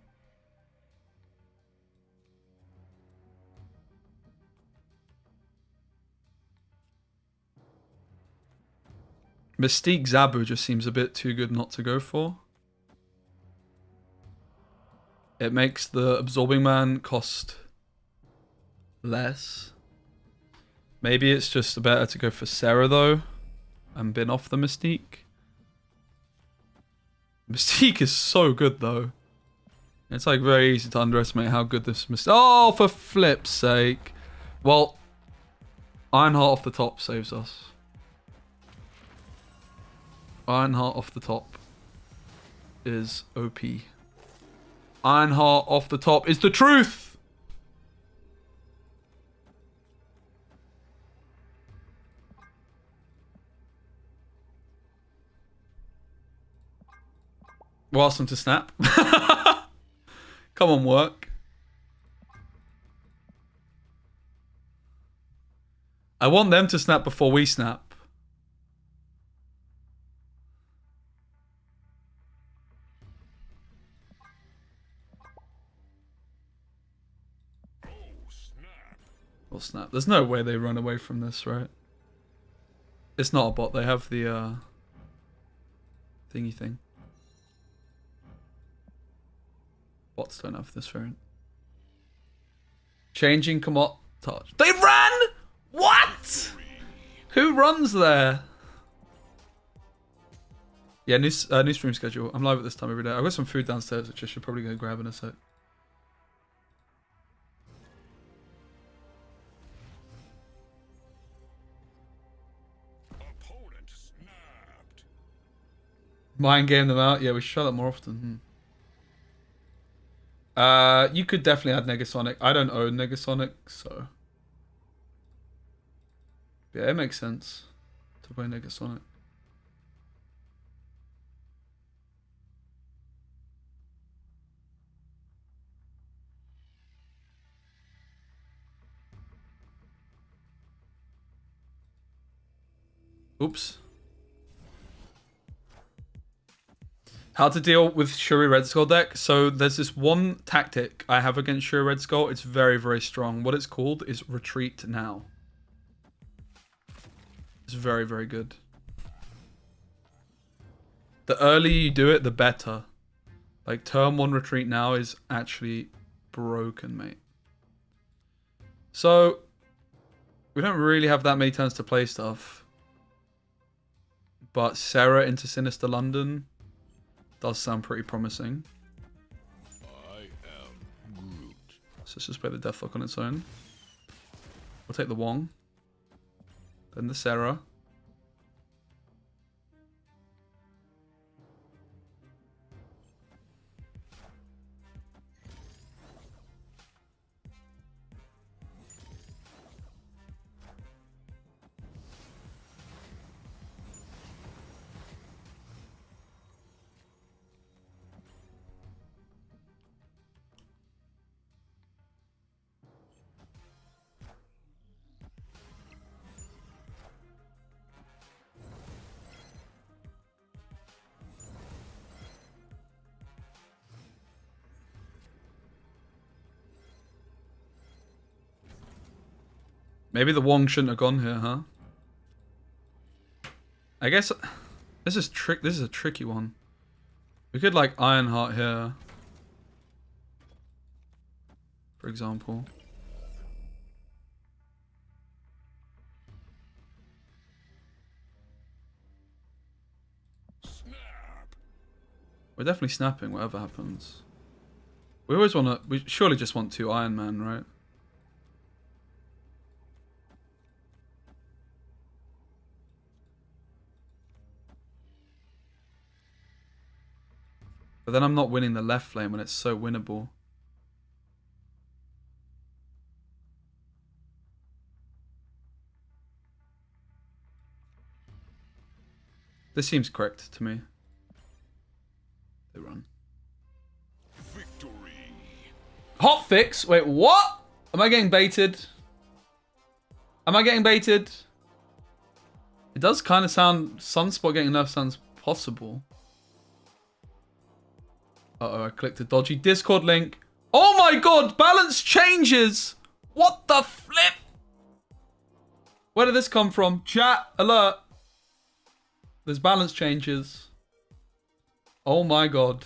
Mystique Zabu just seems a bit too good not to go for. It makes the Absorbing Man cost less. Maybe it's just better to go for Sarah though and bin off the Mystique. Mystique is so good though. It's like very easy to underestimate how good this Mystique. Oh, for flip's sake. Well, Ironheart off the top saves us. Ironheart off the top is OP. Ironheart off the top is the truth! We'll ask them to snap. Come on, work. I want them to snap before we snap. We'll snap. There's no way they run away from this, right? It's not a bot. They have the thingy thing. Bots don't have this variant. Changing commot touch. They ran! What? Who runs there? Yeah, new stream schedule. I'm live at this time every day. I've got some food downstairs, which I should probably go grab in a sec. Opponent snapped. Mind game them out. Yeah, we should try that more often. You could definitely add Negasonic. I don't own Negasonic, so yeah, it makes sense to play Negasonic. Oops. How to deal with Shuri Red Skull deck. So there's this one tactic I have against Shuri Red Skull. It's very, very strong. What it's called is Retreat Now. It's very, very good. The earlier you do it, the better. Like, turn 1 Retreat Now is actually broken, mate. So, we don't really have that many turns to play stuff. But Sarah into Sinister London does sound pretty promising. I am Groot. So let's just play the Deathlock on its own. We'll take the Wong. Then the Sarah. Maybe the Wong shouldn't have gone here, huh? I guess this is a tricky one. We could like Ironheart here, for example. Snap. We're definitely snapping, whatever happens. We always want to. We surely just want 2 Iron Man, right? But then I'm not winning the left lane when it's so winnable. This seems correct to me. They run. Victory. Hot fix? Wait, what? Am I getting baited? Am I getting baited? It does kind of sound... Sunspot getting nerfed sounds possible. Uh-oh, I clicked a dodgy Discord link. Oh my god, balance changes! What the flip? Where did this come from? Chat, alert. There's balance changes. Oh my god.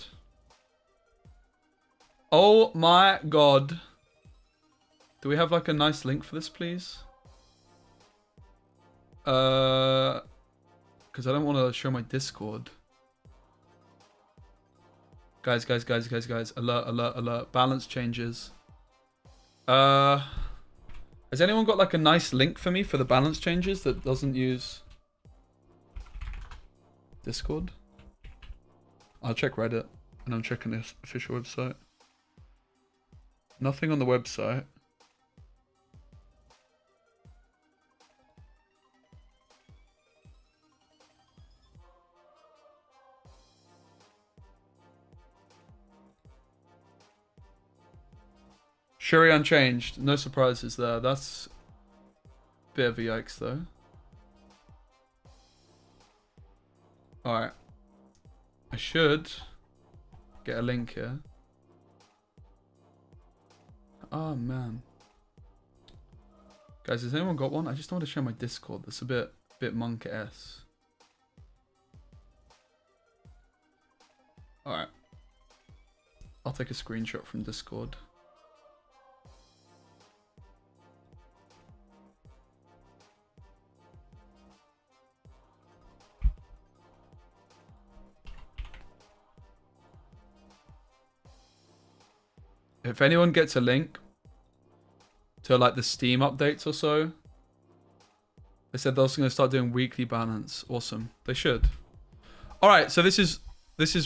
Oh my god. Do we have like a nice link for this, please? Because I don't want to show my Discord. Guys. Alert, alert, alert. Balance changes. Has anyone got like a nice link for me for the balance changes that doesn't use Discord? I'll check Reddit and I'm checking the official website. Nothing on the website. Shuri unchanged. No surprises there. That's a bit of a yikes, though. Alright. I should get a link here. Oh, man. Guys, has anyone got one? I just don't want to share my Discord. That's a bit monk-esque. Alright. I'll take a screenshot from Discord. If anyone gets a link to like the Steam updates or so, they said they're also going to start doing weekly balance. Awesome. They should. All right, so this is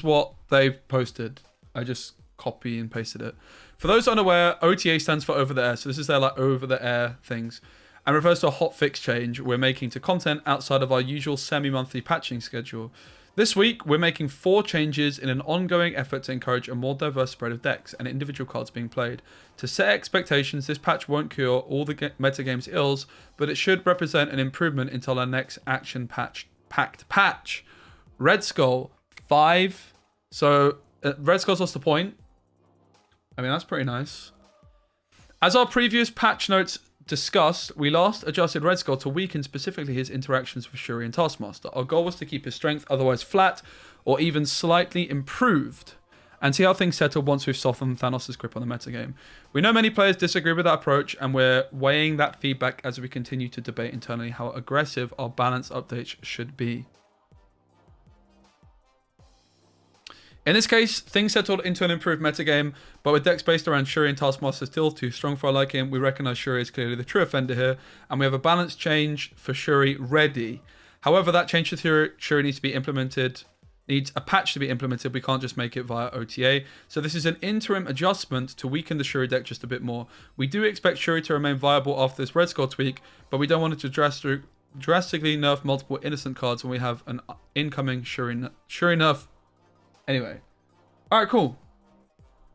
what they've posted. I just copy and pasted it. For those unaware, OTA stands for over the air. So this is their like over the air things and refers to a hot fix change we're making to content outside of our usual semi-monthly patching schedule. This week, we're making 4 changes in an ongoing effort to encourage a more diverse spread of decks and individual cards being played. To set expectations, this patch won't cure all the metagame's ills, but it should represent an improvement until our next action-packed patch. Red Skull, 5. So, Red Skull's lost a point. I mean, that's pretty nice. As our previous patch notes discussed, we last adjusted Red Skull to weaken specifically his interactions with Shuri and Taskmaster. Our goal was to keep his strength otherwise flat or even slightly improved and see how things settle once we've softened Thanos' grip on the metagame. We know many players disagree with that approach and we're weighing that feedback as we continue to debate internally how aggressive our balance updates should be. In this case, things settled into an improved metagame, but with decks based around Shuri and Taskmaster still too strong for our liking, we recognise Shuri is clearly the true offender here, and we have a balance change for Shuri ready. However, that change to Shuri needs a patch to be implemented. We can't just make it via OTA. So this is an interim adjustment to weaken the Shuri deck just a bit more. We do expect Shuri to remain viable after this Red Skull tweak, but we don't want it to drastically nerf multiple innocent cards when we have an incoming Shuri nerf. Anyway. Alright, cool.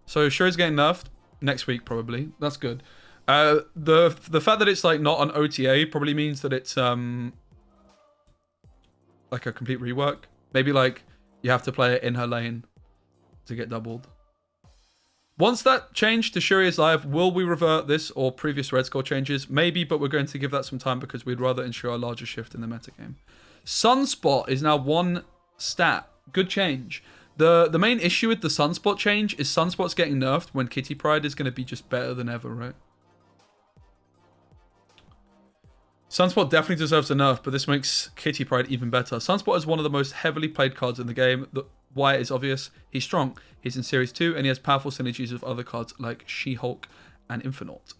So Shuri's getting nerfed next week probably. That's good. The fact that it's like not on OTA probably means that it's like a complete rework. Maybe like you have to play it in her lane to get doubled. Once that change to Shuri is live, will we revert this or previous Red Skull changes? Maybe, but we're going to give that some time because we'd rather ensure a larger shift in the metagame. Sunspot is now 1 stat. Good change. The main issue with the Sunspot change is Sunspot's getting nerfed when Kitty Pryde is going to be just better than ever, right? Sunspot definitely deserves a nerf, but this makes Kitty Pryde even better. Sunspot is one of the most heavily played cards in the game. Why is obvious. He's strong. He's in Series 2, and he has powerful synergies with other cards like She-Hulk and Infinite.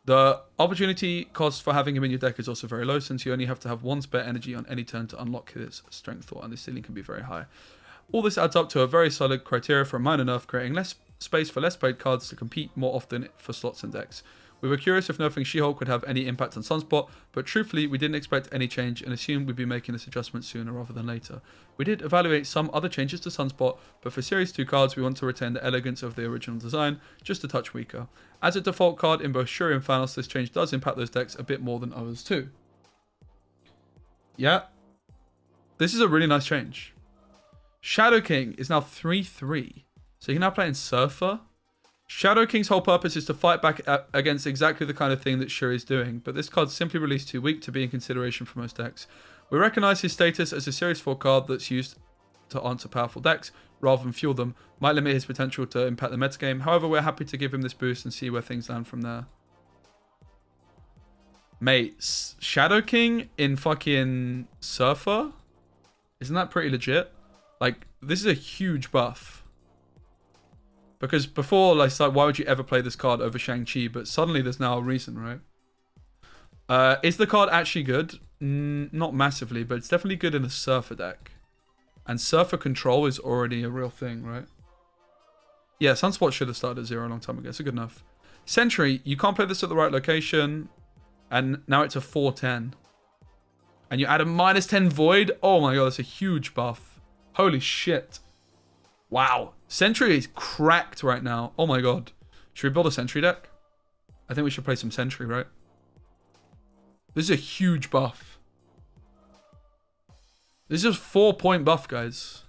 The opportunity cost for having him in your deck is also very low, since you only have to have 1 spare energy on any turn to unlock his Strength Thought, and the ceiling can be very high. All this adds up to a very solid criteria for a minor nerf, creating less space for less played cards to compete more often for slots and decks. We were curious if nerfing She-Hulk would have any impact on Sunspot, but truthfully, we didn't expect any change and assumed we'd be making this adjustment sooner rather than later. We did evaluate some other changes to Sunspot, but for Series 2 cards, we want to retain the elegance of the original design, just a touch weaker. As a default card in both Shuri and Thanos, this change does impact those decks a bit more than others too. Yeah, this is a really nice change. Shadow King is now 3/3, so you can now play in Surfer. Shadow King's whole purpose is to fight back against exactly the kind of thing that Shuri is doing, but this card's simply released too weak to be in consideration for most decks. We recognise his status as a Series 4 card that's used to answer powerful decks, rather than fuel them, might limit his potential to impact the metagame. However, we're happy to give him this boost and see where things land from there. Mate, Shadow King in fucking Surfer? Isn't that pretty legit? Like, this is a huge buff. Because before, like, why would you ever play this card over Shang-Chi? But suddenly there's now a reason, right? Is the card actually good? Not massively, but it's definitely good in a Surfer deck. And Surfer control is already a real thing, right? Yeah, Sunspot should have started at 0 a long time ago. So good enough. Sentry, you can't play this at the right location. And now it's a 4/10. And you add a -10 Void. Oh my god, that's a huge buff. Holy shit. Wow. Sentry is cracked right now. Oh my god. Should we build a Sentry deck? I think we should play some Sentry, right? This is a huge buff. This is a 4-point buff, guys.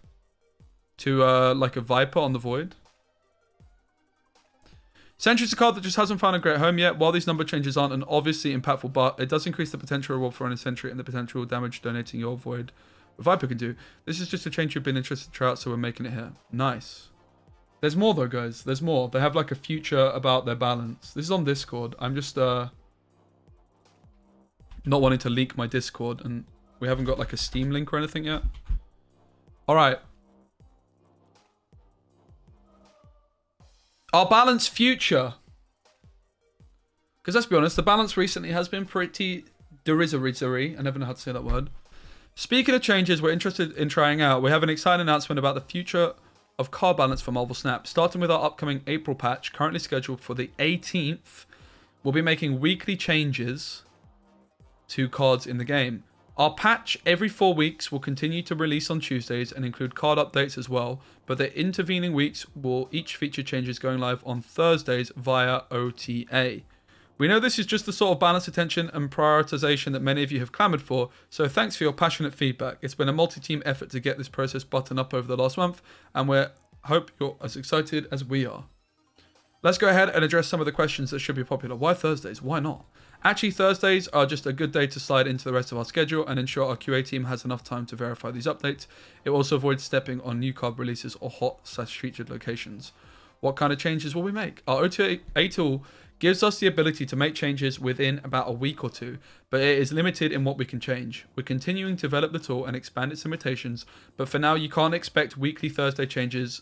To, like a Viper on the Void. Sentry's a card that just hasn't found a great home yet. While these number changes aren't an obviously impactful, but it does increase the potential reward for running Sentry and the potential damage donating your Void. What Viper can do. This is just a change you've been interested to try out, so we're making it here. Nice. There's more though, guys. There's more. They have like a future about their balance. This is on Discord. I'm just not wanting to leak my Discord, and we haven't got like a Steam link or anything yet. All right. Our balance future. Because let's be honest, the balance recently has been pretty derisory. I never know how to say that word. Speaking of changes we're interested in trying out, we have an exciting announcement about the future of card balance for Marvel Snap. Starting with our upcoming April patch, currently scheduled for the 18th, we'll be making weekly changes to cards in the game. Our patch every 4 weeks will continue to release on Tuesdays and include card updates as well, but the intervening weeks will each feature changes going live on Thursdays via OTA. We know this is just the sort of balanced attention and prioritization that many of you have clamored for, so thanks for your passionate feedback. It's been a multi-team effort to get this process buttoned up over the last month, and we hope you're as excited as we are. Let's go ahead and address some of the questions that should be popular. Why Thursdays? Why not? Actually, Thursdays are just a good day to slide into the rest of our schedule and ensure our QA team has enough time to verify these updates. It also avoids stepping on new card releases or hot/featured locations. What kind of changes will we make? Our OTA tool gives us the ability to make changes within about a week or two, but it is limited in what we can change. We're continuing to develop the tool and expand its limitations, but for now you can expect weekly Thursday changes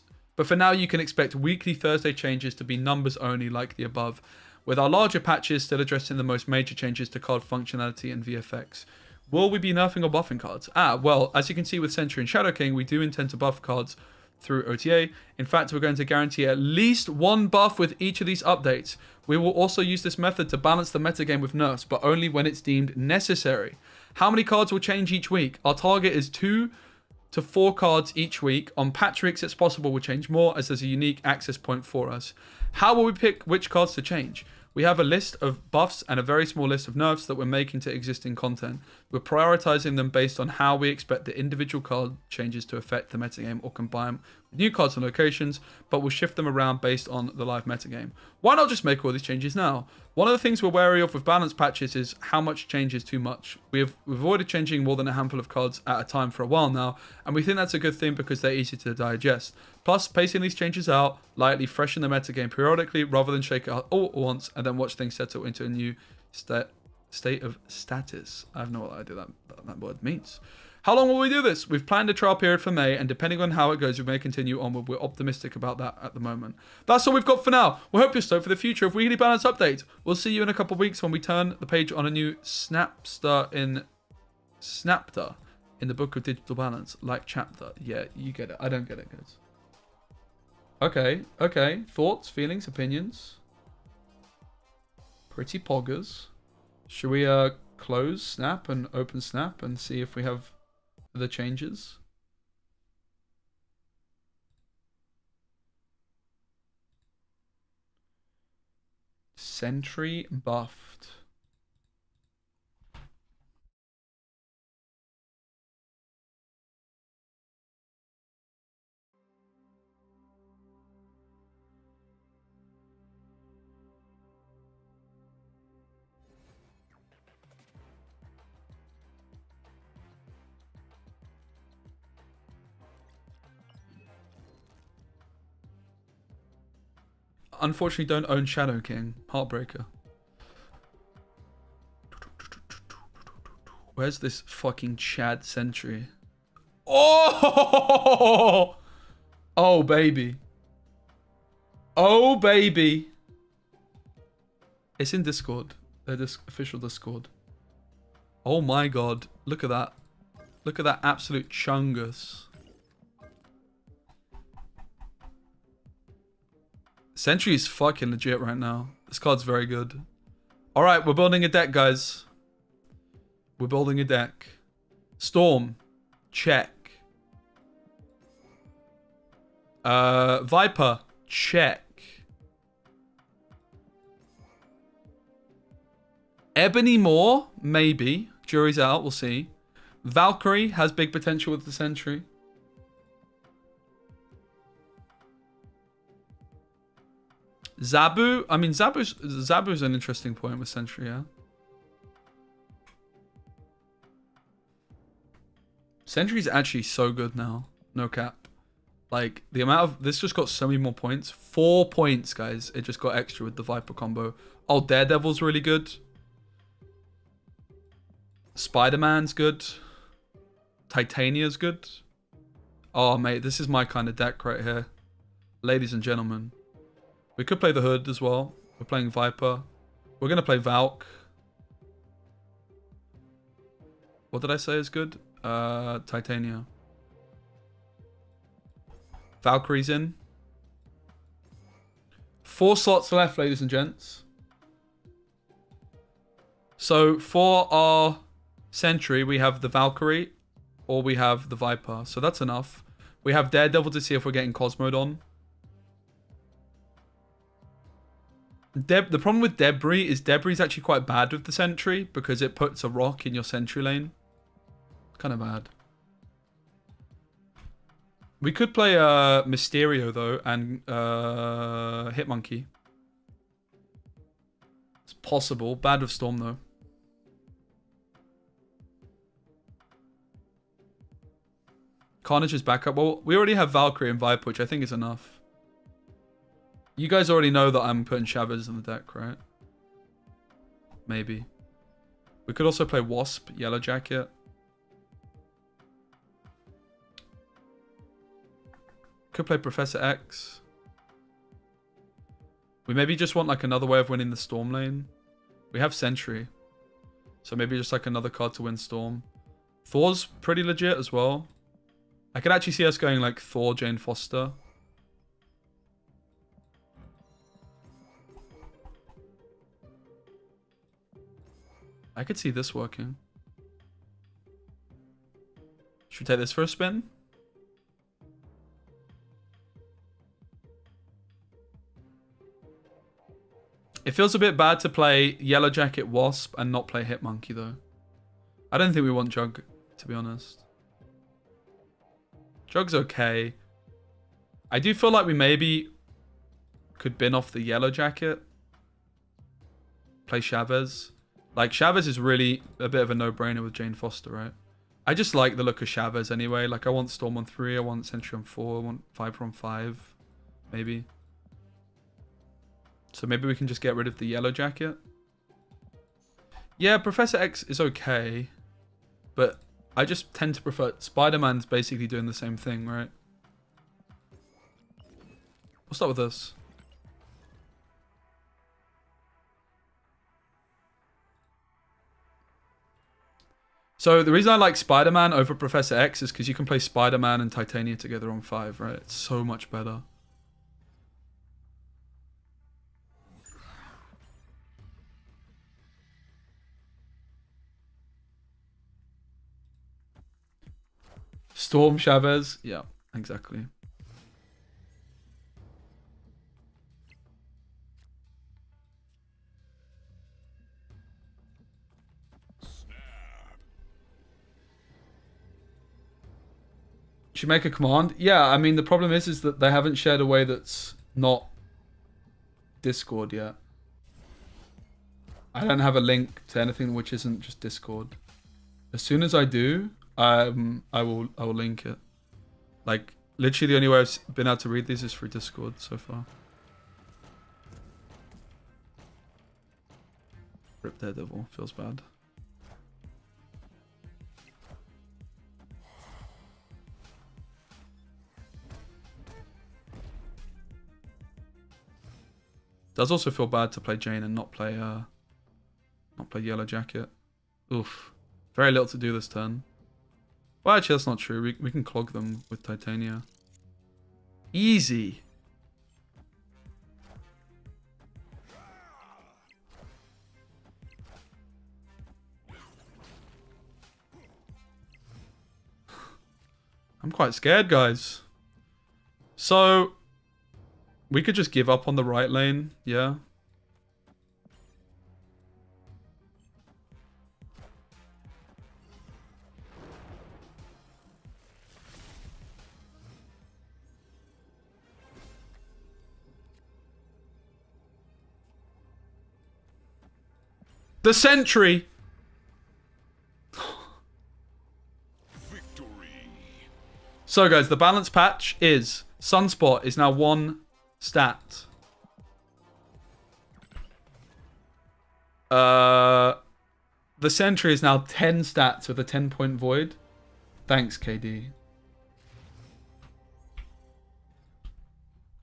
to be numbers only like the above, with our larger patches still addressing the most major changes to card functionality and VFX. Will we be nerfing or buffing cards? Well, as you can see with Sentry and Shadow King, we do intend to buff cards through OTA. In fact, we're going to guarantee at least one buff with each of these updates. We will also use this method to balance the metagame with nerfs, but only when it's deemed necessary. How many cards will change each week? Our target is 2 to 4 cards each week. On patch weeks, it's possible we'll change more, as there's a unique access point for us. How will we pick which cards to change? We have a list of buffs and a very small list of nerfs that we're making to existing content. We're prioritizing them based on how we expect the individual card changes to affect the metagame or combine with new cards and locations, but we'll shift them around based on the live metagame. Why not just make all these changes now? One of the things we're wary of with balance patches is how much change is too much. We've avoided changing more than a handful of cards at a time for a while now, and we think that's a good thing because they're easy to digest. Plus, pacing these changes out, lightly freshen the metagame periodically rather than shake it out all at once and then watch things settle into a new state of status. I have no idea what that word means. How long will we do this? We've planned a trial period for May, and depending on how it goes, we may continue onward. We're optimistic about that at the moment. That's all we've got for now. We hope you're stoked for the future of weekly balance updates. We'll see you in a couple of weeks when we turn the page on a new Snapter in the book of digital balance, like chapter. Yeah, you get it. I don't get it, guys. Okay. Thoughts, feelings, opinions. Pretty poggers. Should we close Snap and open Snap and see if we have the changes? Sentry buffed. Unfortunately, don't own Shadow King. Heartbreaker. Where's this fucking Chad Sentry? Oh! Oh, baby. Oh, baby. It's in Discord. Their official Discord. Oh my god. Look at that. Look at that absolute chungus. Sentry is fucking legit right now. This card's very good. Alright, we're building a deck, guys. We're building a deck. Storm. Check. Viper. Check. Ebony Moore, maybe. Jury's out, we'll see. Valkyrie has big potential with the Sentry. Zabu, I mean, Zabu's an interesting point with Sentry, yeah. Sentry's actually so good now. No cap. Like, the amount of... This just got so many more points. 4 points, guys. It just got extra with the Viper combo. Oh, Daredevil's really good. Spider-Man's good. Titania's good. Oh, mate, this is my kind of deck right here. Ladies and gentlemen. We could play the Hood as well. We're playing Viper. We're going to play Valk. What did I say is good? Titania. Valkyrie's in. 4 slots left, ladies and gents. So for our Sentry, we have the Valkyrie or we have the Viper. So that's enough. We have Daredevil to see if we're getting Cosmode on. The problem with Debris is Debris actually quite bad with the Sentry because it puts a rock in your Sentry lane. Kind of bad. We could play Mysterio though and Hitmonkey. It's possible. Bad with Storm though. Carnage is back up. Well, we already have Valkyrie and Viper, which I think is enough. You guys already know that I'm putting Chavez in the deck, right? Maybe. We could also play Wasp, Yellow Jacket. Could play Professor X. We maybe just want like another way of winning the Storm lane. We have Sentry. So maybe just like another card to win Storm. Thor's pretty legit as well. I could actually see us going like Thor, Jane Foster. I could see this working. Should we take this for a spin? It feels a bit bad to play Yellow Jacket Wasp and not play Hitmonkey though. I don't think we want Jug, to be honest. Jug's okay. I do feel like we maybe could bin off the Yellow Jacket. Play Chavez. Like, Chavez is really a bit of a no-brainer with Jane Foster, right? I just like the look of Chavez anyway. Like, I want Storm on 3, I want Sentry on 4, I want Viper on 5, maybe. So maybe we can just get rid of the Yellow Jacket. Yeah, Professor X is okay. But I just tend to prefer... Spider-Man's basically doing the same thing, right? We'll start with this. So the reason I like Spider-Man over Professor X is because you can play Spider-Man and Titania together on 5, right? It's so much better. Storm Chavez. Yeah, exactly. Should make a command? Yeah, I mean, the problem is that they haven't shared a way that's not Discord yet. I don't have a link to anything which isn't just Discord. As soon as I do, I will link it. Like, literally the only way I've been able to read these is through Discord so far. Rip Daredevil, feels bad. Does also feel bad to play Jane and not play Yellow Jacket. Oof. Very little to do this turn. Well, actually, that's not true. We can clog them with Titania. Easy. I'm quite scared, guys. So, we could just give up on the right lane, yeah. The Sentry! Victory. So guys, the balance patch is Sunspot is now 1 stat. The Sentry is now 10 stats with a 10-point void. Thanks, KD.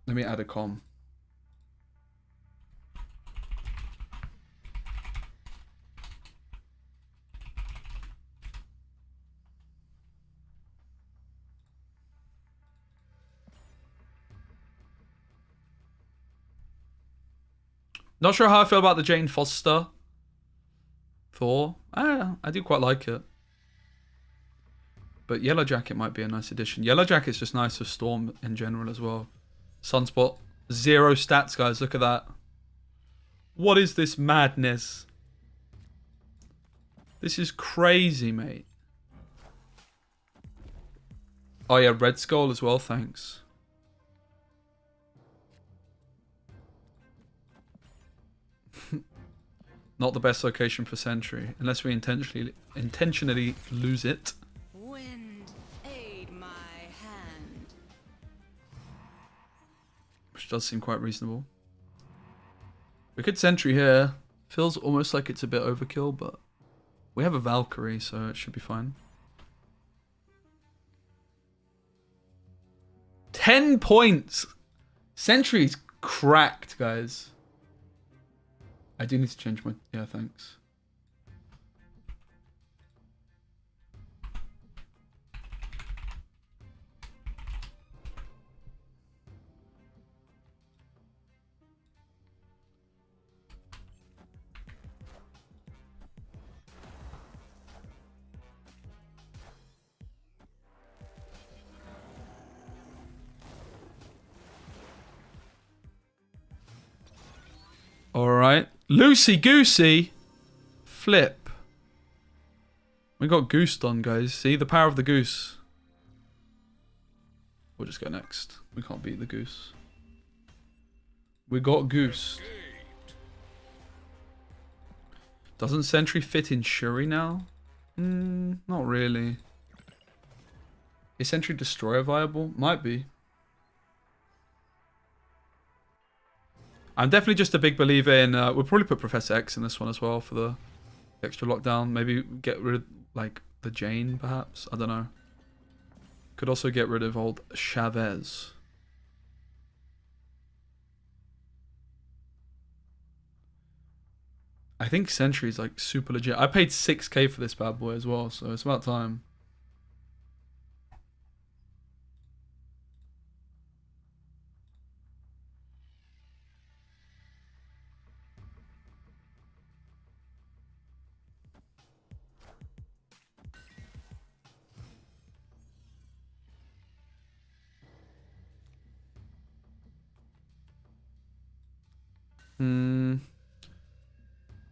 Let me add a com. Not sure how I feel about the Jane Foster Thor. I do quite like it. But Yellow Jacket might be a nice addition. Yellow Jacket's just nice with Storm in general as well. Sunspot, 0 stats, guys. Look at that. What is this madness? This is crazy, mate. Oh yeah, Red Skull as well, thanks. Not the best location for Sentry, unless we intentionally lose it. Wind, aid my hand. Which does seem quite reasonable. We could Sentry here. Feels almost like it's a bit overkill, but we have a Valkyrie, so it should be fine. 10 points! Sentry's cracked, guys. I do need to change my... Yeah, thanks. Alright. Loosey goosey. Flip. We got goosed on, guys. See the power of the goose. We'll just go next. We can't beat the goose. We got goose. Doesn't Sentry fit in Shuri now? Not really. Is Sentry Destroyer viable? Might be. I'm definitely just a big believer in... we'll probably put Professor X in this one as well for the extra lockdown. Maybe get rid of, like, the Jane, perhaps? I don't know. Could also get rid of old Chavez. I think Sentry's, like, super legit. I paid 6k for this bad boy as well, so it's about time.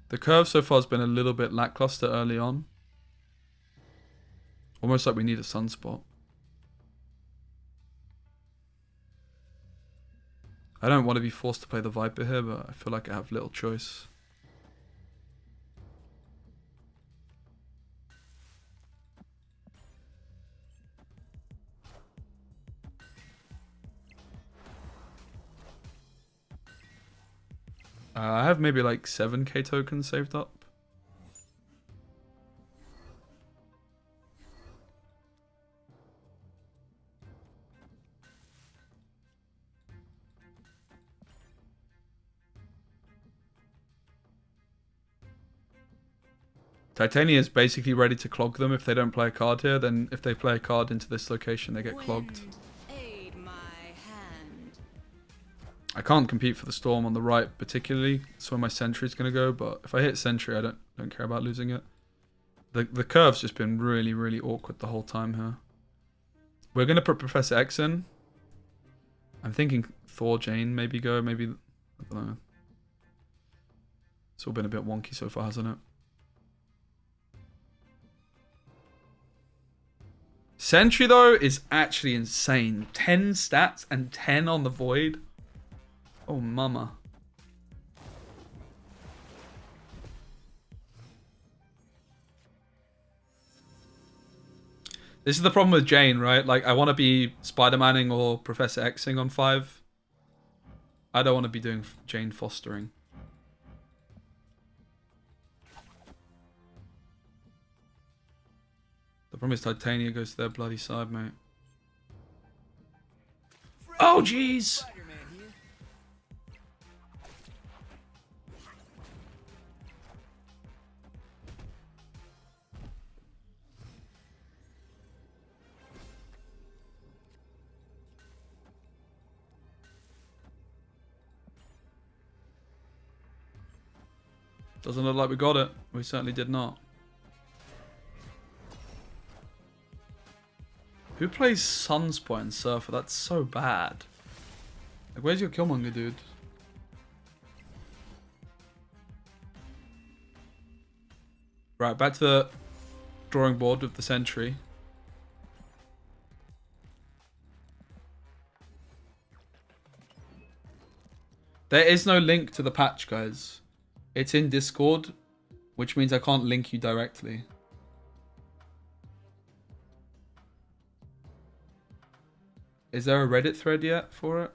The curve so far has been a little bit lackluster early on. Almost like we need a sunspot. I don't want to be forced to play the Viper here, but I feel like I have little choice. I have maybe like 7k tokens saved up. Titania is basically ready to clog them if they don't play a card here. Then if they play a card into this location, they get clogged. Wind, aid my hand. I can't compete for the Storm on the right particularly. That's where my Sentry's going to go. But if I hit Sentry, I don't care about losing it. The curve's just been really, really awkward the whole time here. We're going to put Professor X in. I'm thinking Thor Jane maybe go. Maybe, I don't know. It's all been a bit wonky so far, hasn't it? Sentry, though, is actually insane. 10 stats and 10 on the Void. Oh, mama. This is the problem with Jane, right? Like, I want to be Spider-Manning or Professor Xing on 5. I don't want to be doing Jane fostering. The problem is Titania goes to their bloody side, mate. Oh, jeez! Doesn't look like we got it. We certainly did not. Who plays Sunspot and Surfer? That's so bad. Like, where's your Killmonger, dude? Right, back to the drawing board with the Sentry. There is no link to the patch, guys. It's in Discord, which means I can't link you directly. Is there a Reddit thread yet for it?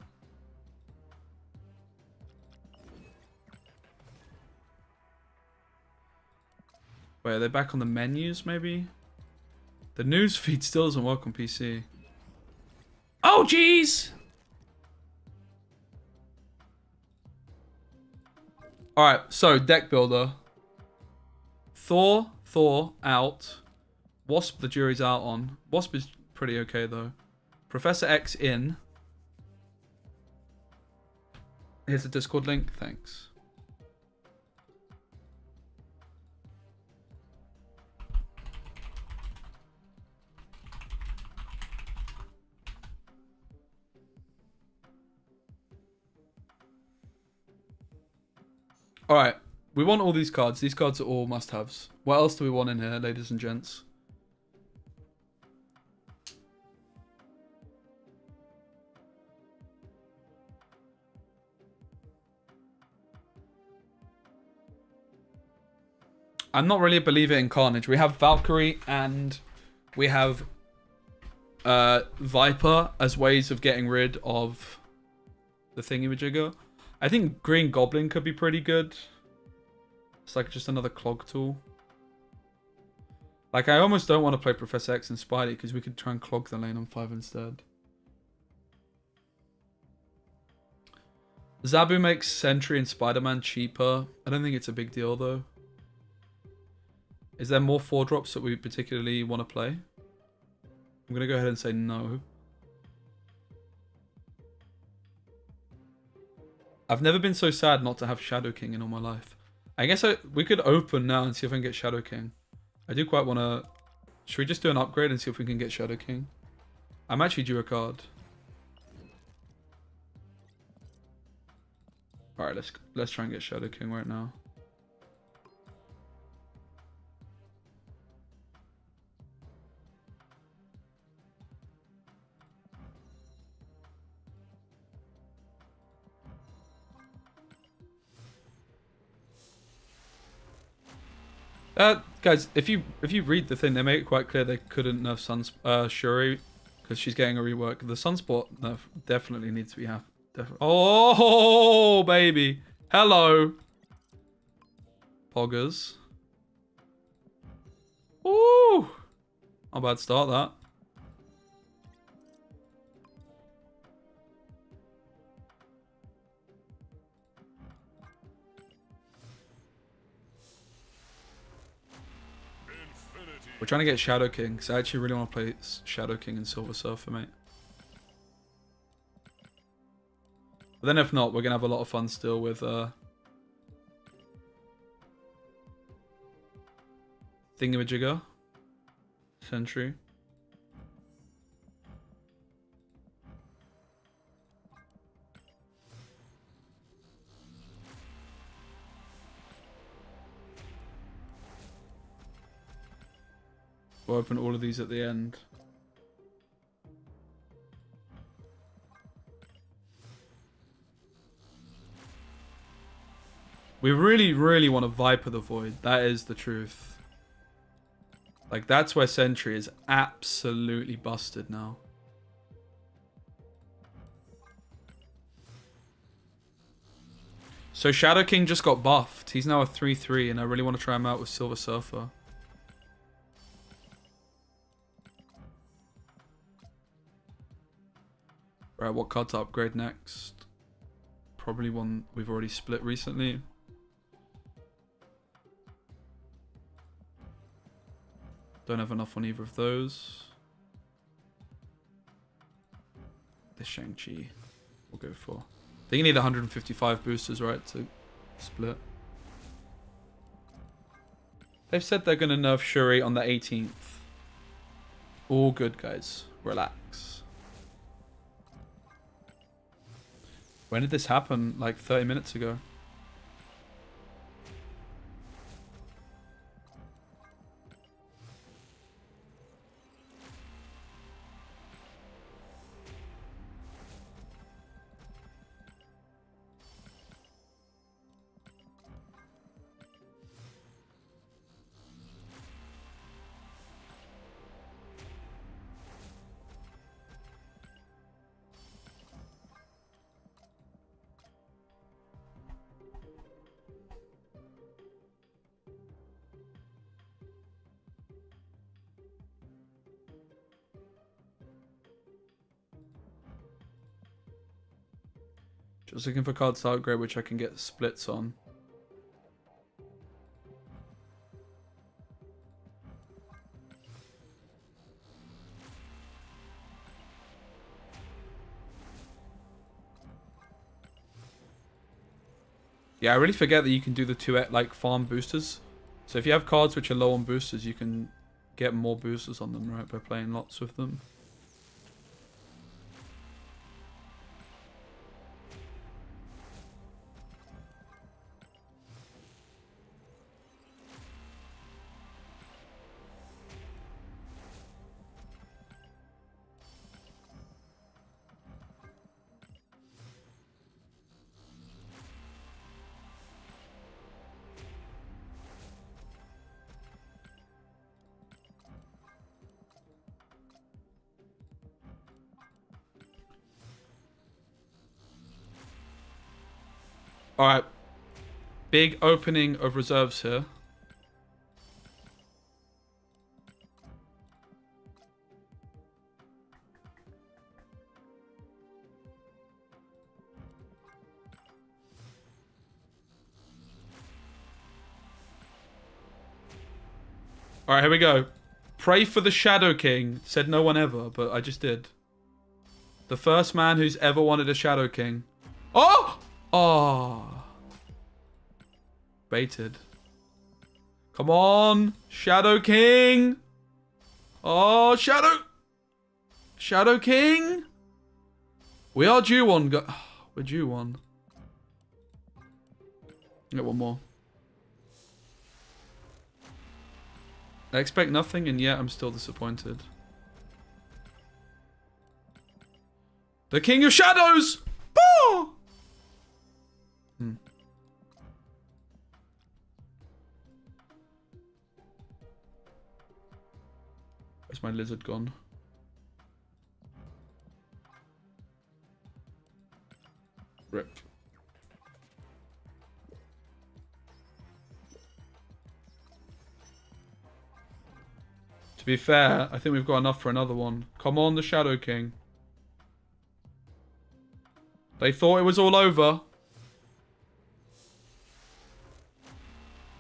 Wait, are they back on the menus, maybe? The news feed still doesn't work on PC. Oh, jeez! Alright, so deck builder. Thor out. Wasp, the jury's out on. Wasp is pretty okay, though. Professor X in. Here's the Discord link. Thanks. Alright, we want all these cards. These cards are all must-haves. What else do we want in here, ladies and gents? I'm not really a believer in Carnage. We have Valkyrie and we have Viper as ways of getting rid of the thingamajigger. I think Green Goblin could be pretty good. It's like just another clog tool. Like, I almost don't want to play Professor X and Spidey because we could try and clog the lane on 5 instead. Zabu makes Sentry and Spider-Man cheaper. I don't think it's a big deal, though. Is there more 4-drops that we particularly want to play? I'm going to go ahead and say no. I've never been so sad not to have Shadow King in all my life. I guess we could open now and see if I can get Shadow King. I do quite want to... Should we just do an upgrade and see if we can get Shadow King? I'm actually due a card. Alright, let's try and get Shadow King right now. Guys, if you read the thing, they make it quite clear they couldn't nerf Shuri because she's getting a rework. The Sunspot nerf definitely needs to be happening. Oh, baby. Hello. Poggers. Ooh. Not bad start, that. We're trying to get Shadow King, because I actually really want to play Shadow King and Silver Surfer, mate. But then if not, we're going to have a lot of fun still with Thingamajigger. Sentry. We'll open all of these at the end. We really, really want to Viper the Void. That is the truth. Like, that's where Sentry is absolutely busted now. So Shadow King just got buffed. He's now a 3-3, and I really want to try him out with Silver Surfer. Right, what card to upgrade next? Probably one we've already split recently. Don't have enough on either of those. This Shang-Chi we'll go for. I think you need 155 boosters, right, to split. They've said they're going to nerf Shuri on the 18th. All good, guys. Relax. When did this happen? Like 30 minutes ago. Just looking for cards to upgrade which I can get splits on. Yeah, I really forget that you can do the 2 like farm boosters. So if you have cards which are low on boosters, you can get more boosters on them, right, by playing lots with them. Alright. Big opening of reserves here. Alright, here we go. Pray for the Shadow King. Said no one ever, but I just did. The first man who's ever wanted a Shadow King. Oh! Oh. Baited. Come on. Shadow King. Oh, Shadow King. We are due one. We're due one. Get one more. I expect nothing, and yet I'm still disappointed. The King of Shadows! Boo! Where's my lizard gone? Rip. To be fair, I think we've got enough for another one. Come on, the Shadow King. They thought it was all over.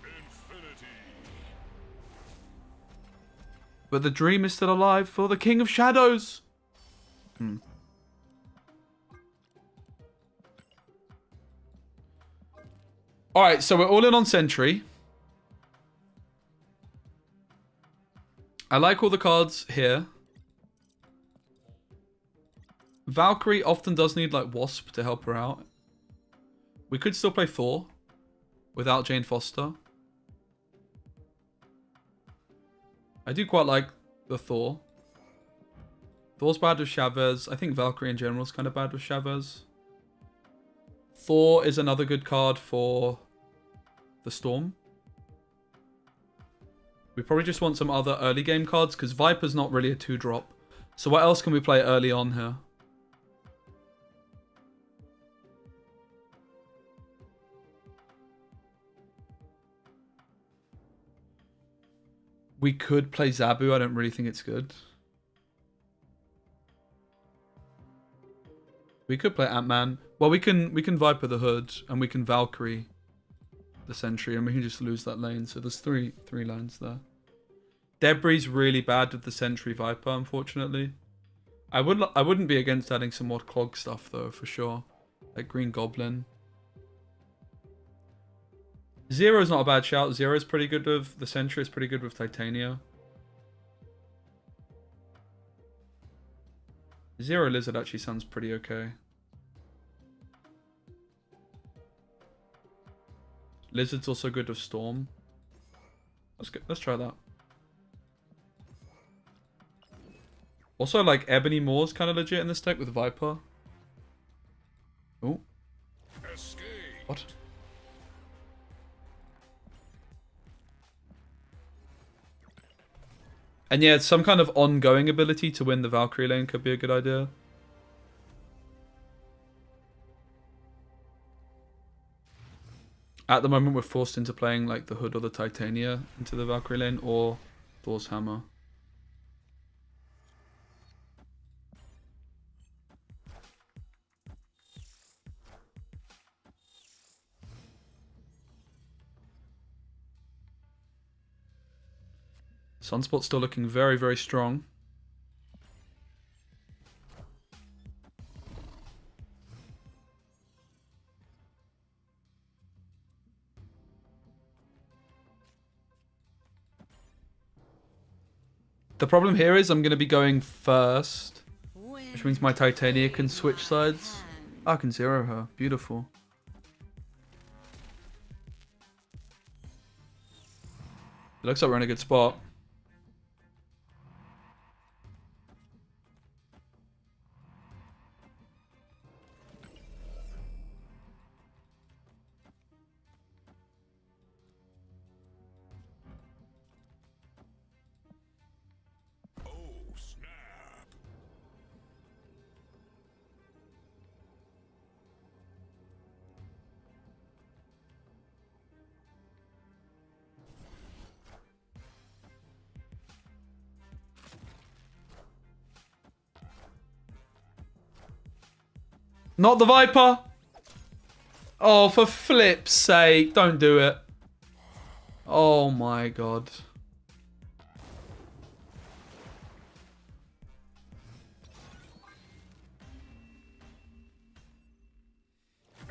Infinity. But the dream is still alive for the King of Shadows. Alright, so we're all in on Sentry. I like all the cards here. Valkyrie often does need like Wasp to help her out. We could still play Thor without Jane Foster. I do quite like the Thor. Thor's bad with Chavez. I think Valkyrie in general is kind of bad with Chavez. Thor is another good card for the Storm. We probably just want some other early game cards because Viper's not really a 2-drop. So what else can we play early on here? We could play Zabu. I don't really think it's good. We could play Ant-Man. Well, we can Viper the Hood and we can Valkyrie the Sentry and we can just lose that lane. So there's three lanes there. Debris really bad with the Sentry Viper, unfortunately. I wouldn't be against adding some more clog stuff though, for sure. Like Green Goblin. Zero's not a bad shout. Zero's pretty good with the Sentry. It's pretty good with Titania. Zero Lizard actually sounds pretty okay. Lizard's also good with Storm. Let's try that. Also, like, Ebony Moore's kind of legit in this deck with Viper. Oh. What? And yeah, some kind of ongoing ability to win the Valkyrie lane could be a good idea. At the moment, we're forced into playing like the Hood or the Titania into the Valkyrie lane or Thor's Hammer. Sunspot's still looking very, very strong. The problem here is I'm going to be going first, which means my Titania can switch sides. Oh, I can zero her. Beautiful. It looks like we're in a good spot. Not the Viper! Oh, for flip's sake, don't do it. Oh my god.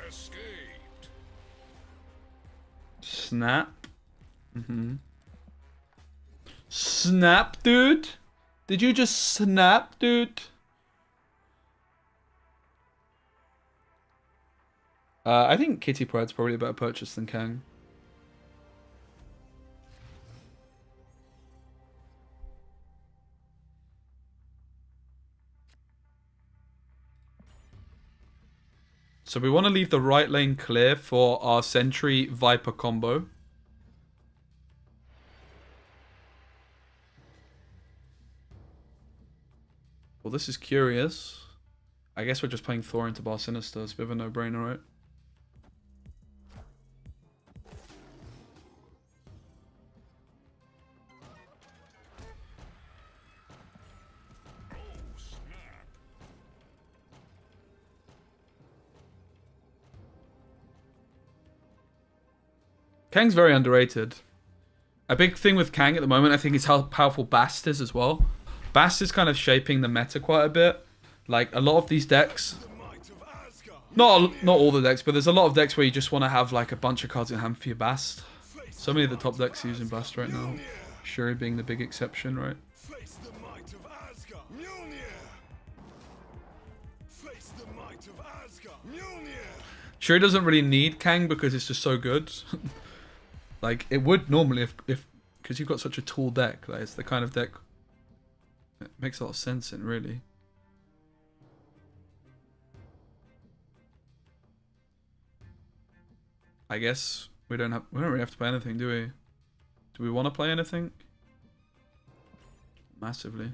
Escaped. Snap. Snap, dude? Did you just snap, dude? I think Kitty Pride's probably a better purchase than Kang. So we want to leave the right lane clear for our Sentry Viper combo. Well, this is curious. I guess we're just playing Thor into Bar Sinister. It's a bit of a no-brainer, right? Kang's very underrated. A big thing with Kang at the moment, I think, is how powerful Bast is as well. Bast is kind of shaping the meta quite a bit. Like, a lot of these decks... Not all the decks, but there's a lot of decks where you just want to have, like, a bunch of cards in hand for your Bast. So many of the top decks are using Bast right now. Shuri being the big exception, right? Face the might of Asgard. Mjolnir. Face the might of Asgard. Mjolnir. Shuri doesn't really need Kang because it's just so good. Like, it would normally if because you've got such a tall deck. Like, it's the kind of deck it makes a lot of sense in, really. I guess we don't really have to play anything, do we? Do we want to play anything? massively.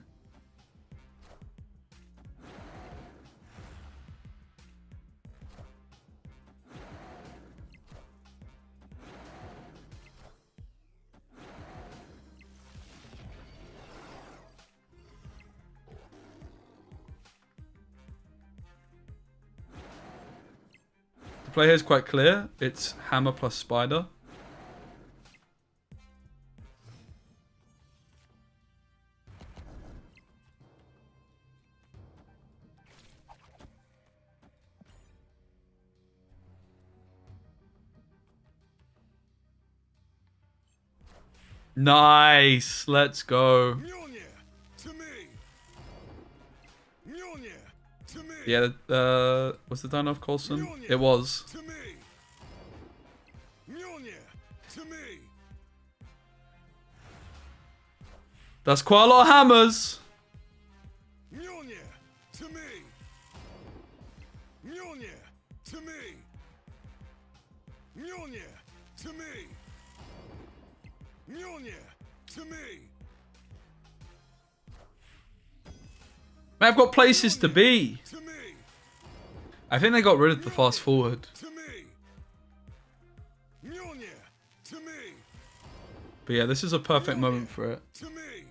The play here is quite clear. It's hammer plus spider. Nice. Let's go. Mjolnir to me. Mjolnir to me. Yeah, was the done off Coulson? It was. To me. Mjolnir to me. That's quite a lot of hammers. Mjolnir to me. Mjolnir to me. Mjolnir to me. Mjolnir to me. Man, I've got places to be. To me. I think they got rid of the fast forward. To me. Mjolnir to me. But yeah, this is a perfect moment for it. To me.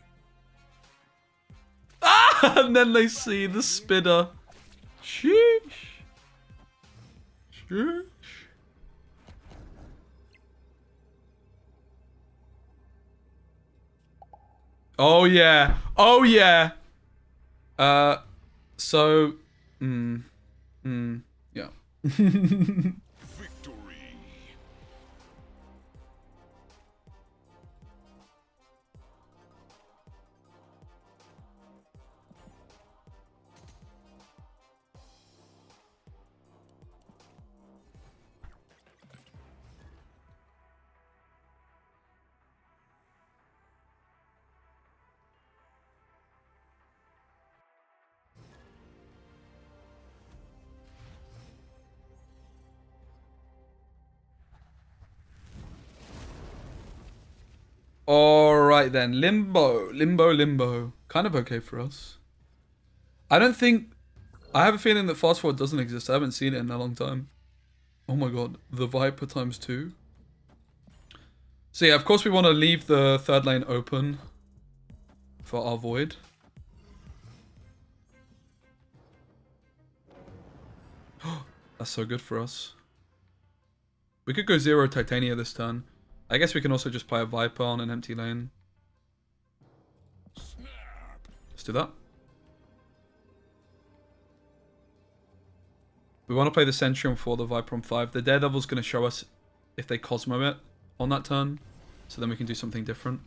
Ah! And then they see the spinner. Sheesh. Sheesh. Oh yeah. Oh yeah. So yeah. Victory. Alright then, Limbo. Kind of okay for us. I have a feeling that fast forward doesn't exist. I haven't seen it in a long time. Oh my god, the Viper ×2. So yeah, of course we want to leave the third lane open for our Void. That's so good for us. We could go 0 Titania this turn. I guess we can also just play a Viper on an empty lane. Let's do that. We want to play the Sentry on 4, the Viper on 5. The Daredevil's going to show us if they Cosmo it on that turn. So then we can do something different.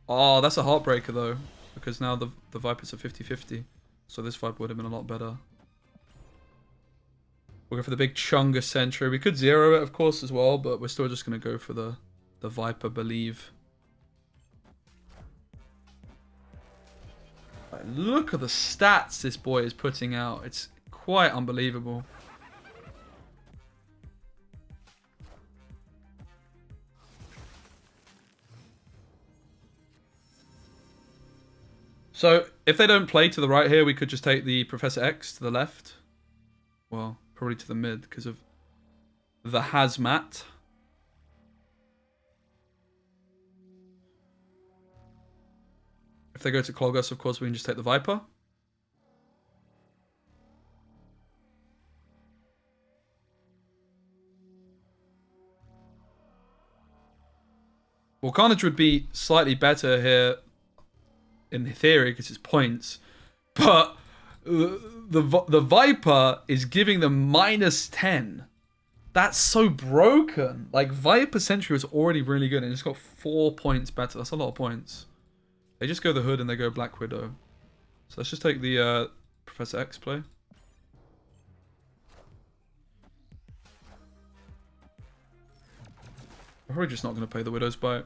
Oh, that's a heartbreaker though. Because now the Vipers are 50-50. So this Viper would have been a lot better. We'll go for the big Chunga Sentry. We could 0 it, of course, as well, but we're still just going to go for the Viper Believe. Right, look at the stats this boy is putting out. It's quite unbelievable. So, if they don't play to the right here, we could just take the Professor X to the left. Well, probably to the mid because of the Hazmat. If they go to clog us, of course, we can just take the Viper. Well, Carnage would be slightly better here in theory because it's points, but the Viper is giving them -10. That's so broken. Like, Viper Sentry was already really good and it's got 4 points better. That's a lot of points. They just go the Hood and they go Black Widow. So let's just take the Professor X play. We're probably just not going to play the Widow's Bite.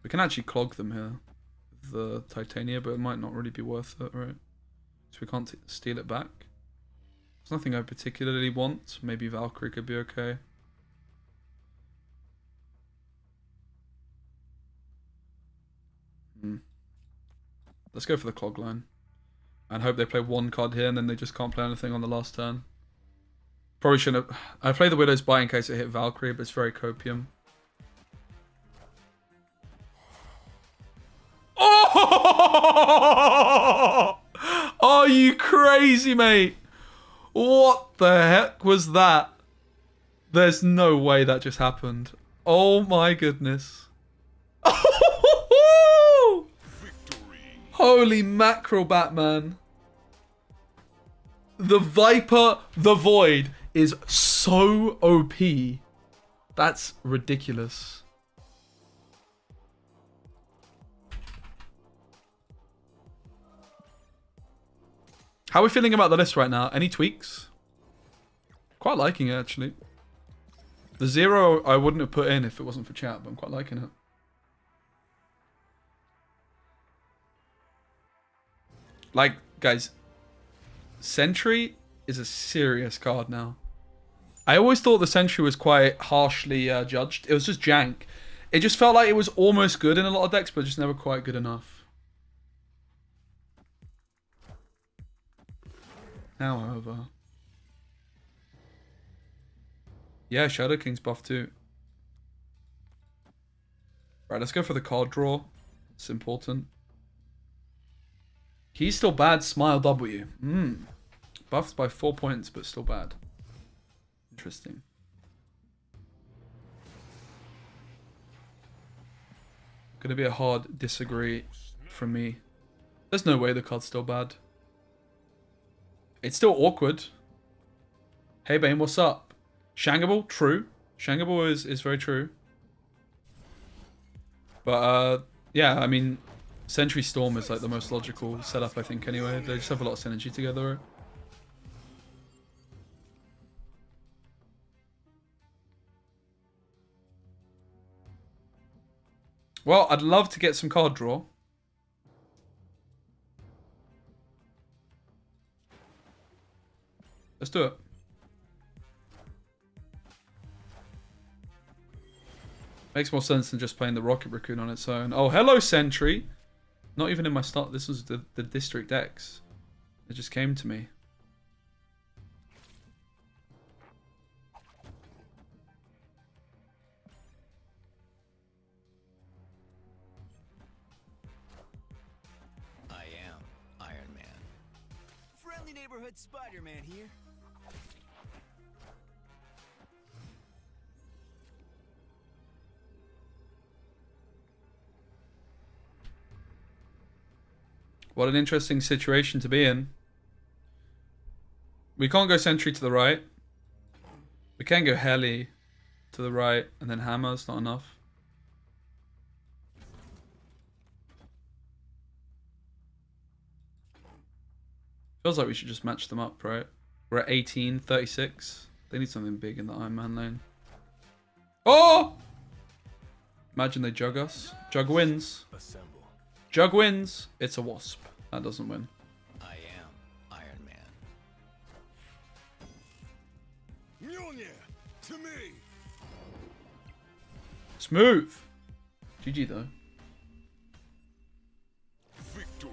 We can actually clog them here, the Titania, but it might not really be worth it, right? So we can't steal it back. There's nothing I particularly want. Maybe Valkyrie could be okay. Let's go for the clog line. And hope they play one card here and then they just can't play anything on the last turn. Probably shouldn't have... I played the Widow's Bite in case it hit Valkyrie, but it's very copium. Oh! Are you crazy, mate? What the heck was that? There's no way that just happened. Oh my goodness. Holy mackerel, Batman. The Viper, the Void is so OP. That's ridiculous. How are we feeling about the list right now? Any tweaks? Quite liking it, actually. The 0 I wouldn't have put in if it wasn't for chat, but I'm quite liking it. Like, guys, Sentry is a serious card now. I always thought the Sentry was quite harshly judged. It was just jank. It just felt like it was almost good in a lot of decks, but just never quite good enough. Now, however... Yeah, Shadow King's buff too. Right, let's go for the card draw. It's important. He's still bad, Smile W. Buffed by 4 points, but still bad. Interesting. Gonna be a hard disagree from me. There's no way the card's still bad. It's still awkward. Hey Bane, what's up? Shangable, true. Shangable is very true. But yeah, I mean, Sentry Storm is like the most logical setup, I think, anyway. They just have a lot of synergy together. Well, I'd love to get some card draw. Let's do it. Makes more sense than just playing the Rocket Raccoon on its own. Oh, hello, Sentry. Not even in my start. This was the District X. It just came to me. I am Iron Man. Friendly neighborhood Spider-Man here. What an interesting situation to be in. We can't go Sentry to the right. We can go Heli to the right and then Hammer's not enough. Feels like we should just match them up, right? We're at 18, 36. They need something big in the Iron Man lane. Oh! Imagine they jug us. Jug wins. Assemble. Jug wins. It's a wasp. That doesn't win. I am Iron Man. Mjolnir, to me. Smooth. GG though. Victory.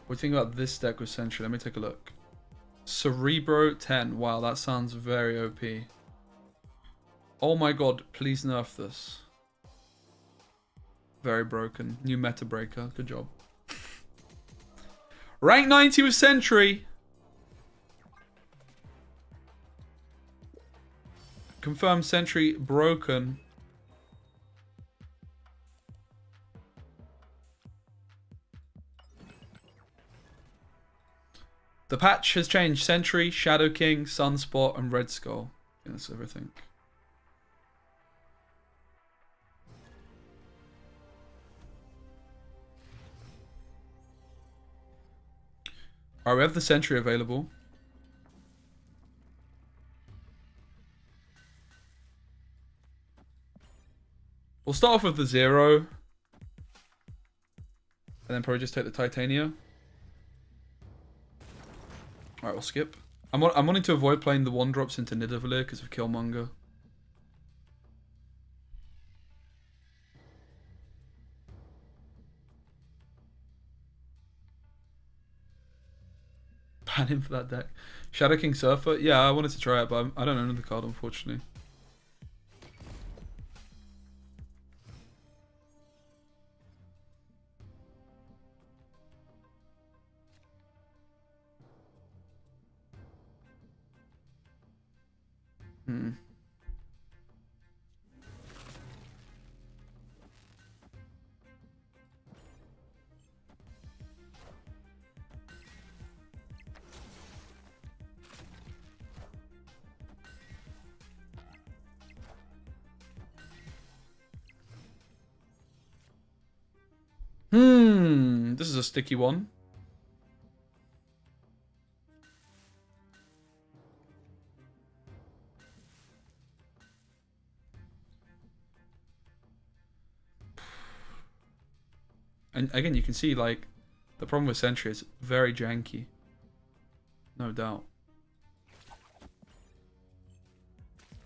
What do you think about this deck with Sentry? Let me take a look. Cerebro 10. Wow, that sounds very OP. Oh my god, please nerf this. Very broken. New meta breaker. Good job. Rank 90 with Sentry. Confirmed Sentry broken. The patch has changed. Sentry, Shadow King, Sunspot, and Red Skull. I think that's everything. Alright, we have the Sentry available. We'll start off with the 0. And then probably just take the Titania. Alright, we'll skip. I'm wanting to avoid playing the 1-drops into Nidavellir because of Killmonger. ban him for that deck. Shadow King Surfer? Yeah, I wanted to try it, but I don't own the card, unfortunately. Hmm. This is a sticky one. And again, you can see, like, the problem with Sentry is very janky. No doubt.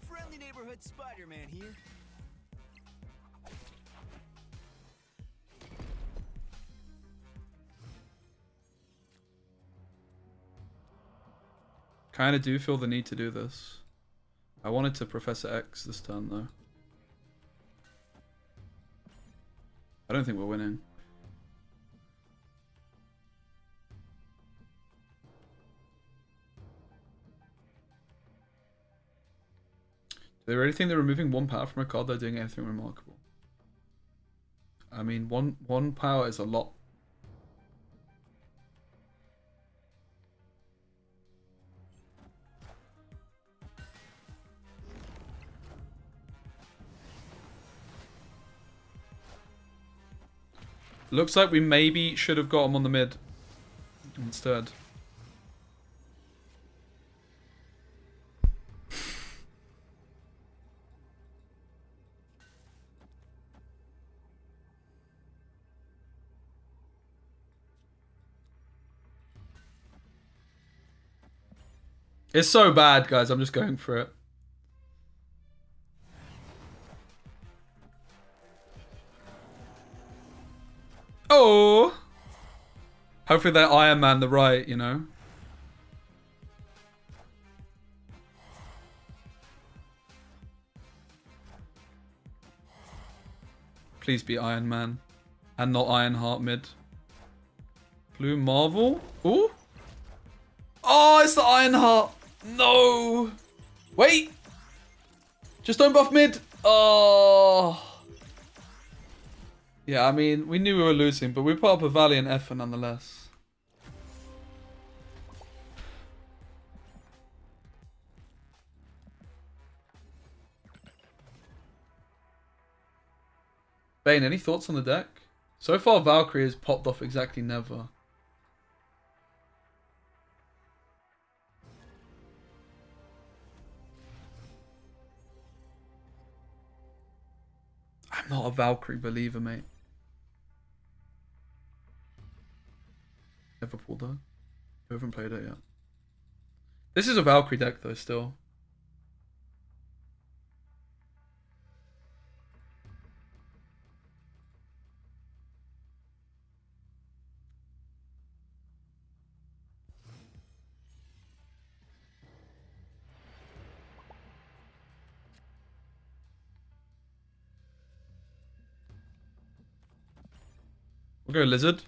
Friendly neighborhood Spider-Man here. Kinda do feel the need to do this. I wanted to Professor X this turn, though. I don't think we're winning. Do they really think they're removing 1 power from a card? They're doing anything remarkable. I mean, one power is a lot. Looks like we maybe should have got him on the mid instead. It's so bad, guys. I'm just going for it. Oh! Hopefully they're Iron Man the right, you know? Please be Iron Man. And not Ironheart mid. Blue Marvel? Ooh! Oh, it's the Ironheart! No! Wait! Just don't buff mid! Oh! Yeah, I mean, we knew we were losing, but we put up a valiant effort nonetheless. Bane, any thoughts on the deck? So far, Valkyrie has popped off exactly never. I'm not a Valkyrie believer, mate. Never pulled her. We haven't played it yet. This is a Valkyrie deck, though, still. We'll go Lizard.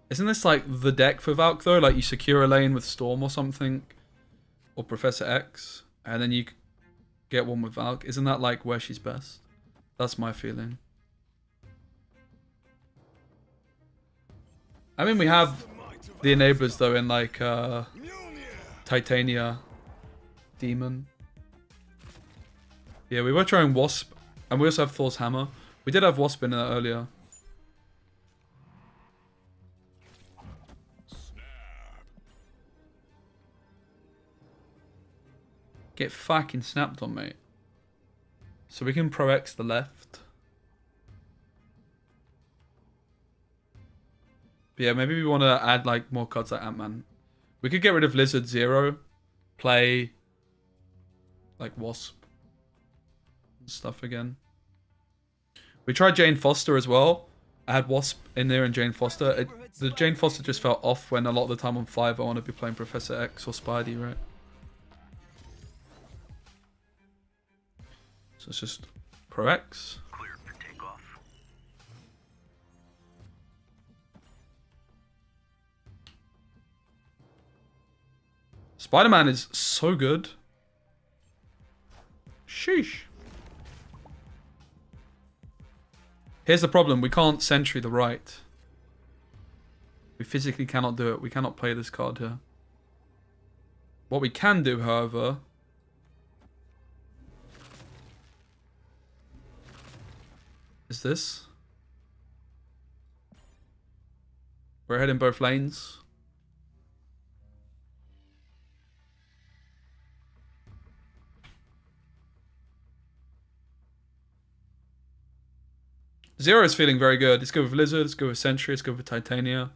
Isn't this like the deck for Valk though? Like you secure a lane with Storm or something, or Professor X, and then you get one with Valk. Isn't that like where she's best? That's my feeling. I mean, we have the enablers though in like Titania, Demon. Yeah, we were trying Wasp, and we also have Thor's Hammer. We did have Wasp in there earlier. Get fucking snapped on, mate. So we can Pro X the left. But yeah, maybe we want to add like more cards like Ant-Man. We could get rid of Lizard 0. Play like Wasp. stuff again. We tried Jane Foster as well. I had Wasp in there and Jane Foster. The Jane Foster just felt off when a lot of the time on 5 I want to be playing Professor X or Spidey, right? So it's just Pro X. Cleared for takeoff. Spider-Man is so good. Sheesh. Here's the problem. We can't Sentry the right. We physically cannot do it. We cannot play this card here. What we can do, however, is this. We're ahead in both lanes. Zero is feeling very good. Let's go with Lizard, let's go with Sentry, let's go with Titania.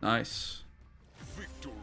Nice. Victory.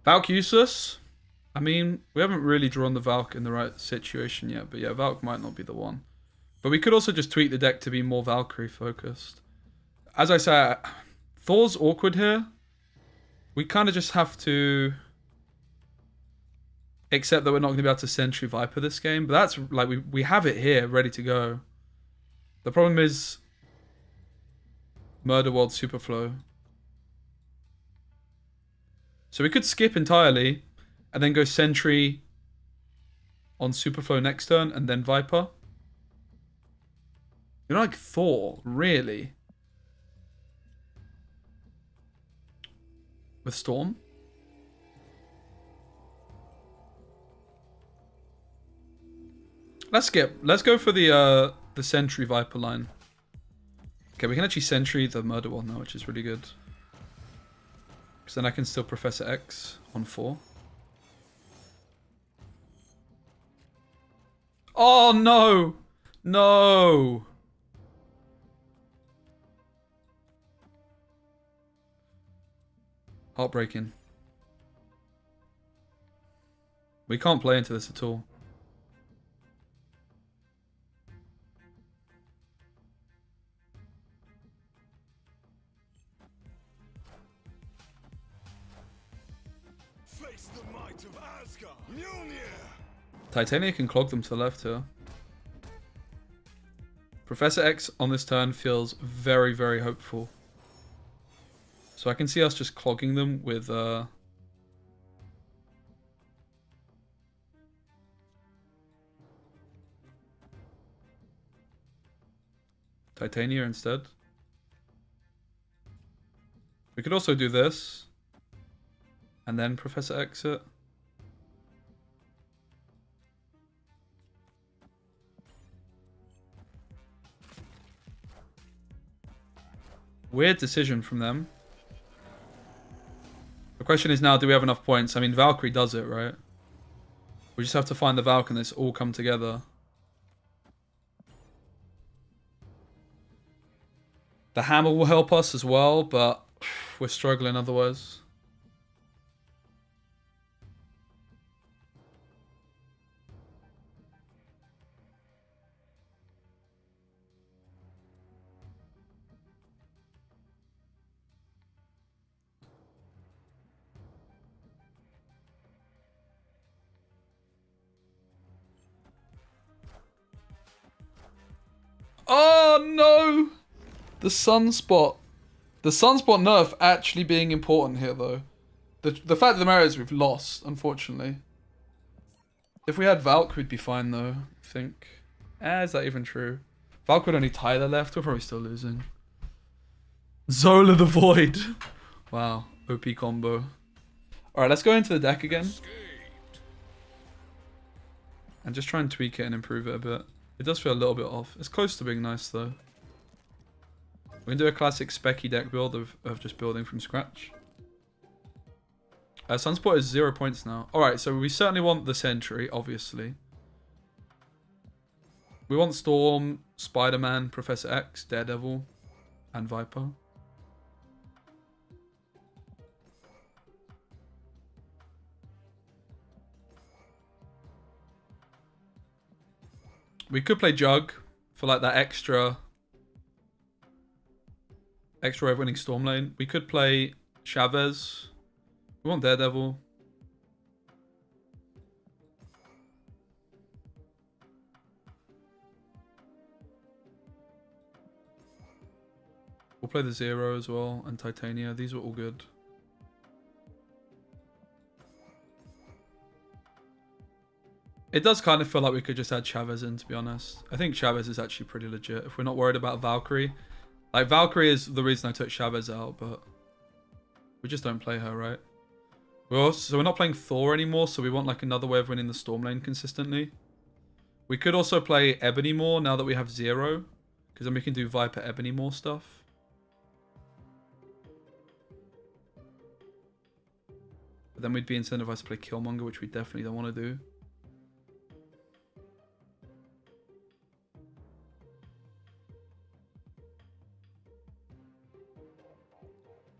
Valk useless. I mean, we haven't really drawn the Valk in the right situation yet, but yeah, Valk might not be the one. But we could also just tweak the deck to be more Valkyrie focused. As I say, Thor's awkward here. We kind of just have to accept that we're not going to be able to Sentry Viper this game. But that's like, we have it here, ready to go. The problem is Murder World Superflow. So we could skip entirely and then go Sentry on Superflow next turn and then Viper. You're not like Thor, really? With Storm? Let's go for the Sentry Viper line. Okay, we can actually Sentry the Murder one now, which is really good. Because then I can still Professor X on 4. Oh, no! No! Heartbreaking. We can't play into this at all. Face the might of Asgard. Mjolnir. Titania can clog them to the left here. Professor X on this turn feels very, very hopeful. So I can see us just clogging them with Titania instead. We could also do this and then Professor X it. Weird decision from them. The question is now, do we have enough points? I mean, Valkyrie does it, right? We just have to find the Valk and this all come together. The hammer will help us as well, but we're struggling otherwise. Oh no! The sunspot. The sunspot nerf actually being important here though. The fact of the matter is we've lost, unfortunately. If we had Valk, we'd be fine though, I think. Is that even true? Valk would only tie the left, we're probably still losing. Zola the Void. Wow, OP combo. Alright, let's go into the deck again. And just try and tweak it and improve it a bit. It does feel a little bit off. It's close to being nice though. We can do a classic specky deck build of just building from scratch. Sunspot is 0 points now. Alright, so we certainly want the Sentry, obviously. We want Storm, Spider-Man, Professor X, Daredevil, and Viper. We could play Jug for like that extra overwinning Storm lane. We could play Chavez. We want Daredevil. We'll play the Zero as well and Titania. These were all good. It does kind of feel like we could just add Chavez in, to be honest. I think Chavez is actually pretty legit if we're not worried about Valkyrie. Like, Valkyrie is the reason I took Chavez out, but we just don't play her, right? So we're not playing Thor anymore, so we want like another way of winning the Storm lane consistently. We could also play Ebony more now that we have Zero, because then we can do Viper Ebony more stuff. But then we'd be incentivized to play Killmonger, which we definitely don't want to do.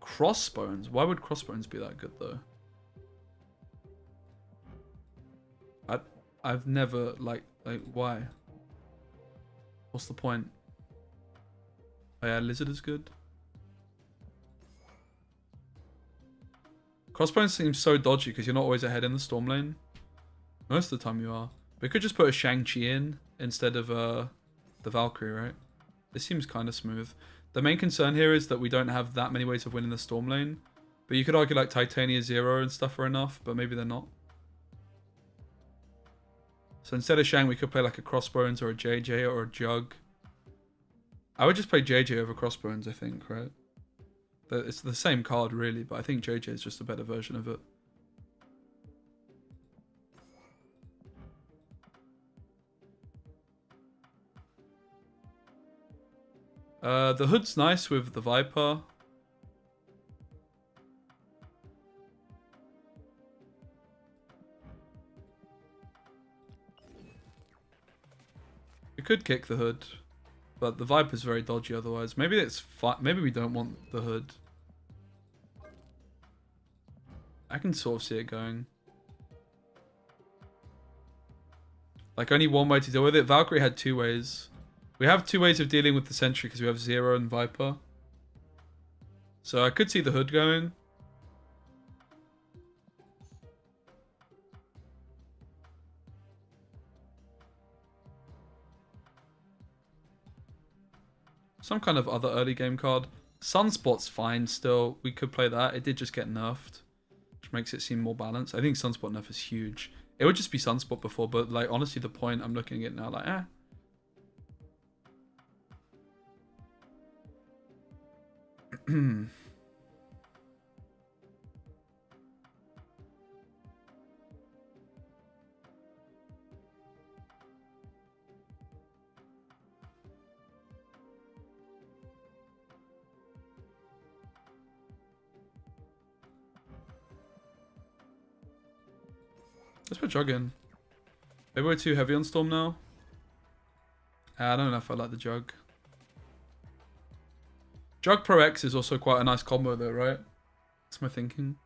Crossbones? Why would Crossbones be that good though? I've never like why? What's the point? Oh yeah, Lizard is good. Crossbones seems so dodgy because you're not always ahead in the Storm lane. Most of the time you are. We could just put a Shang-Chi in instead of the Valkyrie, right? This seems kind of smooth. The main concern here is that we don't have that many ways of winning the Storm lane. But you could argue like Titania Zero and stuff are enough, but maybe they're not. So instead of Shang, we could play like a Crossbones or a JJ or a Jug. I would just play JJ over Crossbones, I think, right? It's the same card, really, but I think JJ is just a better version of it. The hood's nice with the Viper. We could kick the hood, but the Viper's very dodgy otherwise. Maybe it's fine. Maybe we don't want the hood. I can sort of see it going. Like, only one way to deal with it. Valkyrie had 2 ways. We have 2 ways of dealing with the Sentry because we have Zero and Viper. So I could see the hood going. Some kind of other early game card. Sunspot's fine still. We could play that. It did just get nerfed, which makes it seem more balanced. I think Sunspot nerf is huge. It would just be Sunspot before, but like honestly the point I'm looking at now, like Let's put Jug in. Maybe we're too heavy on Storm now. I don't know if I like the Jug. Jug Pro X is also quite a nice combo though, right? That's my thinking.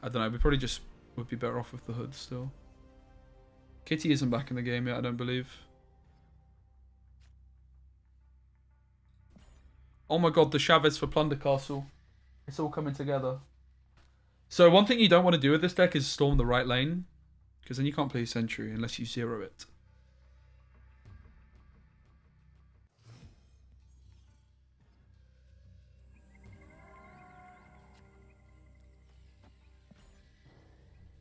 I don't know, we probably just would be better off with the hood still. Kitty isn't back in the game yet, I don't believe. Oh my god, the Chavez for Plunder Castle. It's all coming together. So one thing you don't want to do with this deck is storm the right lane, because then you can't play Sentry unless you zero it.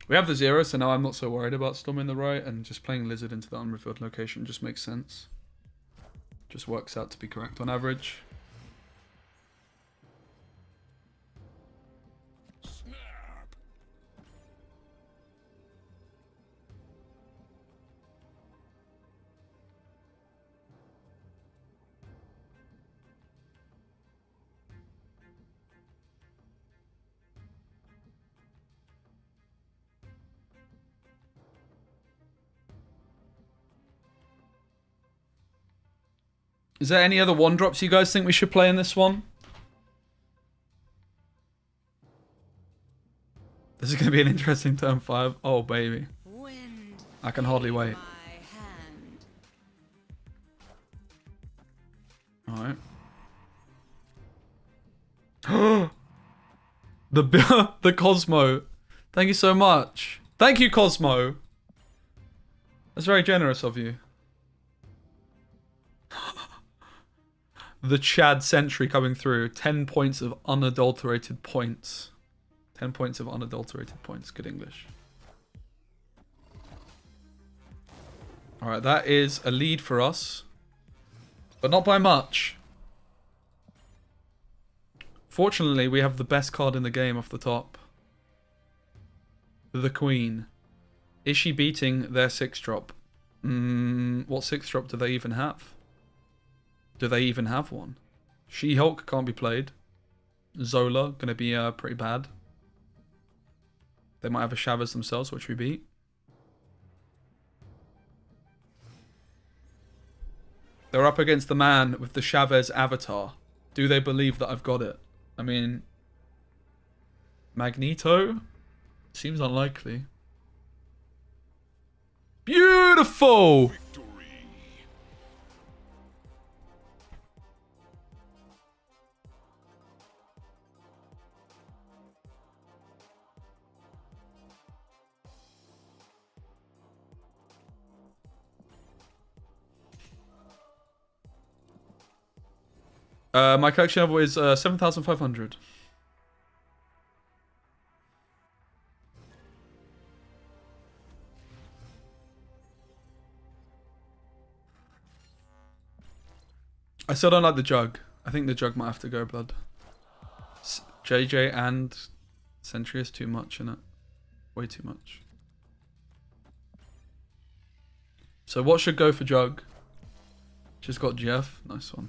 We have the 0, so now I'm not so worried about storming the right, and just playing Lizard into the unrevealed location just makes sense. Just works out to be correct on average. Snap. Is there any other 1-drops you guys think we should play in this one? This is going to be an interesting turn 5. Oh, baby. Wind, I can hardly wait. my hand. Alright. The Cosmo. Thank you so much. Thank you, Cosmo. That's very generous of you. The Chad Sentry coming through. 10 points of unadulterated points. 10 points of unadulterated points. Good English. Alright, that is a lead for us. But not by much. Fortunately, we have the best card in the game off the top. The Queen. Is she beating their 6-drop? What 6-drop do they even have? Do they even have one? She-Hulk can't be played. Zola, gonna be pretty bad. They might have a Chavez themselves, which we beat. They're up against the man with the Chavez avatar. Do they believe that I've got it? I mean... Magneto? Seems unlikely. Beautiful! Victory. My collection level is 7,500. I still don't like the jug. I think the jug might have to go, blood. JJ and Sentry is too much, innit? Way too much. So what should go for jug? Just got Jeff. Nice one.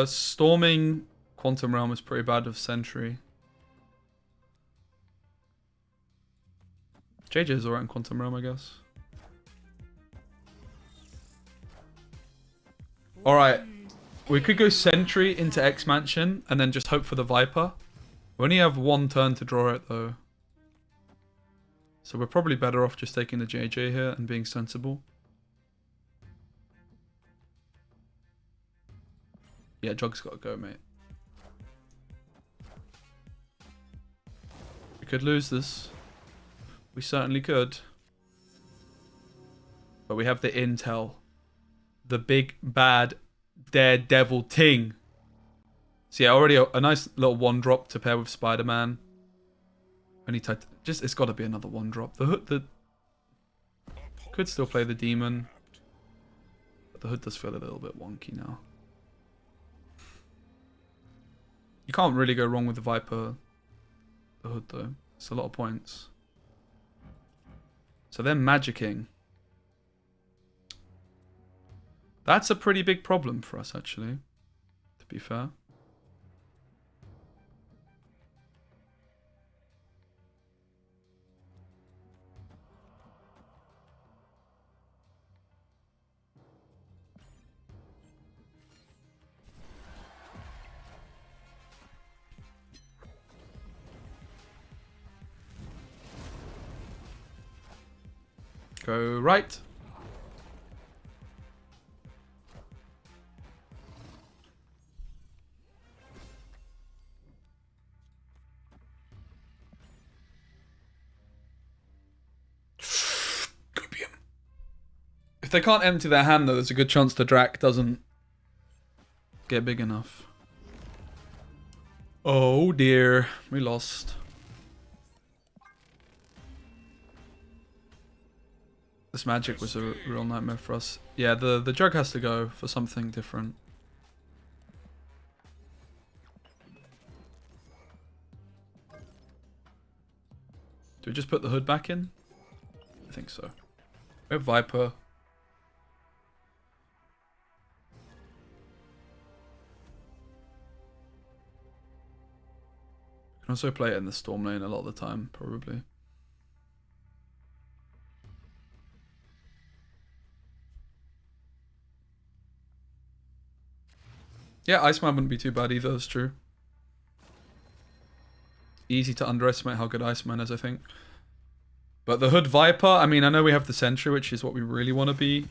Storming Quantum Realm is pretty bad with Sentry. JJ is alright in Quantum Realm, I guess. Alright. We could go Sentry into X Mansion and then just hope for the Viper. We only have one turn to draw it though. So we're probably better off just taking the JJ here and being sensible. Yeah, Jug's got to go, mate. We could lose this. We certainly could. But we have the intel. The big, bad, daredevil ting. So yeah, already a nice little 1-drop to pair with Spider-Man. It's got to be another 1-drop. The hood, could still play the demon. But the hood does feel a little bit wonky now. You can't really go wrong with the Viper. The hood though. It's a lot of points. So they're magicking. That's a pretty big problem for us actually, to be fair. Go right. If they can't empty their hand though, there's a good chance the Drac doesn't get big enough. Oh dear, we lost. This magic was a real nightmare for us. Yeah, the jug has to go for something different. Do we just put the hood back in? I think so. We have Viper. Can also play it in the storm lane a lot of the time, probably. Yeah, Iceman wouldn't be too bad either, that's true. Easy to underestimate how good Iceman is, I think. But the Hood Viper, I mean, I know we have the Sentry, which is what we really want to be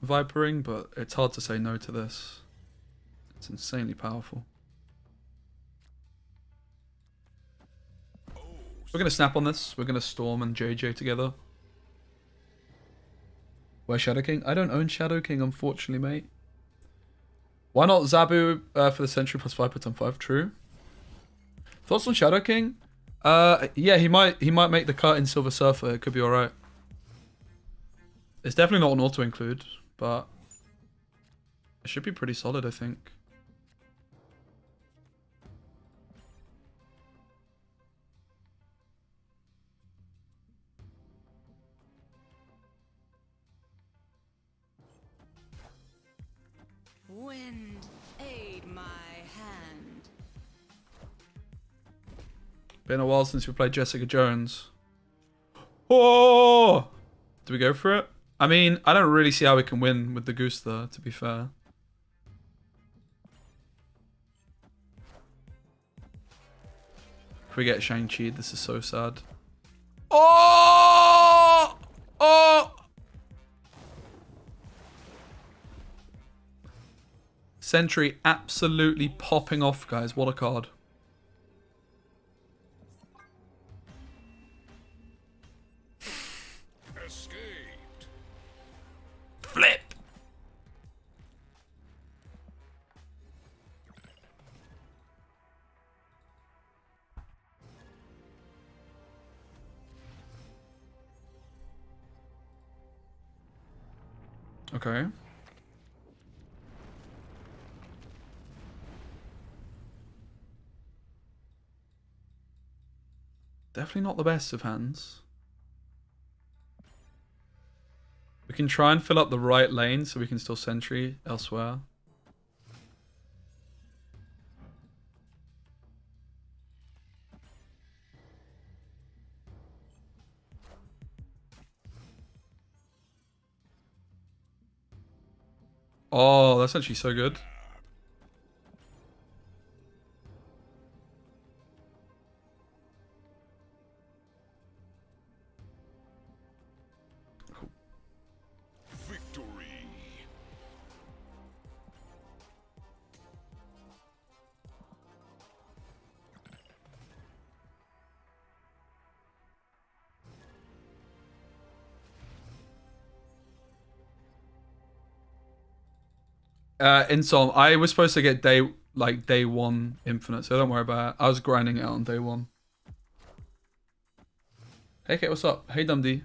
Vipering, but it's hard to say no to this. It's insanely powerful. We're going to snap on this. We're going to Storm and JJ together. Where's Shadow King? I don't own Shadow King, unfortunately, mate. Why not Zabu for the Sentry plus 5 per turn 5? True. Thoughts on Shadow King? Yeah, he might make the cut in Silver Surfer. It could be alright. It's definitely not an auto include, but it should be pretty solid, I think. Wind, aid my hand. Been a while since we played Jessica Jones. Oh! Do we go for it? I mean, I don't really see how we can win with the Goose there, to be fair. If we get Shang-Chi, this is so sad. Oh! Oh! Sentry absolutely popping off, guys. What a card. Escaped. Flip! Okay. Definitely not the best of hands. We can try and fill up the right lane so we can still Sentry elsewhere. Oh, that's actually so good. Victory. Insom, I was supposed to get day 1 infinite, so don't worry about it. I was grinding it out on day 1. Hey Kate, what's up? Hey Dundee.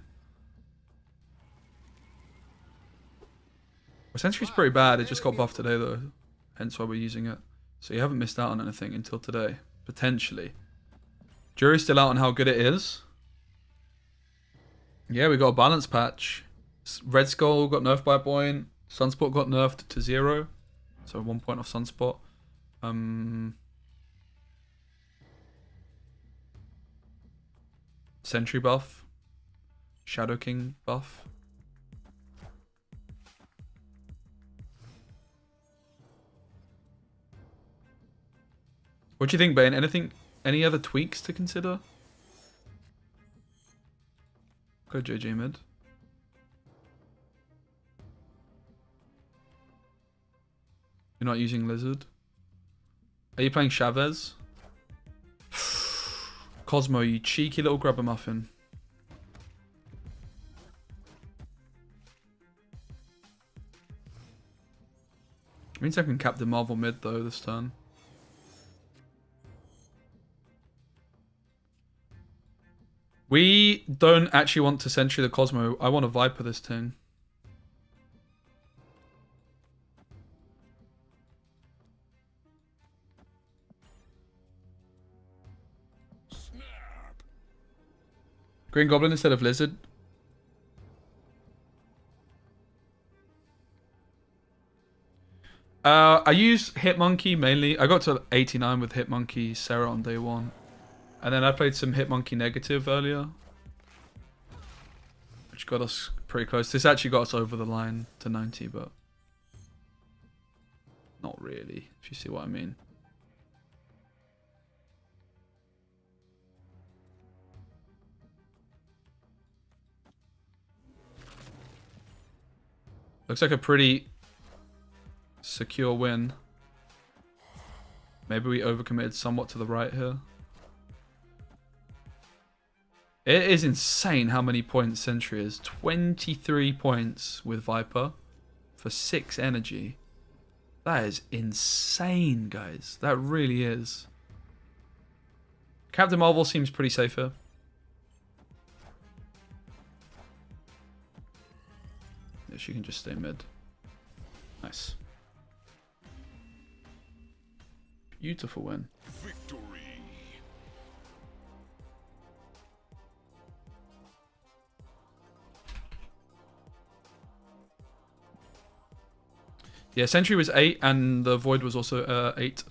Well, Sentry's pretty bad, it just got buffed today though. Hence why we're using it. So you haven't missed out on anything until today. Potentially. Jury's still out on how good it is. Yeah, we got a balance patch. Red Skull got nerfed by a point. Sunspot got nerfed to 0. So 1 point off Sunspot. Sentry buff. Shadow King buff. What do you think, Bane? Any other tweaks to consider? Go JJ mid. You're not using Lizard? Are you playing Chavez? Cosmo, you cheeky little grubber muffin. Means I can Captain Marvel mid though this turn. We don't actually want to Sentry the Cosmo. I want to Viper this thing. Green Goblin instead of Lizard. I use Hitmonkey mainly. I got to 89 with Hitmonkey Sarah on day 1. And then I played some Hitmonkey Negative earlier. Which got us pretty close. This actually got us over the line to 90, but... not really, if you see what I mean. Looks like a pretty secure win. Maybe we overcommitted somewhat to the right here. It is insane how many points Sentry is. 23 points with Viper for 6 energy. That is insane, guys. That really is. Captain Marvel seems pretty safe here. Yeah, she can just stay mid. Nice. Beautiful win. Victory. Yeah, Sentry was 8 and the Void was also 8.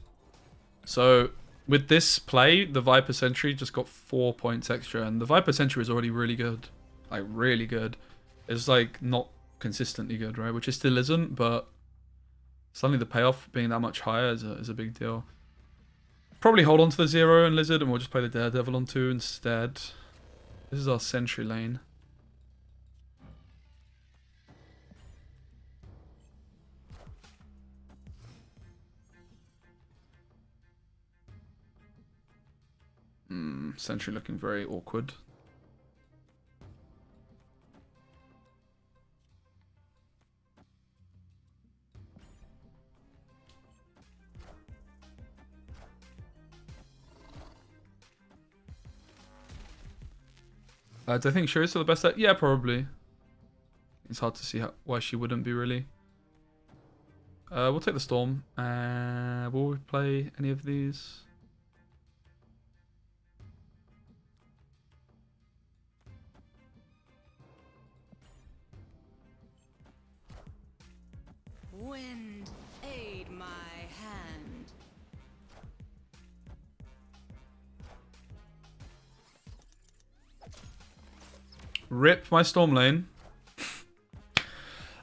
So with this play, the Viper Sentry just got 4 points extra, and the Viper Sentry is already really good. Like, really good. It's like not consistently good, right? Which it still isn't, but suddenly the payoff being that much higher is a big deal. Probably hold on to the 0 and Lizard, and we'll just play the Daredevil on 2 instead. This is our Sentry lane. Sentry looking very awkward. Do I think Shuri's still the best? Yeah, probably. It's hard to see why she wouldn't be, really. We'll take the Storm. Will we play any of these? Wind, aid my hand. Rip my Storm lane.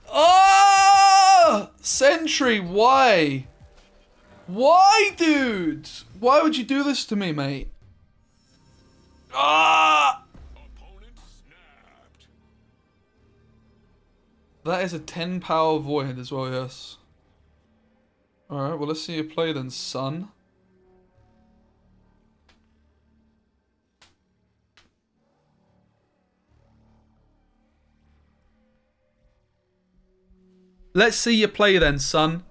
Oh! Sentry, why? Why, dude? Why would you do this to me, mate? Ah! Opponent snapped. That is a 10 power Void as well, yes. Alright, well, let's see you play then, son. Let's see you play then, son.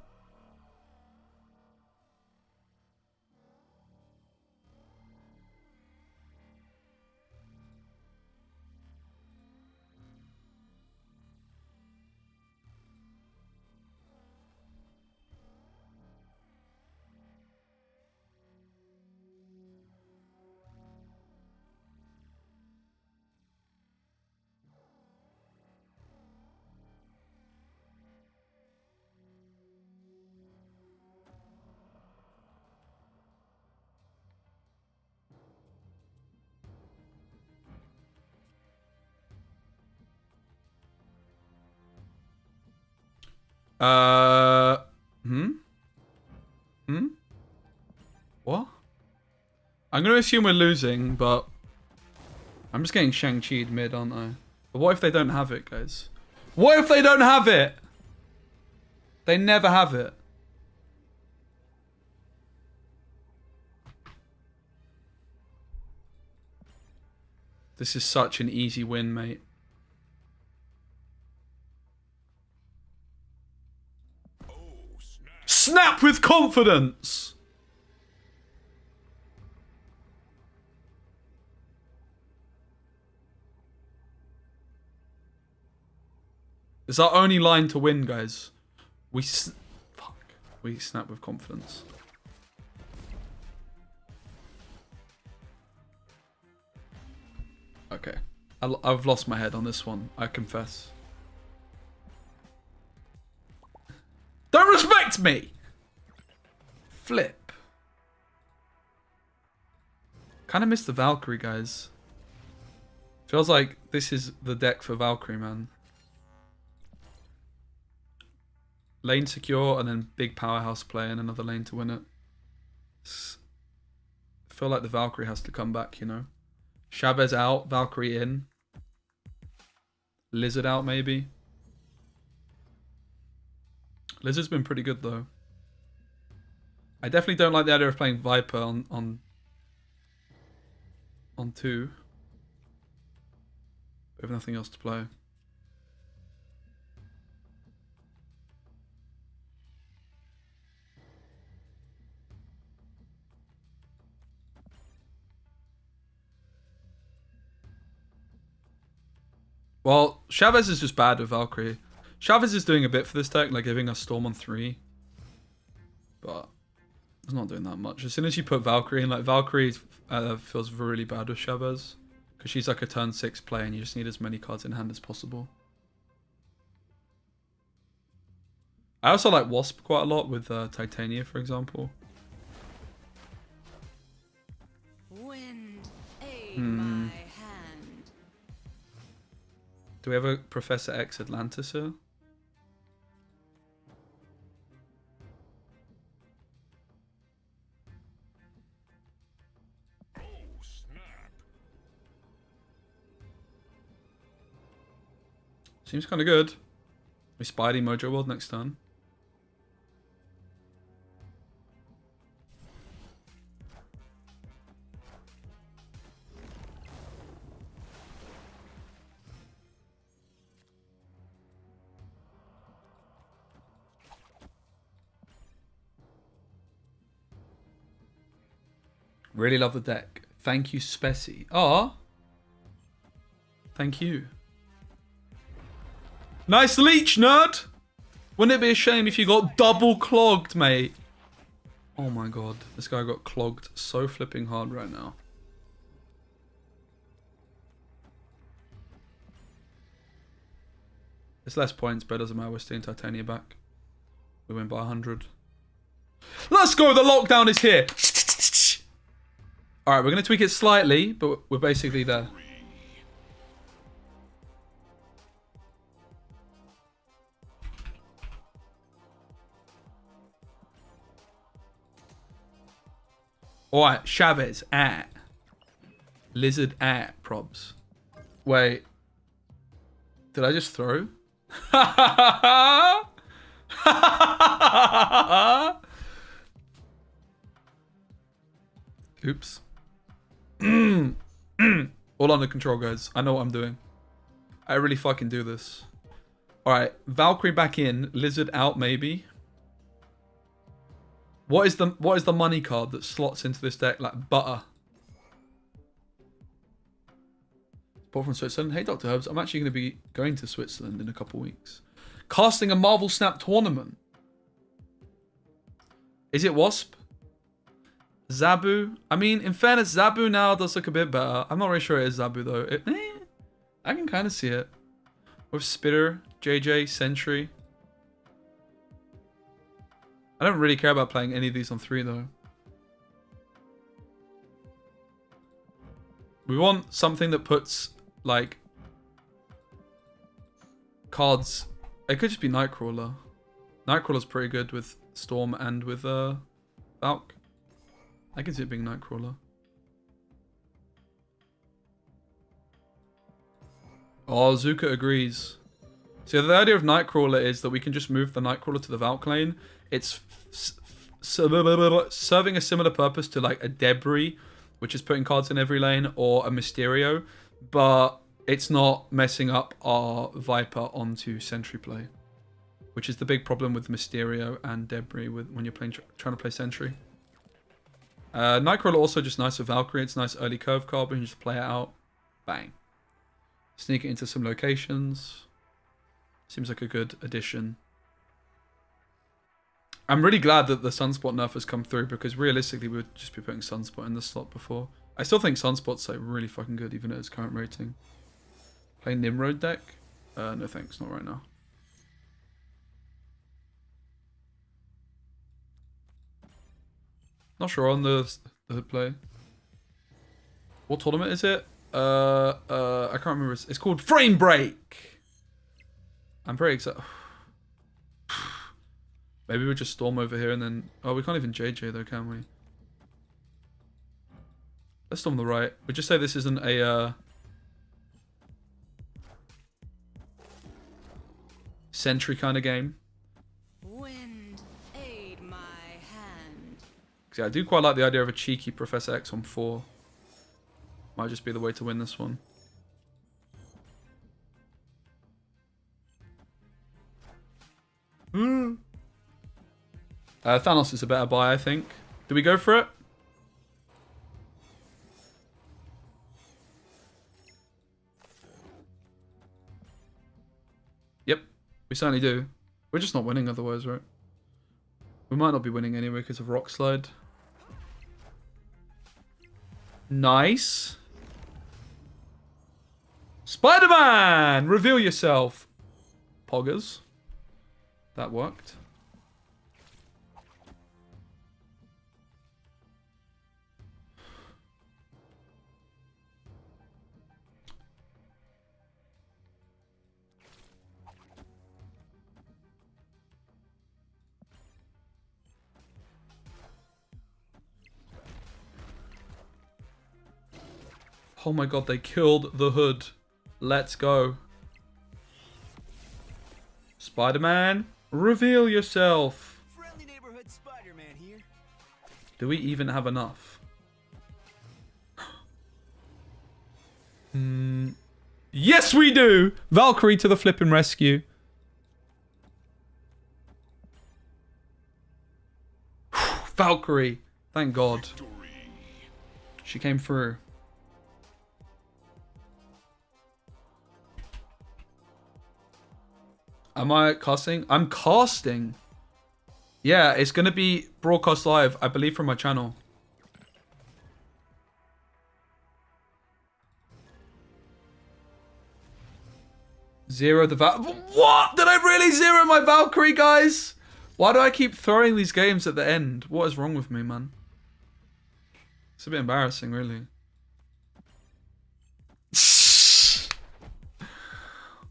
What? I'm gonna assume we're losing, but I'm just getting Shang-Chi'd mid, aren't I? But what if they don't have it, guys? What if they don't have it? They never have it. This is such an easy win, mate. Snap with confidence! It's our only line to win, guys. We snap with confidence. Okay. I've lost my head on this one, I confess. Don't respect me! Flip. Kind of missed the Valkyrie, guys. Feels like this is the deck for Valkyrie, man. Lane secure and then big powerhouse play and another lane to win it. I feel like the Valkyrie has to come back, you know. Chavez out, Valkyrie in. Lizard out, maybe. Lizard's been pretty good, though. I definitely don't like the idea of playing Viper on 2. We have nothing else to play. Well, Chavez is just bad with Valkyrie. Chavez is doing a bit for this deck, like giving us Storm on 3. But it's not doing that much. As soon as you put Valkyrie in, like Valkyrie feels really bad with Chavez. Because she's like a turn 6 play and you just need as many cards in hand as possible. I also like Wasp quite a lot with Titania, for example. Wind, aid my hand. Do we have a Professor X Atlantis here? Oh, snap. Seems kind of good. We Spidey Mojo World next turn. Really love the deck. Thank you, Speci. Ah, thank you. Nice leech, nerd! Wouldn't it be a shame if you got double clogged, mate? Oh my god. This guy got clogged so flipping hard right now. It's less points, but it doesn't matter. We're stealing Titania back. We win by 100. Let's go! The lockdown is here! Alright, we're going to tweak it slightly, but we're basically there. Alright, Chavez, Lizard, probs. Wait. Did I just throw? Oops. All under control, guys. I know what I'm doing. I really fucking do this. Alright, Valkyrie back in. Lizard out, maybe. What is the money card that slots into this deck like butter? Support from Switzerland. Hey, Dr. Herbs. I'm actually going to be going to Switzerland in a couple weeks. Casting a Marvel Snap tournament. Is it Wasp? Zabu. I mean, in fairness, Zabu now does look a bit better. I'm not really sure it is Zabu, though. I can kind of see it. With Spitter, JJ, Sentry. I don't really care about playing any of these on 3, though. We want something that puts, like, cards. It could just be Nightcrawler. Nightcrawler's pretty good with Storm and with Valk. I can see it being Nightcrawler. Oh, Zuka agrees. So the idea of Nightcrawler is that we can just move the Nightcrawler to the Valk lane. It's serving a similar purpose to like a Debris, which is putting cards in every lane, or a Mysterio, but it's not messing up our Viper onto Sentry play, which is the big problem with Mysterio and Debris when you're trying to play Sentry. Nightcrawler also just nice with Valkyrie. It's a nice early curve card, but you just play it out. Bang. Sneak it into some locations. Seems like a good addition. I'm really glad that the Sunspot nerf has come through because realistically we would just be putting Sunspot in the slot before. I still think Sunspot's like really fucking good even at its current rating. Play Nimrod deck? No thanks, not right now. Not sure on the play. What tournament is it? I can't remember. It's called Frame Break. I'm very excited. Maybe we just storm over here and then... Oh, we can't even JJ though, can we? Let's storm the right. We just say this isn't a... Sentry kind of game. Wind, aid my hand. Yeah, I do quite like the idea of a cheeky Professor X on 4. Might just be the way to win this one. Thanos is a better buy, I think. Do we go for it? Yep, we certainly do. We're just not winning otherwise, right? We might not be winning anyway because of Rock Slide. Nice. Spider-Man! Reveal yourself. Poggers. That worked. Oh my god, they killed the hood. Let's go. Spider-Man, reveal yourself. Friendly neighborhood Spider-Man here. Do we even have enough? Yes, we do! Valkyrie to the flipping rescue. Valkyrie, thank God. She came through. Am I casting? I'm casting. Yeah, it's going to be broadcast live, I believe, from my channel. Zero the Val... What? Did I really zero my Valkyrie, guys? Why do I keep throwing these games at the end? What is wrong with me, man? It's a bit embarrassing, really.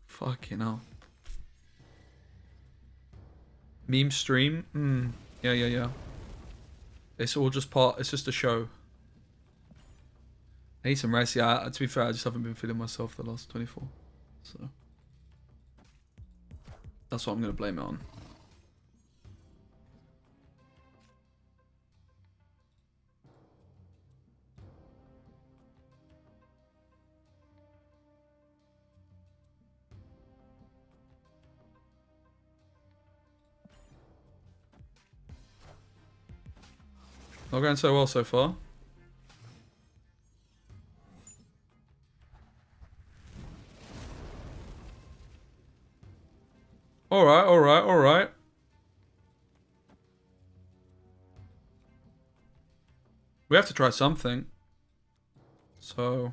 Fucking hell. Meme stream? Yeah. It's all just part, it's just a show. I need some rest. Yeah, to be fair, I just haven't been feeling myself the last 24. So. That's what I'm going to blame it on. Not going so well so far. Alright. We have to try something. So...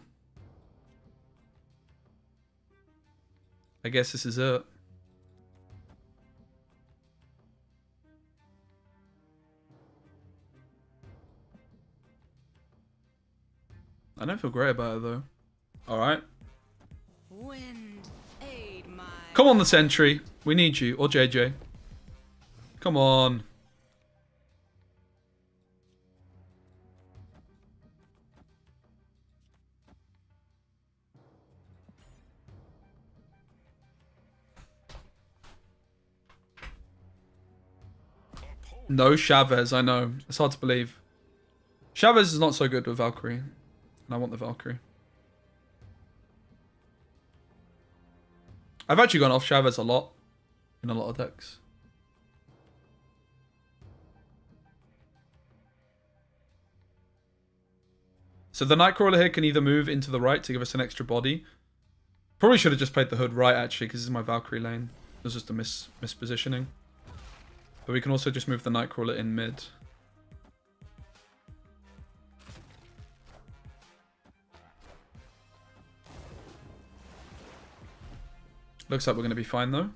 I guess this is it. I don't feel great about it though. Alright. Wind, aid my Come on, the Sentry. We need you. Or JJ. Come on. No Chavez, I know. It's hard to believe. Chavez is not so good with Valkyrie. And I want the Valkyrie. I've actually gone off Chavez a lot. In a lot of decks. So the Nightcrawler here can either move into the right to give us an extra body. Probably should have just played the Hood right actually, because this is my Valkyrie lane. It was just a mispositioning. But we can also just move the Nightcrawler in mid. Looks like we're going to be fine though.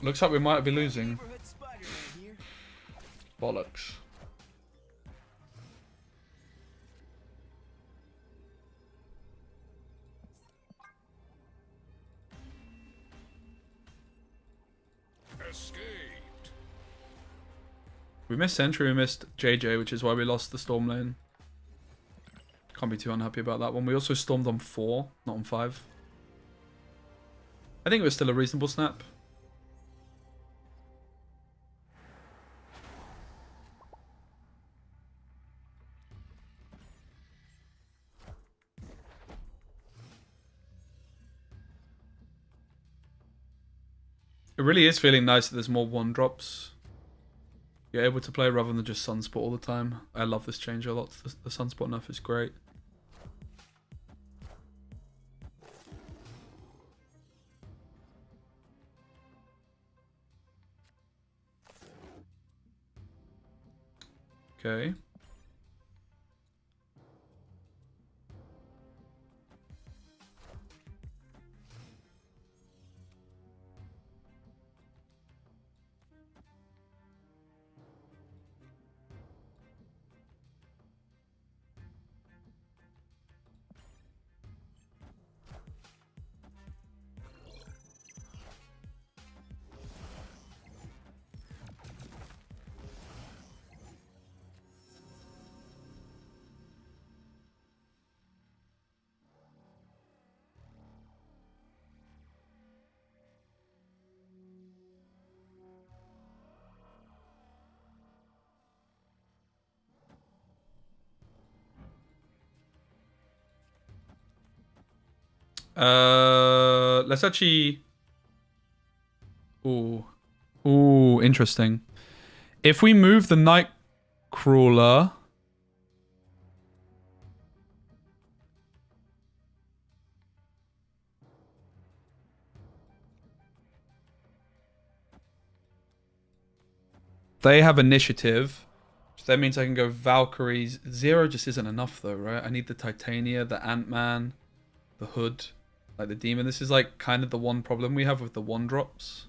Looks like we might be losing. Neighborhood Spider-Man here. Bollocks. Escaped. We missed Sentry, we missed JJ, which is why we lost the Storm lane. Can't be too unhappy about that one. We also stormed on 4, not on 5. I think it was still a reasonable snap. It really is feeling nice that there's more 1-drops. You're able to play rather than just Sunspot all the time. I love this change a lot. The Sunspot nerf is great. Okay. Let's actually... Ooh, interesting. If we move the Nightcrawler... They have initiative. So that means I can go Valkyries. 0 just isn't enough though, right? I need the Titania, the Ant-Man, the Hood, like the Demon. This is like kind of the one problem we have with the 1-drops.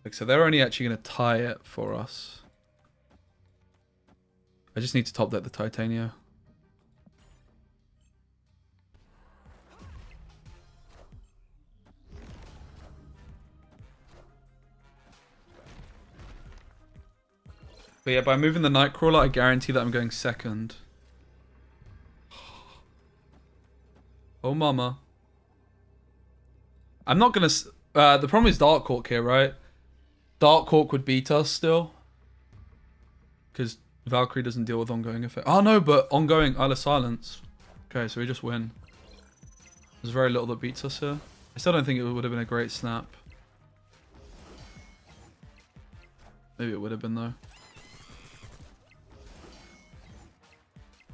Like, so they're only actually going to tie it for us. I just need to top deck the Titania. But yeah, by moving the Nightcrawler, I guarantee that I'm going second. Oh, mama. I'm not going to... the problem is Dark Hawk here, right? Dark Hawk would beat us still. Because Valkyrie doesn't deal with ongoing effect. Oh, no, but ongoing Isle of Silence. Okay, so we just win. There's very little that beats us here. I still don't think it would have been a great snap. Maybe it would have been, though.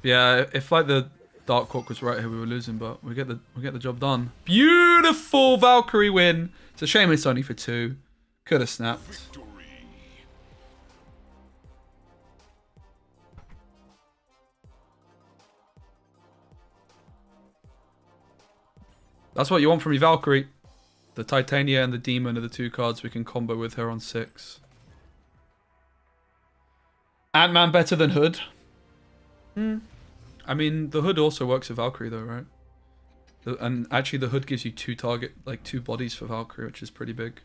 Yeah, if like the Dark Hawk was right here, we were losing, but we get the job done. Beautiful Valkyrie win. It's a shame it's only for 2. Could have snapped. Victory. That's what you want from your Valkyrie. The Titania and the Demon are the 2 cards we can combo with her on 6. Ant-Man better than Hood. I mean, the Hood also works with Valkyrie though, right? And actually the Hood gives you 2 bodies for Valkyrie, which is pretty big.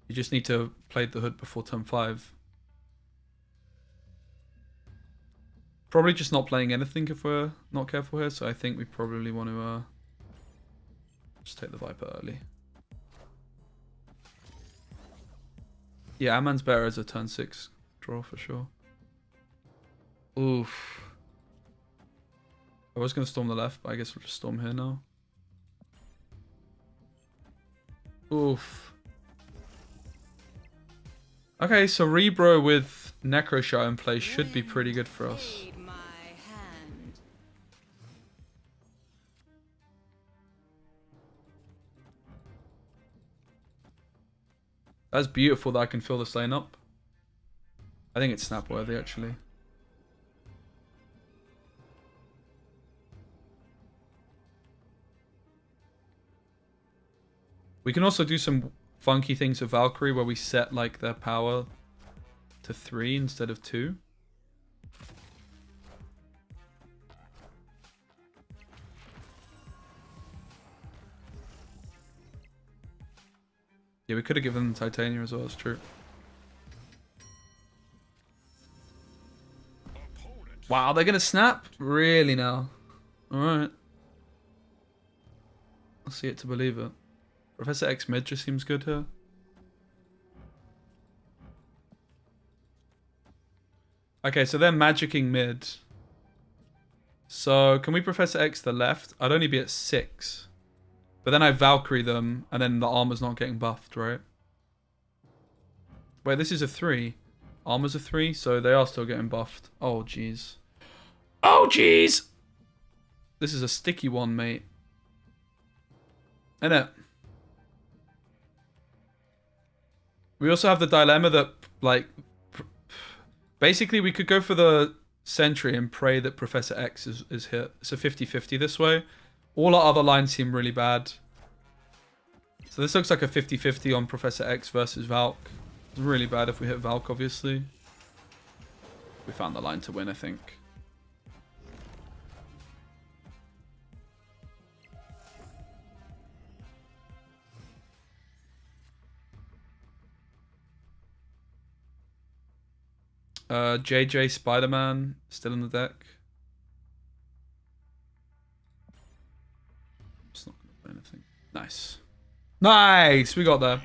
You just need to play the Hood before turn 5. Probably just not playing anything if we're not careful here, so I think we probably want to just take the Viper early. Yeah, Ant-Man's better as a turn 6 draw for sure. Oof. I was going to storm the left, but I guess we'll just storm here now. Oof. Okay, Cerebro with Necro Shot in play should be pretty good for us. Aid my hand. That's beautiful that I can fill this lane up. I think it's snap worthy actually. We can also do some funky things with Valkyrie where we set like their power to 3 instead of 2. Yeah, we could have given them Titania as well, it's true. Wow, they're gonna snap? Really now? Alright. I'll see it to believe it. Professor X mid just seems good here. Okay, so they're magicking mid. So, can we Professor X the left? I'd only be at 6. But then I Valkyrie them, and then the armor's not getting buffed, right? Wait, this is a 3. Armor's a 3, so they are still getting buffed. Oh, jeez. Oh, jeez! This is a sticky one, mate. Innit? We also have the dilemma that, like... Basically, we could go for the Sentry and pray that Professor X is hit. It's a 50-50 this way. All our other lines seem really bad. So this looks like a 50-50 on Professor X versus Valk. It's really bad if we hit Valk, obviously. We found the line to win, I think. JJ Spider-Man still in the deck. It's not gonna play anything. Nice. Nice! We got there.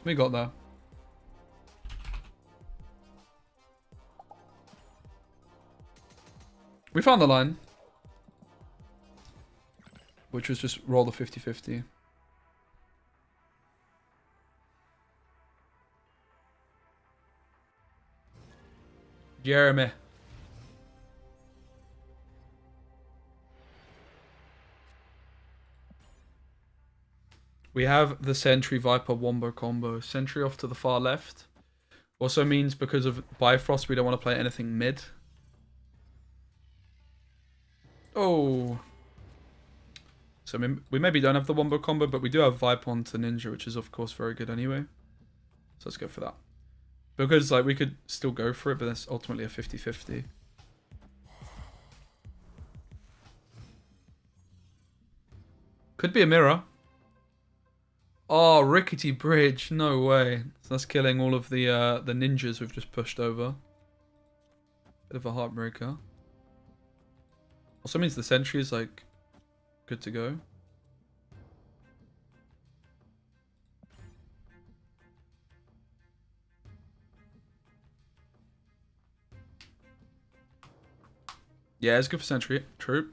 We got there. We found the line. Which was just roll the 50-50. Jeremy. We have the Sentry Viper Wombo combo. Sentry off to the far left. Also means because of Bifrost we don't want to play anything mid. Oh. So we maybe don't have the Wombo combo, but we do have Viper onto Ninja, which is of course very good anyway. So let's go for that. Because like we could still go for it, but that's ultimately a 50-50. Could be a mirror. Oh, rickety bridge. No way. So that's killing all of the ninjas we've just pushed over. Bit of a heartbreaker. Also means the Sentry is like good to go. Yeah, it's good for Sentry. True.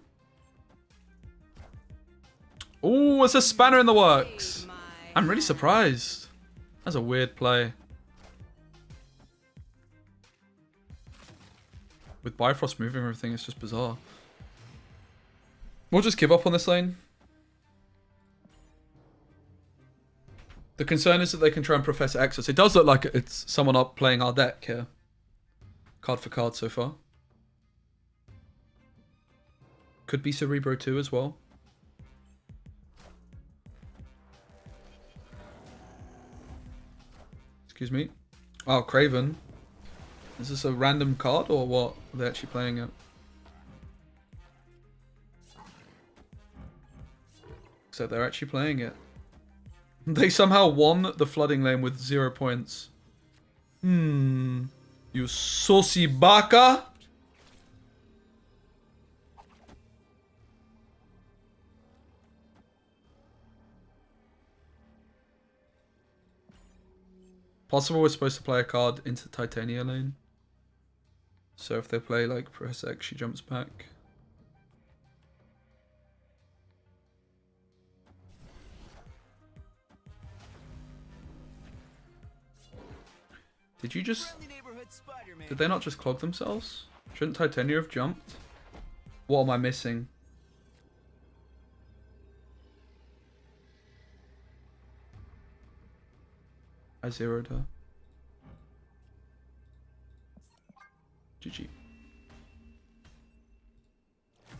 Oh, it's a spanner in the works. I'm really surprised. That's a weird play. With Bifrost moving everything, it's just bizarre. We'll just give up on this lane. The concern is that they can try and Professor Exos. It does look like it's someone up playing our deck here. Card for card so far. Could be Cerebro 2 as well. Excuse me. Oh, Craven. Is this a random card or what? Are they actually playing it? So they're actually playing it. They somehow won the flooding lane with 0 points. You saucy baka. Possible we're supposed to play a card into Titania lane. So if they play like Press X, she jumps back. Did you just... Friendly neighborhood Spider-Man. Did they not just clog themselves? Shouldn't Titania have jumped? What am I missing? I zeroed her. GG.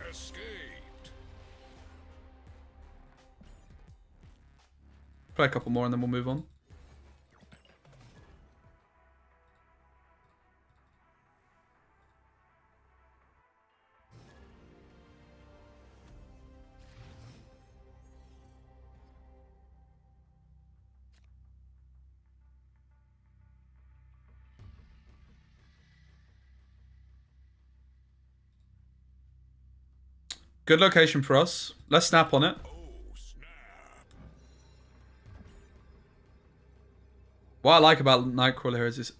Escaped. Play a couple more and then we'll move on. Good location for us. Let's snap on it. Oh, snap. What I like about Nightcrawler here is this,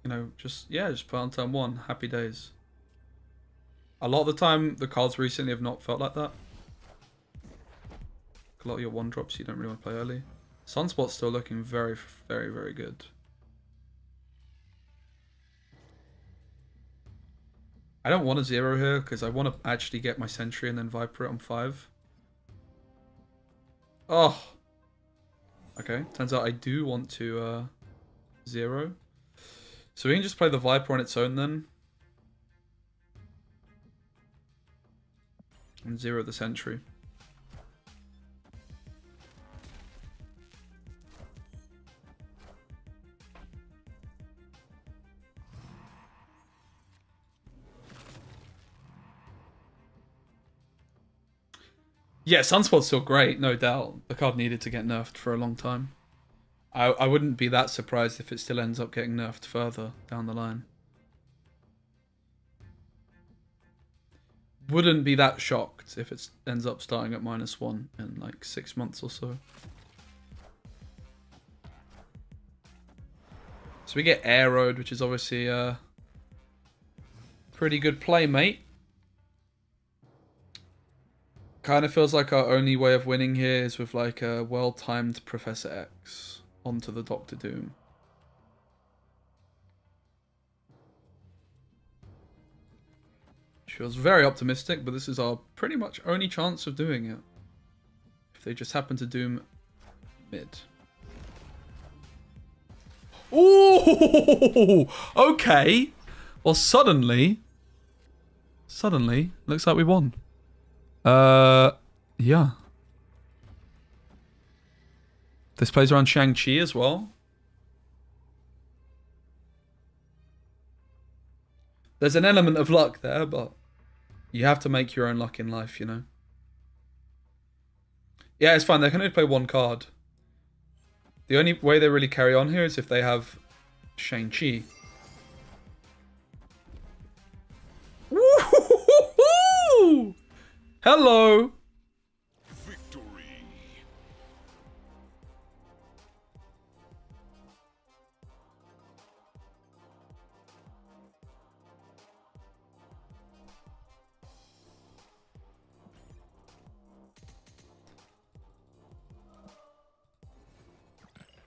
you know, just play on turn 1. Happy days. A lot of the time, the cards recently have not felt like that. A lot of your 1-drops you don't really want to play early. Sunspot's still looking very, very, very good. I don't want a 0 here because I want to actually get my Sentry and then Viper it on 5. Oh. Okay, turns out I do want to 0. So we can just play the Viper on its own then. And 0 the Sentry. Yeah, Sunspot's still great, no doubt. The card needed to get nerfed for a long time. I wouldn't be that surprised if it still ends up getting nerfed further down the line. Wouldn't be that shocked if it ends up starting at -1 in like 6 months or so. So we get arrowed, which is obviously a pretty good play, mate. Kind of feels like our only way of winning here is with like a well-timed Professor X onto the Doctor Doom. Which feels very optimistic, but this is our pretty much only chance of doing it. If they just happen to Doom mid. Ooh! Okay! Well, suddenly, looks like we won. Yeah. This plays around Shang-Chi as well. There's an element of luck there, but you have to make your own luck in life, you know. Yeah, it's fine. They can only play 1 card. The only way they really carry on here is if they have Shang-Chi. Woo-hoo-hoo-hoo! Hello! Victory.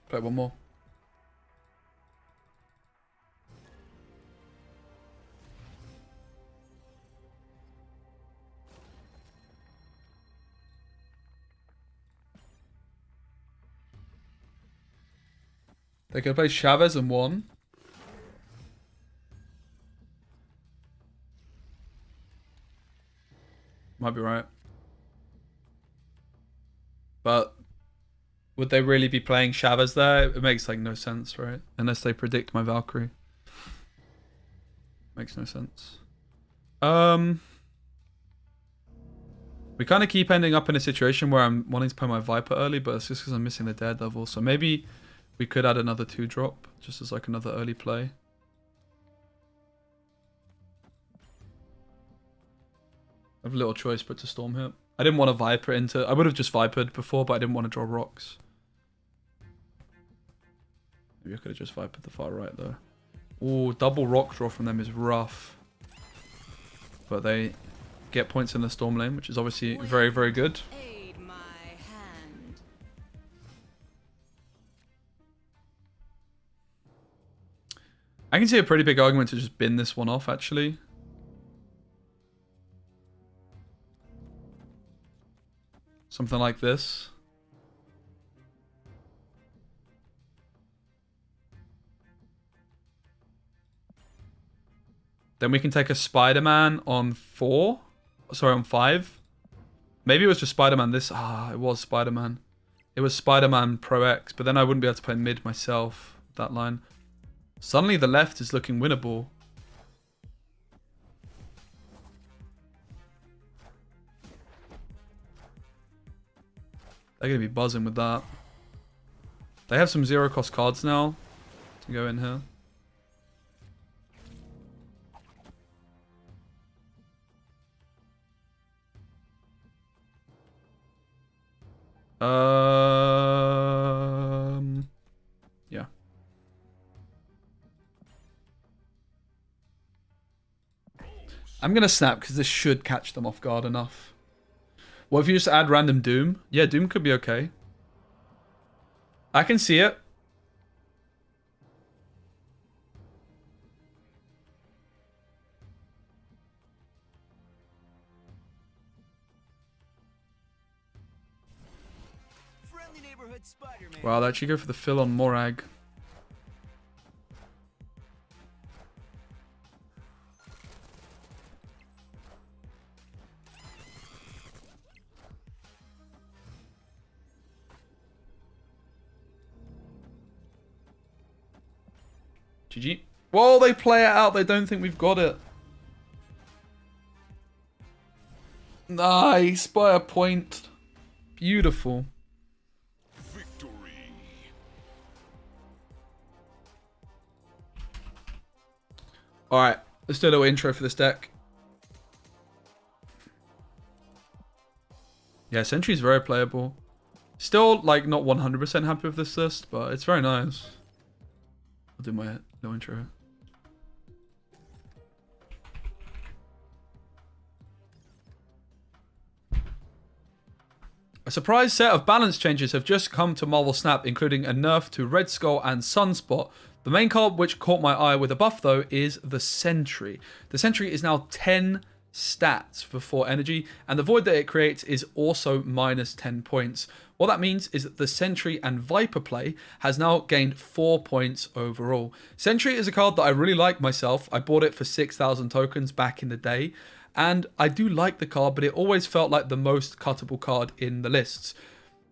Play one more. They could play Chavez and 1. Might be right. But would they really be playing Chavez there? It makes like no sense, right? Unless they predict my Valkyrie. Makes no sense. We kind of keep ending up in a situation where I'm wanting to play my Viper early, but it's just because I'm missing the Daredevil. So maybe we could add another 2-drop, just as like another early play. I have little choice but to Storm here. I didn't want to Viper into... I would have just Vipered before, but I didn't want to draw rocks. Maybe I could have just Vipered the far right, though. Ooh, double rock draw from them is rough. But they get points in the Storm lane, which is obviously very, very good. Aid my hand. I can see a pretty big argument to just bin this one off, actually. Something like this. Then we can take a Spider-Man on 4. Sorry, on 5. Maybe it was just Spider-Man this... it was Spider-Man. It was Spider-Man Pro X, but then I wouldn't be able to play mid myself, that line. Suddenly the left is looking winnable. They're going to be buzzing with that. They have some zero cost cards now to go in here. Yeah. I'm going to snap because this should catch them off guard enough. What if you just add random Doom? Yeah, Doom could be okay. I can see it. Friendly neighborhood Spider-Man. Wow, they actually go for the fill on Morag. GG. Whoa, they play it out. They don't think we've got it. Nice, by a point. Beautiful. Victory. Alright, let's do a little intro for this deck. Yeah, Sentry is very playable. Still, like, not 100% happy with this list, but it's very nice. I'll do my little intro. A surprise set of balance changes have just come to Marvel Snap, including a nerf to Red Skull and Sunspot. The main card which caught my eye with a buff, though, is the Sentry. The Sentry is now 10 stats for 4 energy, and the void that it creates is also minus 10 points. What that means is that the Sentry and Viper play has now gained 4 points overall. Sentry is a card that I really like myself. I bought it for 6,000 tokens back in the day, and I do like the card, but it always felt like the most cuttable card in the lists.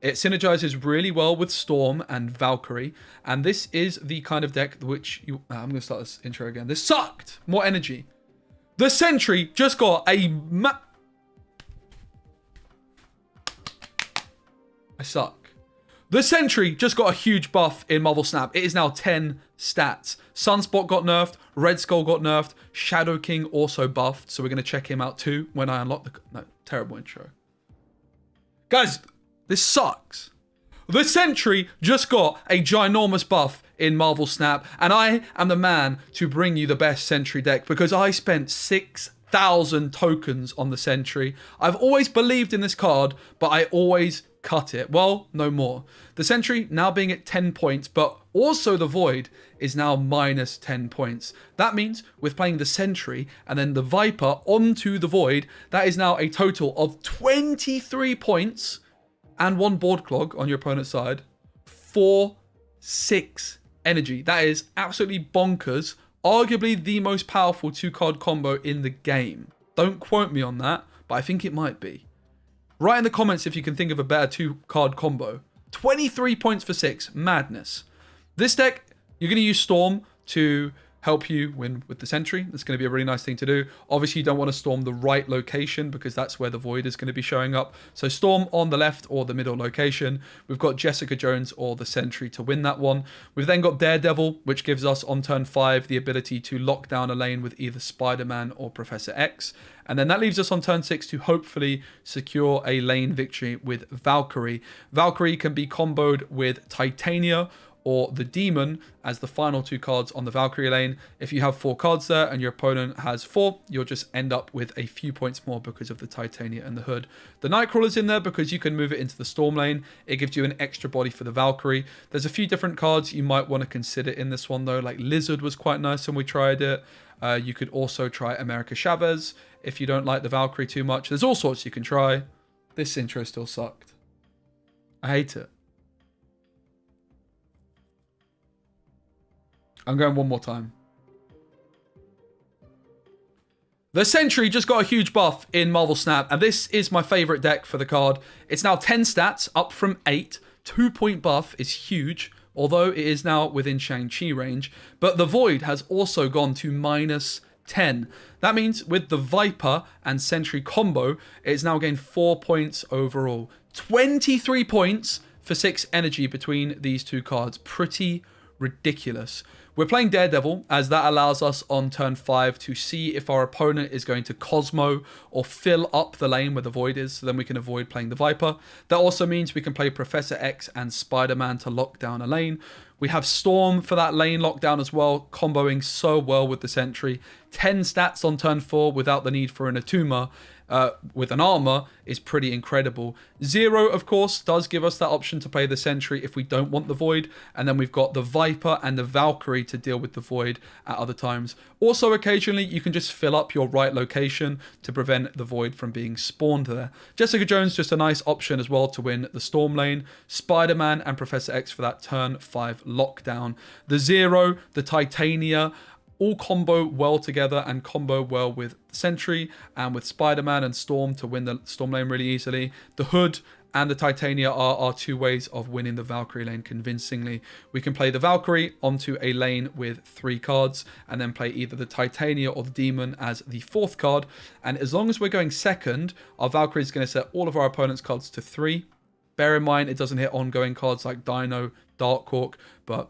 It synergizes really well with Storm and Valkyrie, and this is the kind of deck which you... I'm going to start this intro again. This sucked! More energy. The Sentry just got a... I suck. The Sentry just got a huge buff in Marvel Snap. It is now 10 stats. Sunspot got nerfed. Red Skull got nerfed. Shadow King also buffed. So we're going to check him out too when I unlock the... No, terrible intro. Guys, this sucks. The Sentry just got a ginormous buff in Marvel Snap. And I am the man to bring you the best Sentry deck because I spent 6,000 tokens on the Sentry. I've always believed in this card, but I always... cut it. Well, no more. The Sentry now being at 10 points, but also the Void is now minus 10 points. That means with playing the Sentry and then the Viper onto the Void, that is now a total of 23 points and 1 board clog on your opponent's side for 6 energy. That is absolutely bonkers. Arguably the most powerful 2-card combo in the game. Don't quote me on that, but I think it might be. Write in the comments if you can think of a better 2-card combo. 23 points for 6. Madness. This deck, you're going to use Storm to help you win with the Sentry. That's going to be a really nice thing to do. Obviously, you don't want to storm the right location because that's where the Void is going to be showing up. So Storm on the left or the middle location. We've got Jessica Jones or the Sentry to win that one. We've then got Daredevil, which gives us on turn 5 the ability to lock down a lane with either Spider-Man or Professor X. And then that leaves us on turn 6 to hopefully secure a lane victory with Valkyrie. Valkyrie can be comboed with Titania or the Demon as the final 2 cards on the Valkyrie lane. If you have 4 cards there and your opponent has 4, you'll just end up with a few points more because of the Titania and the Hood. The Nightcrawler's in there because you can move it into the Storm lane. It gives you an extra body for the Valkyrie. There's a few different cards you might want to consider in this one though, like Lizard was quite nice when we tried it. You could also try America Chavez if you don't like the Valkyrie too much. There's all sorts you can try. This intro still sucked. I hate it. I'm going one more time. The Sentry just got a huge buff in Marvel Snap, and this is my favorite deck for the card. It's now 10 stats, up from 8. 2-point buff is huge, although it is now within Shang-Chi range. But the Void has also gone to -10. That means with the Viper and Sentry combo, it's now gained 4 points overall. 23 points for 6 energy between these 2 cards. Pretty ridiculous. We're playing Daredevil, as that allows us on turn 5 to see if our opponent is going to Cosmo or fill up the lane where the Void is, so then we can avoid playing the Viper. That also means we can play Professor X and Spider-Man to lock down a lane. We have Storm for that lane lockdown as well, comboing so well with the Sentry. 10 stats on turn 4 without the need for an Atuma. With an armor is pretty incredible. 0, of course, does give us that option to play the Sentry if we don't want the Void. And then we've got the Viper and the Valkyrie to deal with the Void at other times. Also, occasionally, you can just fill up your right location to prevent the Void from being spawned there. Jessica Jones, just a nice option as well to win the Storm lane. Spider-Man and Professor X for that turn 5 lockdown. The 0, the Titania, all combo well together and combo well with Sentry and with Spider-Man and Storm to win the Storm lane really easily. The Hood and the Titania are our 2 ways of winning the Valkyrie lane convincingly. We can play the Valkyrie onto a lane with 3 cards and then play either the Titania or the Demon as the 4th card. And as long as we're going second, our Valkyrie is going to set all of our opponent's cards to 3. Bear in mind, it doesn't hit ongoing cards like Dino, Darkhawk, but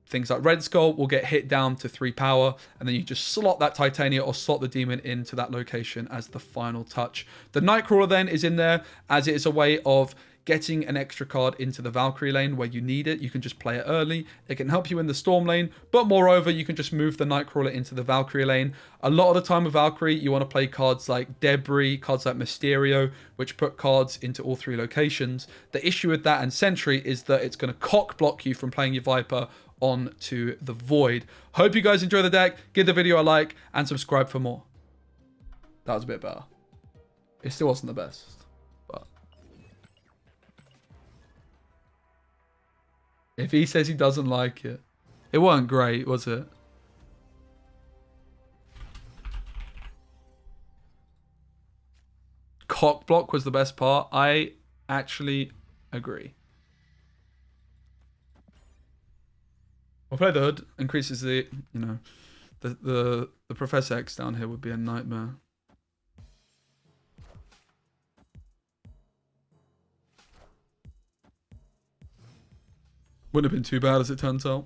things like Red Skull will get hit down to 3 power, and then you just slot that Titania or slot the Demon into that location as the final touch. The Nightcrawler then is in there as it is a way of getting an extra card into the Valkyrie lane where you need it. You can just play it early. It can help you in the Storm lane, but moreover, you can just move the Nightcrawler into the Valkyrie lane. A lot of the time with Valkyrie, you want to play cards like Debris, cards like Mysterio, which put cards into all 3 locations. The issue with that and Sentry is that it's going to cock block you from playing your Viper on to the Void. Hope you guys enjoy the deck. Give the video a like and subscribe for more. That was a bit better. It still wasn't the best, but if he says he doesn't like it, it wasn't great, was it? Cock block was the best part. I actually agree. We'll play the Hood. Increases the, you know, the Professor X down here would be a nightmare. Wouldn't have been too bad as it turns out.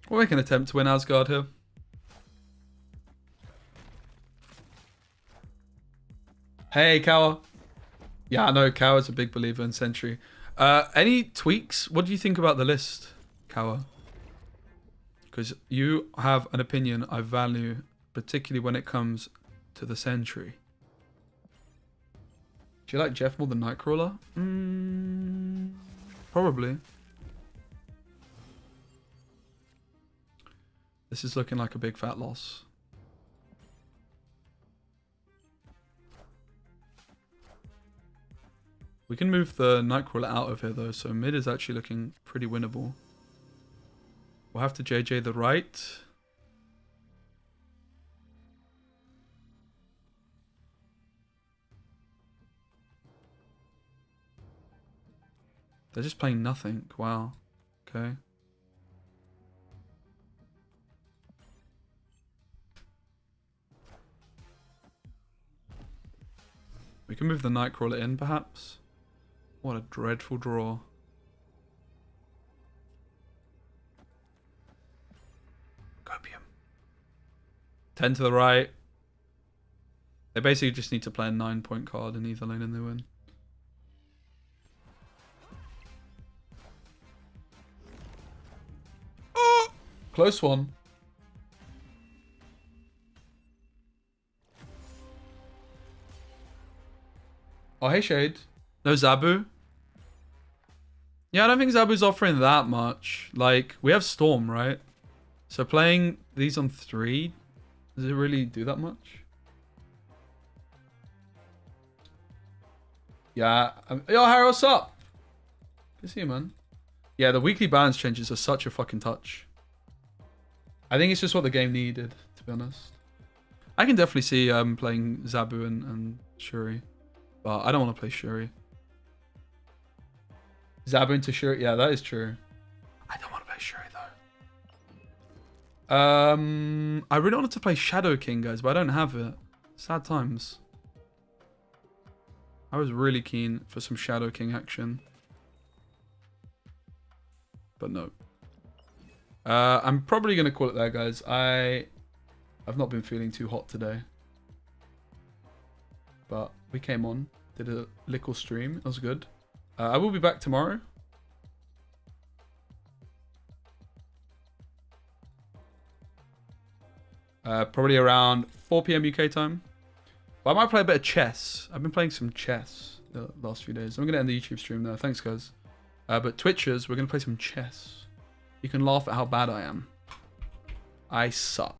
We'll make an attempt to win Asgard here. Hey, Kawa. Yeah, I know Kawa's a big believer in Sentry. Any tweaks? What do you think about the list, Kawa? Because you have an opinion I value, particularly when it comes to the Sentry. Do you like Jeff more than Nightcrawler? Probably. This is looking like a big fat loss. We can move the Nightcrawler out of here though, so mid is actually looking pretty winnable. We'll have to JJ the right. They're just playing nothing. Wow. Okay. We can move the Nightcrawler in perhaps. What a dreadful draw. Copium. 10 to the right. They basically just need to play a 9-point card in either lane and they win. Oh! Close one. Oh, hey, Shade. No Zabu. Yeah, I don't think Zabu's offering that much. Like, we have Storm, right? So playing these on 3, does it really do that much? Yeah. Yo, Harry, what's up? Good to see you, man. Yeah, the weekly balance changes are such a fucking touch. I think it's just what the game needed, to be honest. I can definitely see playing Zabu and Shuri. But I don't want to play Shuri. Zabu into Shuri. Yeah, that is true. I don't want to play Shuri, though. I really wanted to play Shadow King, guys, but I don't have it. Sad times. I was really keen for some Shadow King action. But no. I'm probably going to call it there, guys. I've not been feeling too hot today. But we came on, did a little stream. It was good. I will be back tomorrow. Probably around 4 PM UK time. But I might play a bit of chess. I've been playing some chess the last few days. I'm going to end the YouTube stream there. Thanks, guys. But Twitchers, we're going to play some chess. You can laugh at how bad I am. I suck.